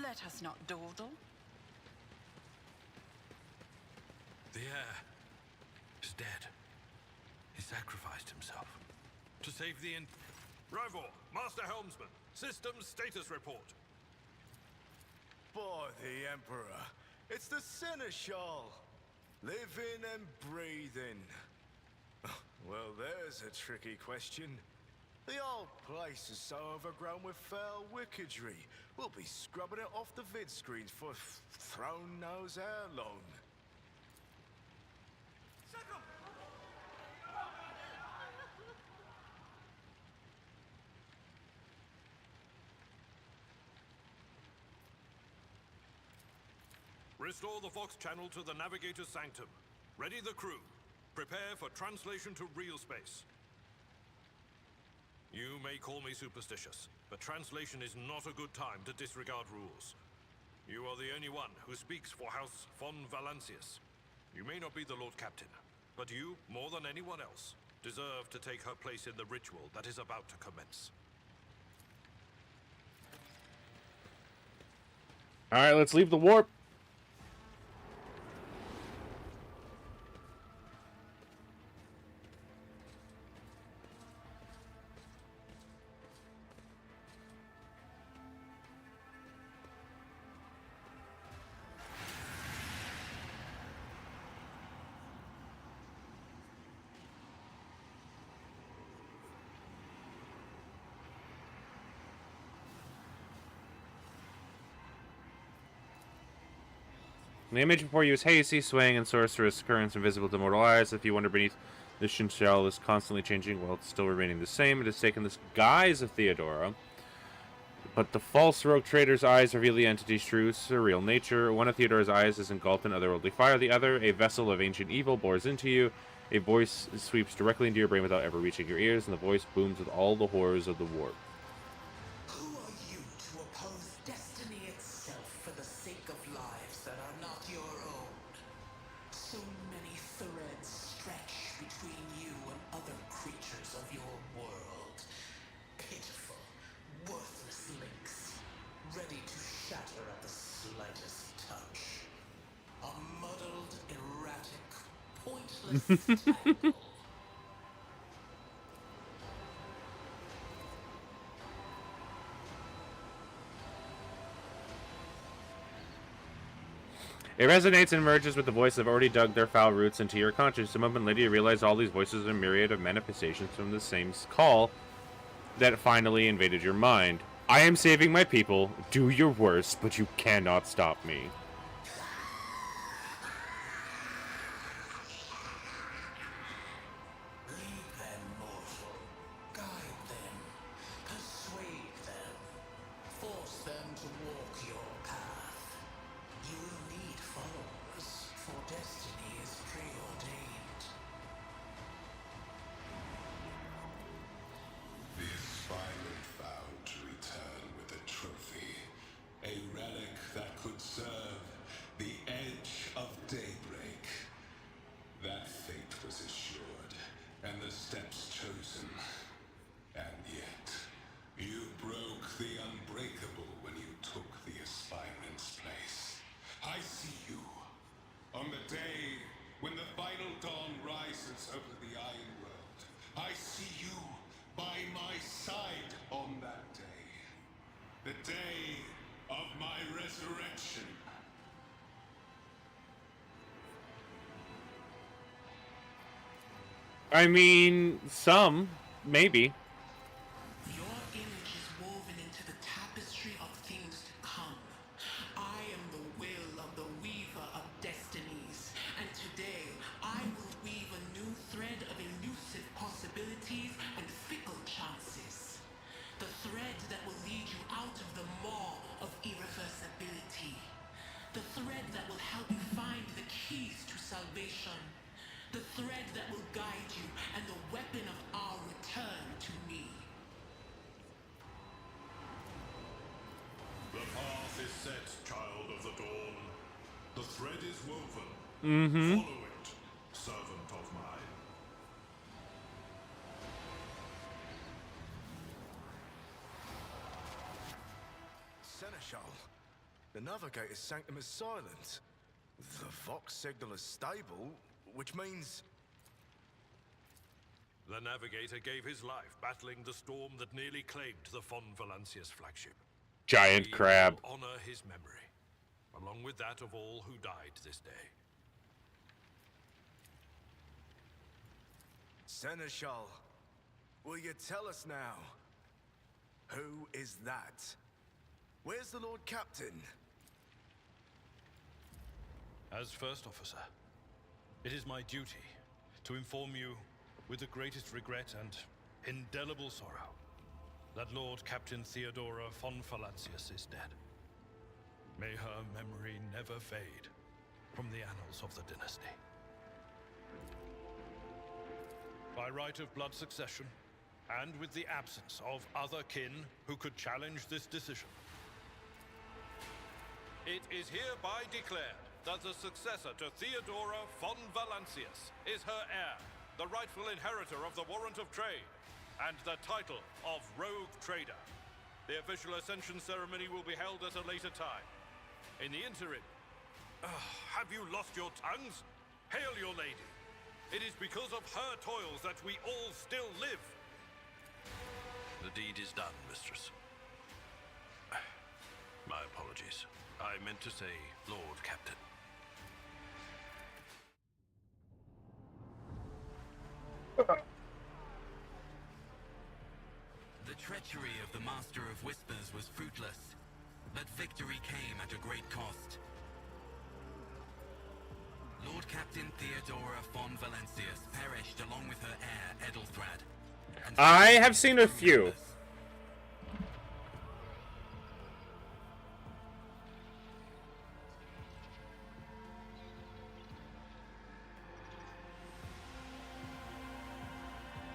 [SPEAKER 12] Let us not dawdle.
[SPEAKER 7] The heir is dead. He sacrificed himself to save the Rivor, Master Helmsman, systems status report.
[SPEAKER 15] By the Emperor, it's the Seneschal. Living and breathing. Well, there's a tricky question. The old place is so overgrown with foul wickedry. We'll be scrubbing it off the vid screens for throne knows how long.
[SPEAKER 7] Restore the Vox channel to the Navigator's Sanctum. Ready the crew. Prepare for translation to real space. You may call me superstitious, but translation is not a good time to disregard rules. You are the only one who speaks for House von Valancius. You may not be the Lord Captain, but you, more than anyone else, deserve to take her place in the ritual that is about to commence.
[SPEAKER 1] Alright, let's leave the warp. The image before you is hazy, swaying, and sorcerous currents invisible to mortal eyes. If you wander beneath, the Shin shell is constantly changing while it's still remaining the same. It has taken this guise of Theodora, but the false rogue trader's eyes reveal the entity's true, surreal nature. One of Theodora's eyes is engulfed in otherworldly fire. The other, a vessel of ancient evil, bores into you. A voice sweeps directly into your brain without ever reaching your ears, and the voice booms with all the horrors of the warp.
[SPEAKER 13] Who are you to oppose destiny itself for the sake of lives that are not your own? So many threads stretch between you and other creatures of your world. Pitiful, worthless links, ready to shatter at the slightest touch. A muddled, erratic, pointless tangle.
[SPEAKER 1] It resonates and merges with the voices that have already dug their foul roots into your conscience. A moment later, you realize all these voices are a myriad of manifestations from the same call that finally invaded your mind. I am saving my people. Do your worst, but you cannot stop me.
[SPEAKER 13] Lead them, mortal. Guide them. Persuade them. Force them to walk your path. You will need followers, for destiny is preordained.
[SPEAKER 10] The aspirant vowed to return with a trophy, a relic that could serve the edge of daybreak. That fate was assured, and the steps chosen. And yet, you broke the unbreakable when you took the aspirant's place. I see you. On the day when the final dawn rises over the Iron World, I see you by my side on that day. The day of my resurrection.
[SPEAKER 1] I mean, some, maybe.
[SPEAKER 13] Your image is woven into the tapestry of things to come. I am the will of the weaver of destinies, and today I will weave a new thread of elusive possibilities and fickle chances. The thread that will lead you out of the maw of irreversibility. The thread that will help you find the keys to salvation. The thread that will guide you and the weapon of our return to me.
[SPEAKER 7] The path is set, child of the dawn. The thread is woven.
[SPEAKER 1] Mm-hmm.
[SPEAKER 7] Follow it, servant of mine.
[SPEAKER 15] Seneschal, The Navigator's sanctum is silent. The Vox signal is stable, which means...
[SPEAKER 7] The Navigator gave his life battling the storm that nearly claimed the Von Valancius flagship.
[SPEAKER 1] Giant crab.
[SPEAKER 7] We will honor his memory, along with that of all who died this day.
[SPEAKER 15] Seneschal, will you tell us now? Who is that? Where's the Lord Captain?
[SPEAKER 7] As First Officer, it is my duty to inform you with the greatest regret and indelible sorrow that Lord Captain Theodora von Valancius is dead. May her memory never fade from the annals of the dynasty. By right of blood succession, and with the absence of other kin who could challenge this decision, it is hereby declared that the successor to Theodora von Valancius is her heir, the rightful inheritor of the Warrant of Trade, and the title of Rogue Trader. The official ascension ceremony will be held at a later time. In the interim, have you lost your tongues? Hail your lady. It is because of her toils that we all still live. The deed is done, mistress. My apologies. I meant to say Lord Captain.
[SPEAKER 16] The treachery of the Master of Whispers was fruitless, but victory came at a great cost. Lord Captain Theodora von Valancius perished along with her heir, Edelthrad.
[SPEAKER 1] I have seen a few.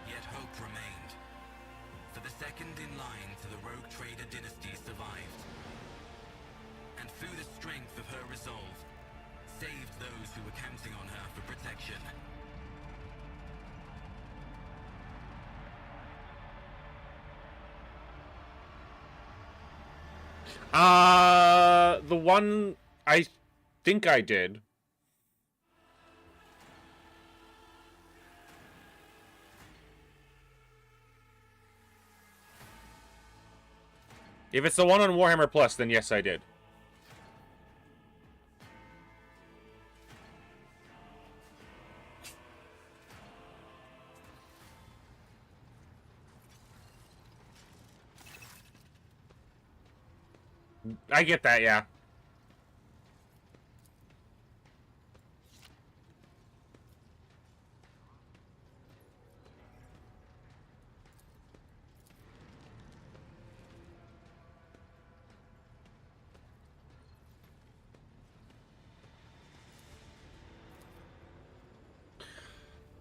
[SPEAKER 16] Yet hope remained. For the second in line to the Rogue Trader dynasty survived. And through the strength of her resolve, saved those who were counting on her for protection.
[SPEAKER 1] The one I think I did. If it's the one on Warhammer Plus, then yes, I did. I get that, yeah.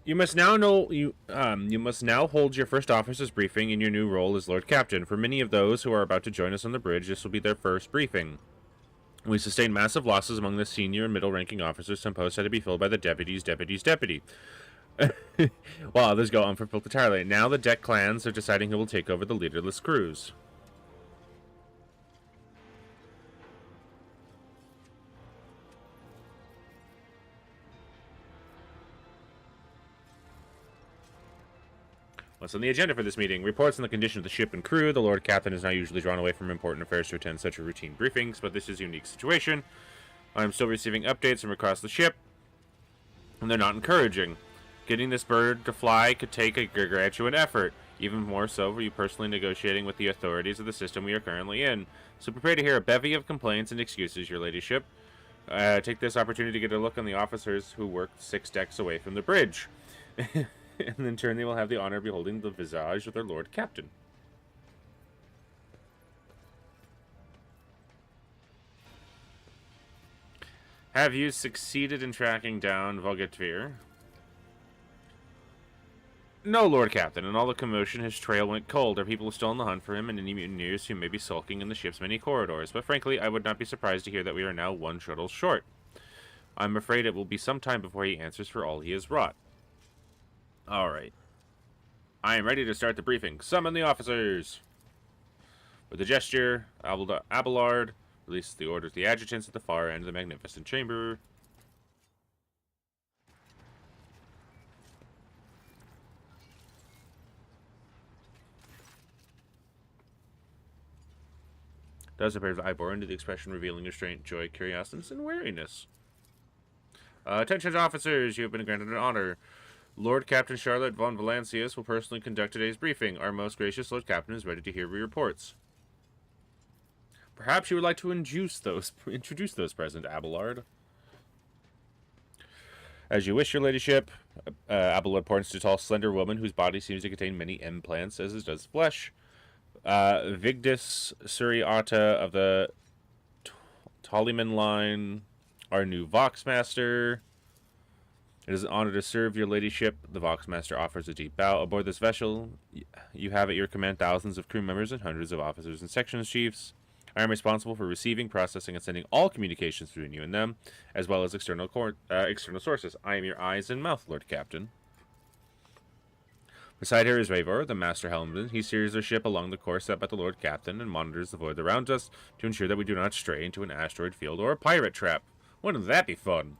[SPEAKER 1] You must now hold your first officer's briefing in your new role as Lord Captain. For many of those who are about to join us on the bridge, this will be their first briefing. We sustained massive losses among the senior and middle-ranking officers. Some posts had to be filled by the deputy. While others go unfulfilled entirely. Now the deck clans are deciding who will take over the leaderless crews. What's on the agenda for this meeting? Reports on the condition of the ship and crew. The Lord Captain is now usually drawn away from important affairs to attend such a routine briefings, but this is a unique situation. I'm still receiving updates from across the ship, and they're not encouraging. Getting this bird to fly could take a gargantuan effort, even more so for you personally negotiating with the authorities of the system we are currently in. So prepare to hear a bevy of complaints and excuses, your ladyship. Take this opportunity to get a look on the officers who worked 6 decks away from the bridge. And in turn, they will have the honor of beholding the visage of their Lord Captain. Have you succeeded in tracking down Vogetvir? No, Lord Captain. In all the commotion, his trail went cold. Our people are still on the hunt for him and any mutineers who may be sulking in the ship's many corridors. But frankly, I would not be surprised to hear that we are now 1 shuttle short. I'm afraid it will be some time before he answers for all he has wrought. Alright. I am ready to start the briefing. Summon the officers! With a gesture, Abelard Releases the orders the adjutants at the far end of the magnificent chamber. Does appear to Ivor into the expression revealing restraint, joy, curiosity, and wariness. Attention officers, you have been granted an honor. Lord Captain Charlotte von Valancius will personally conduct today's briefing. Our most gracious Lord Captain is ready to hear your reports. Perhaps you would like to introduce those present, Abelard. As you wish, your ladyship. Abelard points to a tall, slender woman whose body seems to contain many implants, as it does flesh. Vigdis Suriata of the Tollyman line, our new Voxmaster. It is an honor to serve your ladyship. The Voxmaster offers a deep bow. Aboard this vessel, you have at your command thousands of crew members and hundreds of officers and section chiefs. I am responsible for receiving, processing, and sending all communications between you and them, as well as external sources. I am your eyes and mouth, Lord Captain. Beside her is Ravor, the Master Helmsman. He steers our ship along the course set by the Lord Captain and monitors the void around us to ensure that we do not stray into an asteroid field or a pirate trap. Wouldn't that be fun?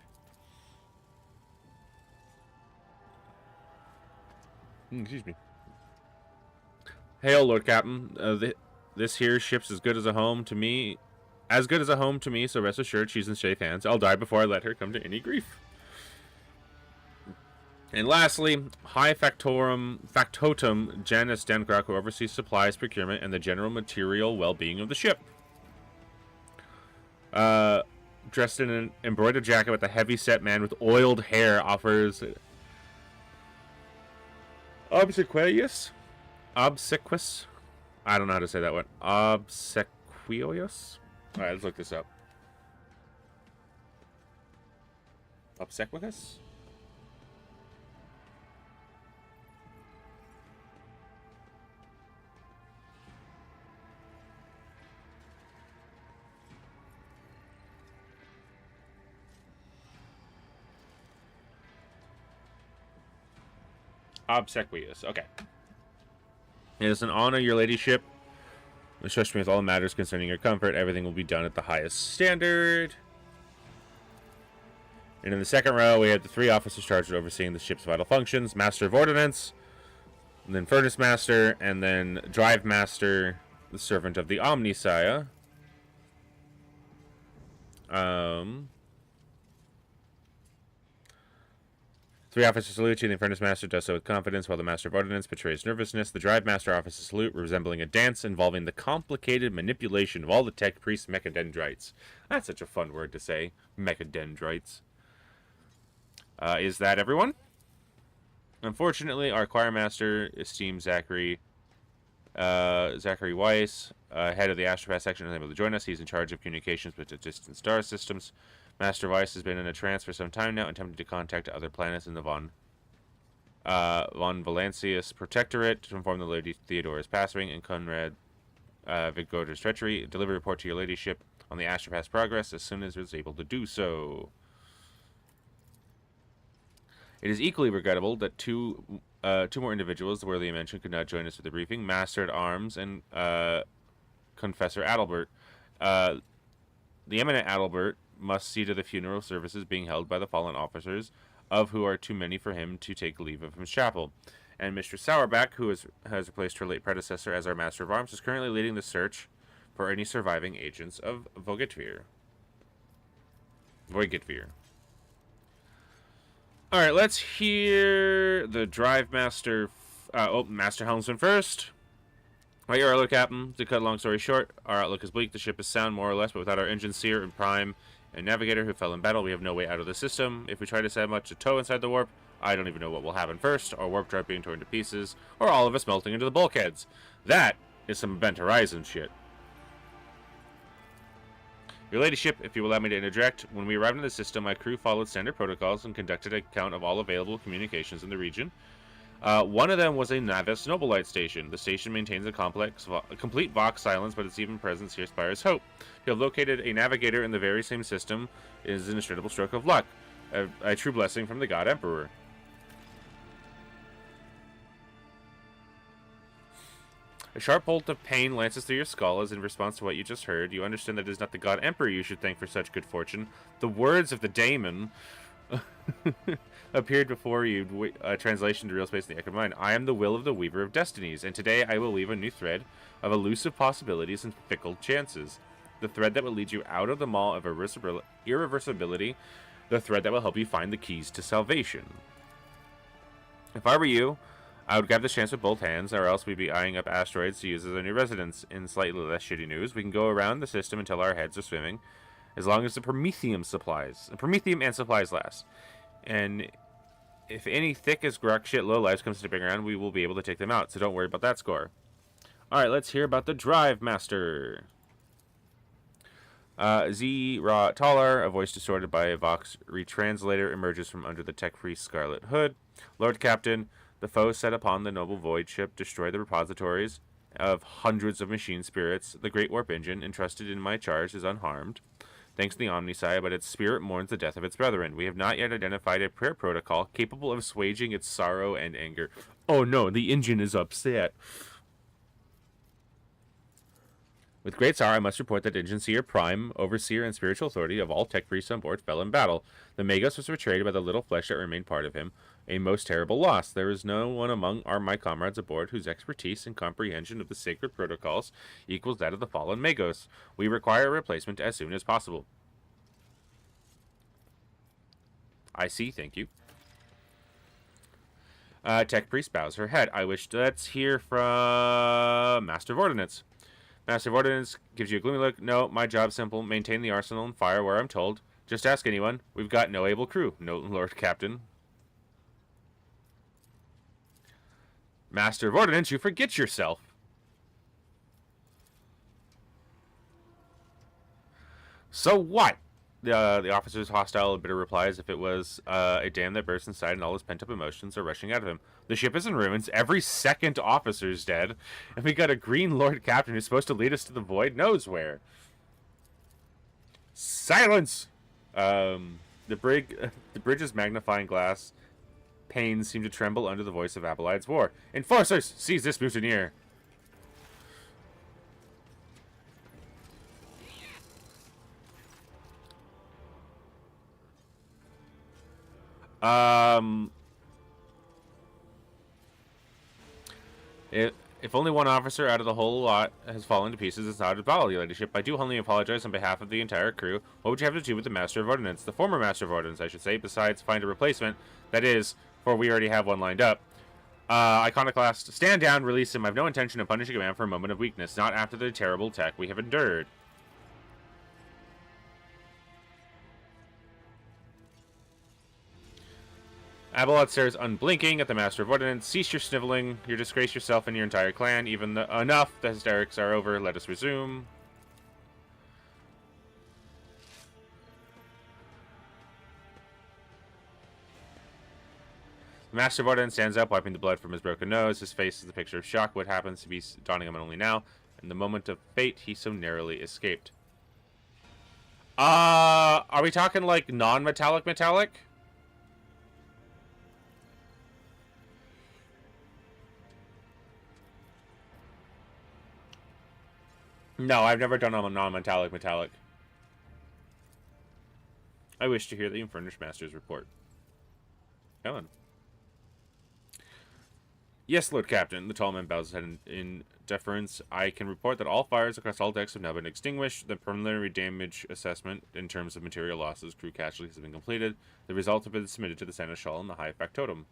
[SPEAKER 1] Excuse me. Hail, Lord Captain. This here ship's as good as a home to me. As good as a home to me, so rest assured she's in safe hands. I'll die before I let her come to any grief. And lastly, High Factotum Janice Denkrock, who oversees supplies, procurement, and the general material well-being of the ship. Dressed in an embroidered jacket with a heavy-set man with oiled hair, offers obsequious. I don't know how to say that one. Obsequious? Alright, let's look this up. Obsequious? Obsequious. Okay. It is an honor, your ladyship. Trust me with all matters concerning your comfort. Everything will be done at the highest standard. And in the second row, we have the 3 officers charged with overseeing the ship's vital functions. Master of Ordnance, and then Furnace Master, and then Drive Master, the servant of the Omnissiah. 3 officers salute you, and the Furnace Master does so with confidence, while the Master of Ordnance betrays nervousness. The Drive Master offers a salute resembling a dance involving the complicated manipulation of all the tech priest mechadendrites. That's such a fun word to say, mechadendrites. Is that everyone? Unfortunately, our Choir Master, esteemed Zachary Weiss, head of the Astropath section, is unable to join us. He's in charge of communications with the distant star systems. Master Weiss has been in a trance for some time now, attempting to contact other planets in the von Valancius Protectorate to inform the Lady Theodora's passing and Conrad Vigor's treachery. Deliver a report to your ladyship on the Astropath's progress as soon as it is able to do so. It is equally regrettable that two more individuals, the worthy mentioned, could not join us for the briefing. Master at Arms and Confessor Adalbert. The eminent Adalbert must see to the funeral services being held by the fallen officers, of who are too many for him to take leave of his chapel. And Mistress Sauerback, who has replaced her late predecessor as our Master of Arms, is currently leading the search for any surviving agents of Voigtvirth. Alright, let's hear the Drive Master, Master Helmsman first. Right, your Lord Captain. To cut a long story short, our outlook is bleak. The ship is sound, more or less, but without our engine seer and prime and navigator who fell in battle, we have no way out of the system. If we try to set much to tow inside the warp, I don't even know what will happen first. Our warp drive being torn to pieces, or all of us melting into the bulkheads. That is some Event Horizon shit. Your ladyship, if you will allow me to interject, when we arrived in the system, my crew followed standard protocols and conducted a count of all available communications in the region. One of them was a Navis Nobilite station. The station maintains a complete Vox silence, but its even presence here inspires hope. To have located a navigator in the very same system is an incredible stroke of luck, a true blessing from the God Emperor. A sharp bolt of pain lances through your skull as in response to what you just heard. You understand that it is not the God Emperor you should thank for such good fortune. The words of the daemon appeared before you, a translation to real space in the echo of mind. I am the will of the Weaver of Destinies, and today I will weave a new thread of elusive possibilities and fickle chances. The thread that will lead you out of the maw of irreversibility. The thread that will help you find the keys to salvation. If I were you, I would grab this chance with both hands, or else we'd be eyeing up asteroids to use as our new residence. In slightly less shitty news, we can go around the system until our heads are swimming, as long as the Prometheum and supplies last. And if any thick as Grok shit lowlifes comes snipping around, we will be able to take them out, so don't worry about that score. Alright, let's hear about the Drive Master. Z-Ra Talar, a voice distorted by a Vox retranslator, emerges from under the tech-free Scarlet Hood. Lord Captain, the foe set upon the noble Void ship destroyed the repositories of hundreds of machine spirits. The Great Warp Engine, entrusted in my charge, is unharmed, thanks to the Omnissiah, but its spirit mourns the death of its brethren. We have not yet identified a prayer protocol capable of assuaging its sorrow and anger. Oh no, the engine is upset. With great sorrow, I must report that Engine Seer Prime, Overseer, and Spiritual Authority of all tech priests on board fell in battle. The Magos was betrayed by the little flesh that remained part of him. A most terrible loss. There is no one among my comrades aboard whose expertise and comprehension of the sacred protocols equals that of the fallen Magos. We require a replacement as soon as possible. I see, thank you. Tech Priest bows her head. I wish. Let's hear from Master of Ordnance. Master of Ordnance gives you a gloomy look. No, my job's simple. Maintain the arsenal and fire where I'm told. Just ask anyone. We've got no able crew. No, Lord Captain. Master of Ordnance, you forget yourself. So what? The officer's hostile and bitter reply as if it was a dam that burst inside and all his pent-up emotions are rushing out of him. The ship is in ruins. Every second officer's dead. And we got a green Lord Captain who's supposed to lead us to the void knows where. Silence! The bridge's magnifying glass panes seem to tremble under the voice of Abelide's war. Enforcers! Seize this mutineer! If only one officer out of the whole lot has fallen to pieces, it's not at all, your ladyship. I do humbly apologize on behalf of the entire crew. What would you have to do with the Master of Ordnance? The former Master of Ordnance, I should say, besides find a replacement. That is, for we already have one lined up. Iconoclast, stand down, release him. I have no intention of punishing a man for a moment of weakness, not after the terrible tech we have endured. Abelard stares unblinking at the Master of Ordnance. Cease your sniveling. You disgrace yourself and your entire clan. Enough. The hysterics are over. Let us resume. The Master of Ordnance stands up, wiping the blood from his broken nose. His face is the picture of shock. What happens to be dawning on him only now. In the moment of fate, he so narrowly escaped. Are we talking like non-metallic metallic? No, I've never done a non-metallic metallic. I wish to hear the Infurnished Master's report. Come on. Yes, Lord Captain. The tall man bows his head in deference. I can report that all fires across all decks have now been extinguished. The preliminary damage assessment in terms of material losses, crew casualties have been completed. The results have been submitted to the Seneschal and the High Factotum.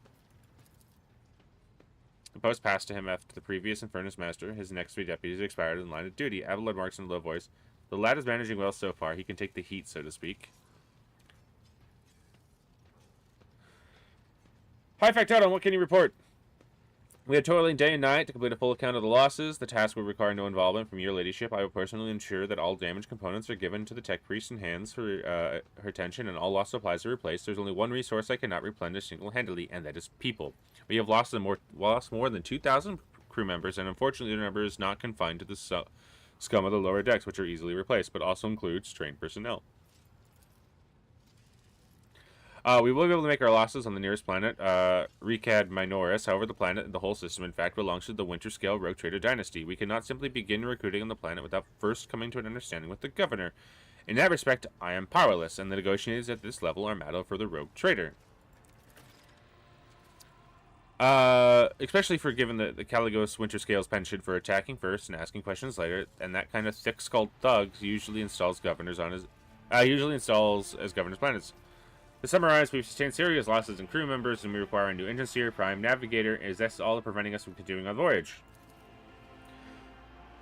[SPEAKER 1] The post passed to him after the previous Infurnished Master. His next 3 deputies expired in line of duty. Abelard marks in a low voice. The lad is managing well so far. He can take the heat, so to speak. High Factotum, what can you report? We are toiling day and night to complete a full account of the losses. The task will require no involvement from your ladyship. I will personally ensure that all damaged components are given to the tech priest in hands for her attention, and all lost supplies are replaced. There's only one resource I cannot replenish single-handedly, and that is people. We have lost more than 2,000 crew members, and unfortunately the number is not confined to the scum of the lower decks, which are easily replaced, but also includes trained personnel. We will be able to make our losses on the nearest planet, Recad Minoris. However, the planet and the whole system, in fact, belongs to the Winter Scale Rogue Trader dynasty. We cannot simply begin recruiting on the planet without first coming to an understanding with the governor. In that respect, I am powerless, and the negotiations at this level are a matter for the Rogue Trader. Especially for given the Caligos Winter Scale's penchant for attacking first and asking questions later, and that kind of thick-skulled thug usually installs governors on his, as governors' planets. To summarize, we've sustained serious losses in crew members, and we require a new engine steer, prime navigator, as that's all preventing us from continuing on the voyage.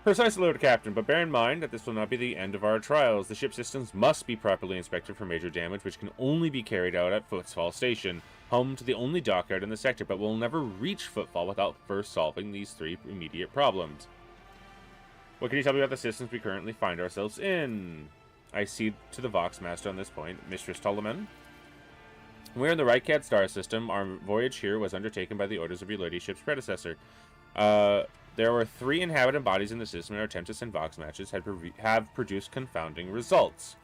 [SPEAKER 1] Precisely, Lord Captain, but bear in mind that this will not be the end of our trials. The ship systems must be properly inspected for major damage, which can only be carried out at Footfall Station, home to the only dockyard in the sector, but we'll never reach Footfall without first solving these 3 immediate problems. What can you tell me about the systems we currently find ourselves in? I cede to the Vox Master on this point, Mistress Toloman. We're in the Rycad star system. Our voyage here was undertaken by the orders of your ladyship's predecessor. There were 3 inhabitant bodies in the system, and our attempts to send Vox matches have produced confounding results.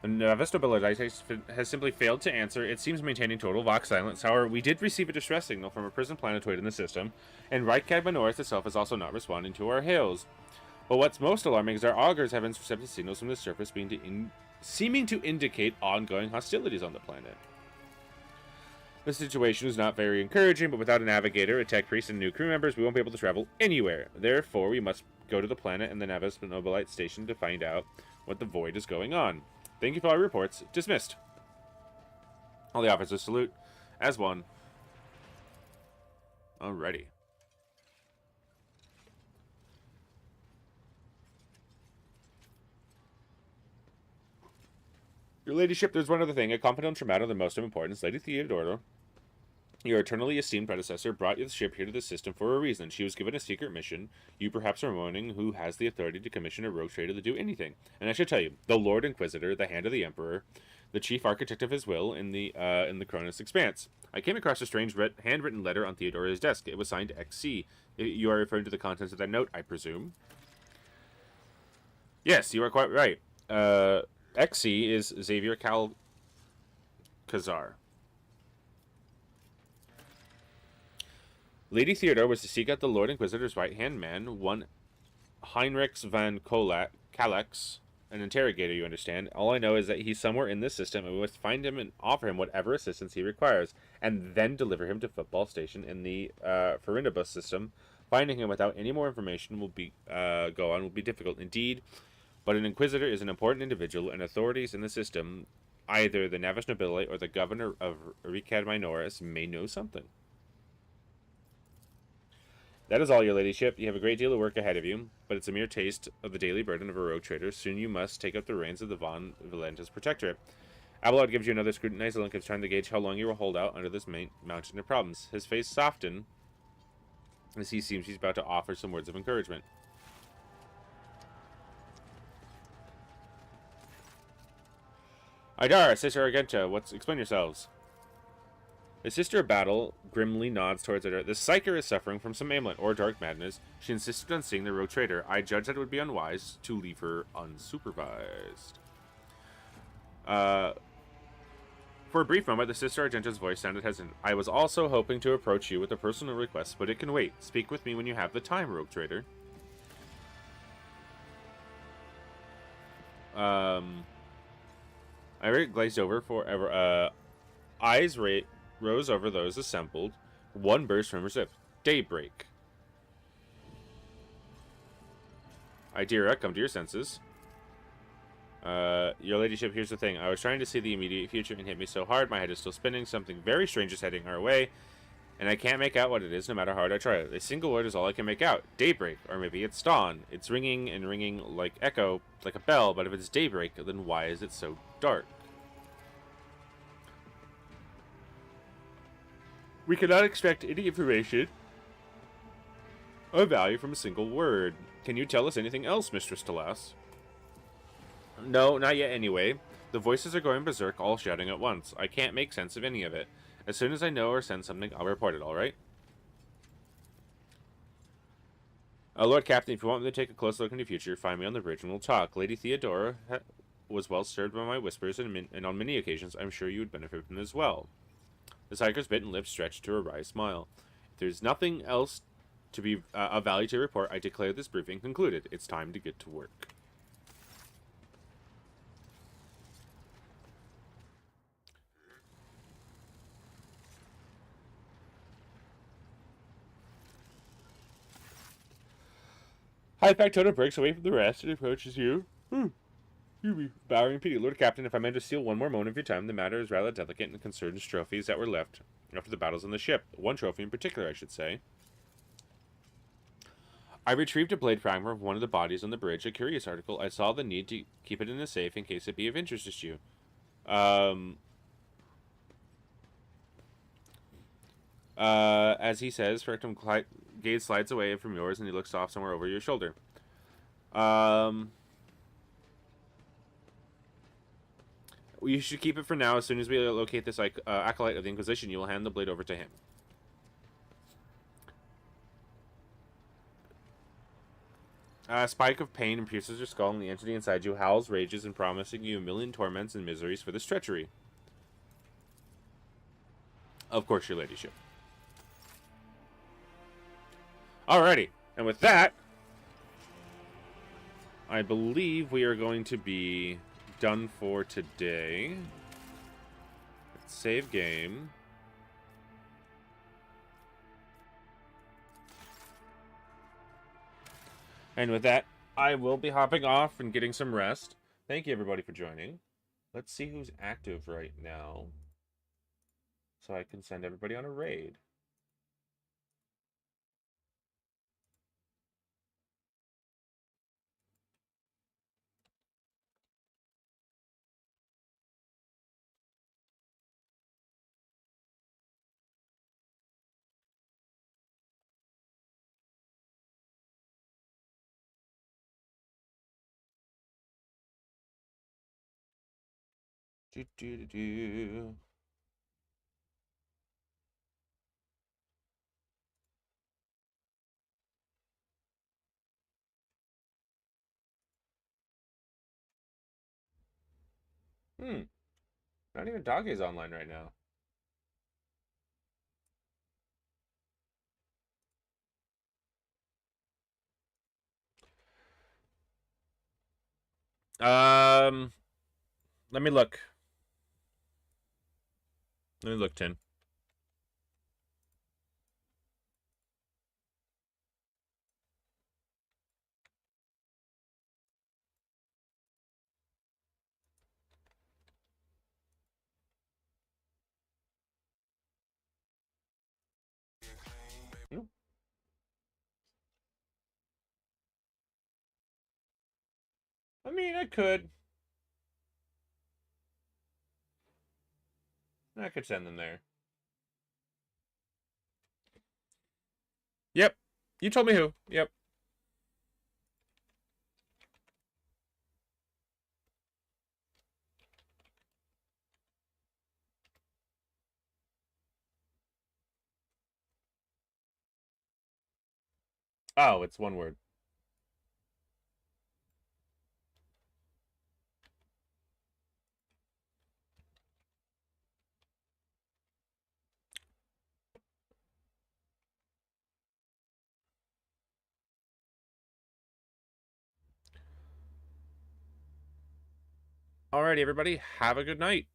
[SPEAKER 1] The Navis nobility has simply failed to answer. It seems maintaining total Vox silence. However, we did receive a distress signal from a prison planetoid in the system, and Rycad Minoris itself is also not responding to our hails. But what's most alarming is our augurs have intercepted signals from the surface seeming to indicate ongoing hostilities on the planet. The situation is not very encouraging, but without a navigator, a tech priest, and new crew members, we won't be able to travel anywhere. Therefore, we must go to the planet and the Navis Nobilite station to find out what the void is going on. Thank you for all your reports. Dismissed. All the officers salute as one. Alrighty. Your ladyship, there's one other thing. A competent matter of the most importance. Lady Theodora, your eternally esteemed predecessor, brought the ship here to the system for a reason. She was given a secret mission. You perhaps are wondering who has the authority to commission a rogue trader to do anything. And I should tell you, the Lord Inquisitor, the Hand of the Emperor, the chief architect of his will in the Cronus Expanse. I came across a strange handwritten letter on Theodora's desk. It was signed XC. You are referring to the contents of that note, I presume? Yes, you are quite right. XC is Xavier Calcazar. Lady Theodora was to seek out the Lord Inquisitor's right-hand man, one Heinrichs van Kalex, an interrogator, you understand. All I know is that he's somewhere in this system, and we must find him and offer him whatever assistance he requires, and then deliver him to Football Station in the Farindabus system. Finding him without any more information will be difficult indeed, but an Inquisitor is an important individual, and authorities in the system, either the Navis Nobile or the Governor of Recad Minoris, may know something. That is all, your ladyship. You have a great deal of work ahead of you, but it's a mere taste of the daily burden of a rogue trader. Soon you must take up the reins of the Von Valentis Protectorate. Abelard gives you another scrutinized look as trying to gauge how long you will hold out under this mountain of problems. His face softened as he seems he's about to offer some words of encouragement. Idara, Sister Argenta, explain yourselves. The Sister of Battle grimly nods towards her. The Psyker is suffering from some ailment or dark madness. She insisted on seeing the rogue trader. I judged that it would be unwise to leave her unsupervised. For a brief moment, the Sister Argenta's voice sounded hesitant. I was also hoping to approach you with a personal request, but it can wait. Speak with me when you have the time, rogue trader. Irate glazed over forever. Eyes rose over those assembled. One burst from her lips. Daybreak. Idira, come to your senses. Your ladyship, here's the thing. I was trying to see the immediate future and hit me so hard, my head is still spinning. Something very strange is heading our way, and I can't make out what it is no matter how hard I try. A single word is all I can make out. Daybreak, or maybe it's dawn. It's ringing and ringing like echo, like a bell, but if it's daybreak, then why is it so dark? We cannot expect any information of value from a single word. Can you tell us anything else, Mistress Talas? No, not yet anyway. The voices are going berserk, all shouting at once. I can't make sense of any of it. As soon as I know or send something, I'll report it, alright? Lord Captain, if you want me to take a close look in the future, find me on the bridge and we'll talk. Lady Theodora was well served by my whispers, and on many occasions I'm sure you would benefit from them as well. The Psyker's bitten lips stretched to a wry smile. If there's nothing else to be of value to report, I declare this briefing concluded. It's time to get to work. High Factotum breaks away from the rest and approaches you. You bowing pity. Lord Captain, if I may just steal one more moment of your time, the matter is rather delicate and concerns trophies that were left after the battles on the ship. One trophy in particular, I should say. I retrieved a blade fragment of one of the bodies on the bridge, a curious article. I saw the need to keep it in a safe in case it be of interest to you. As he says, Rectum gaze slides away from yours and he looks off somewhere over your shoulder. You should keep it for now. As soon as we locate this acolyte of the Inquisition, you will hand the blade over to him. A spike of pain pierces your skull, and the entity inside you howls, rages, and promising you a million torments and miseries for this treachery. Of course, your ladyship. Alrighty, and with that, I believe we are going to be done for today. Let's save game. And with that, I will be hopping off and getting some rest. Thank you, everybody, for joining. Let's see who's active right now, so I can send everybody on a raid. Do. Not even Dage's online right now. Let me look. Let me look, Tin. I mean, I could. I could send them there. Yep. You told me who. Yep. Oh, it's one word. Alrighty, everybody. Have a good night.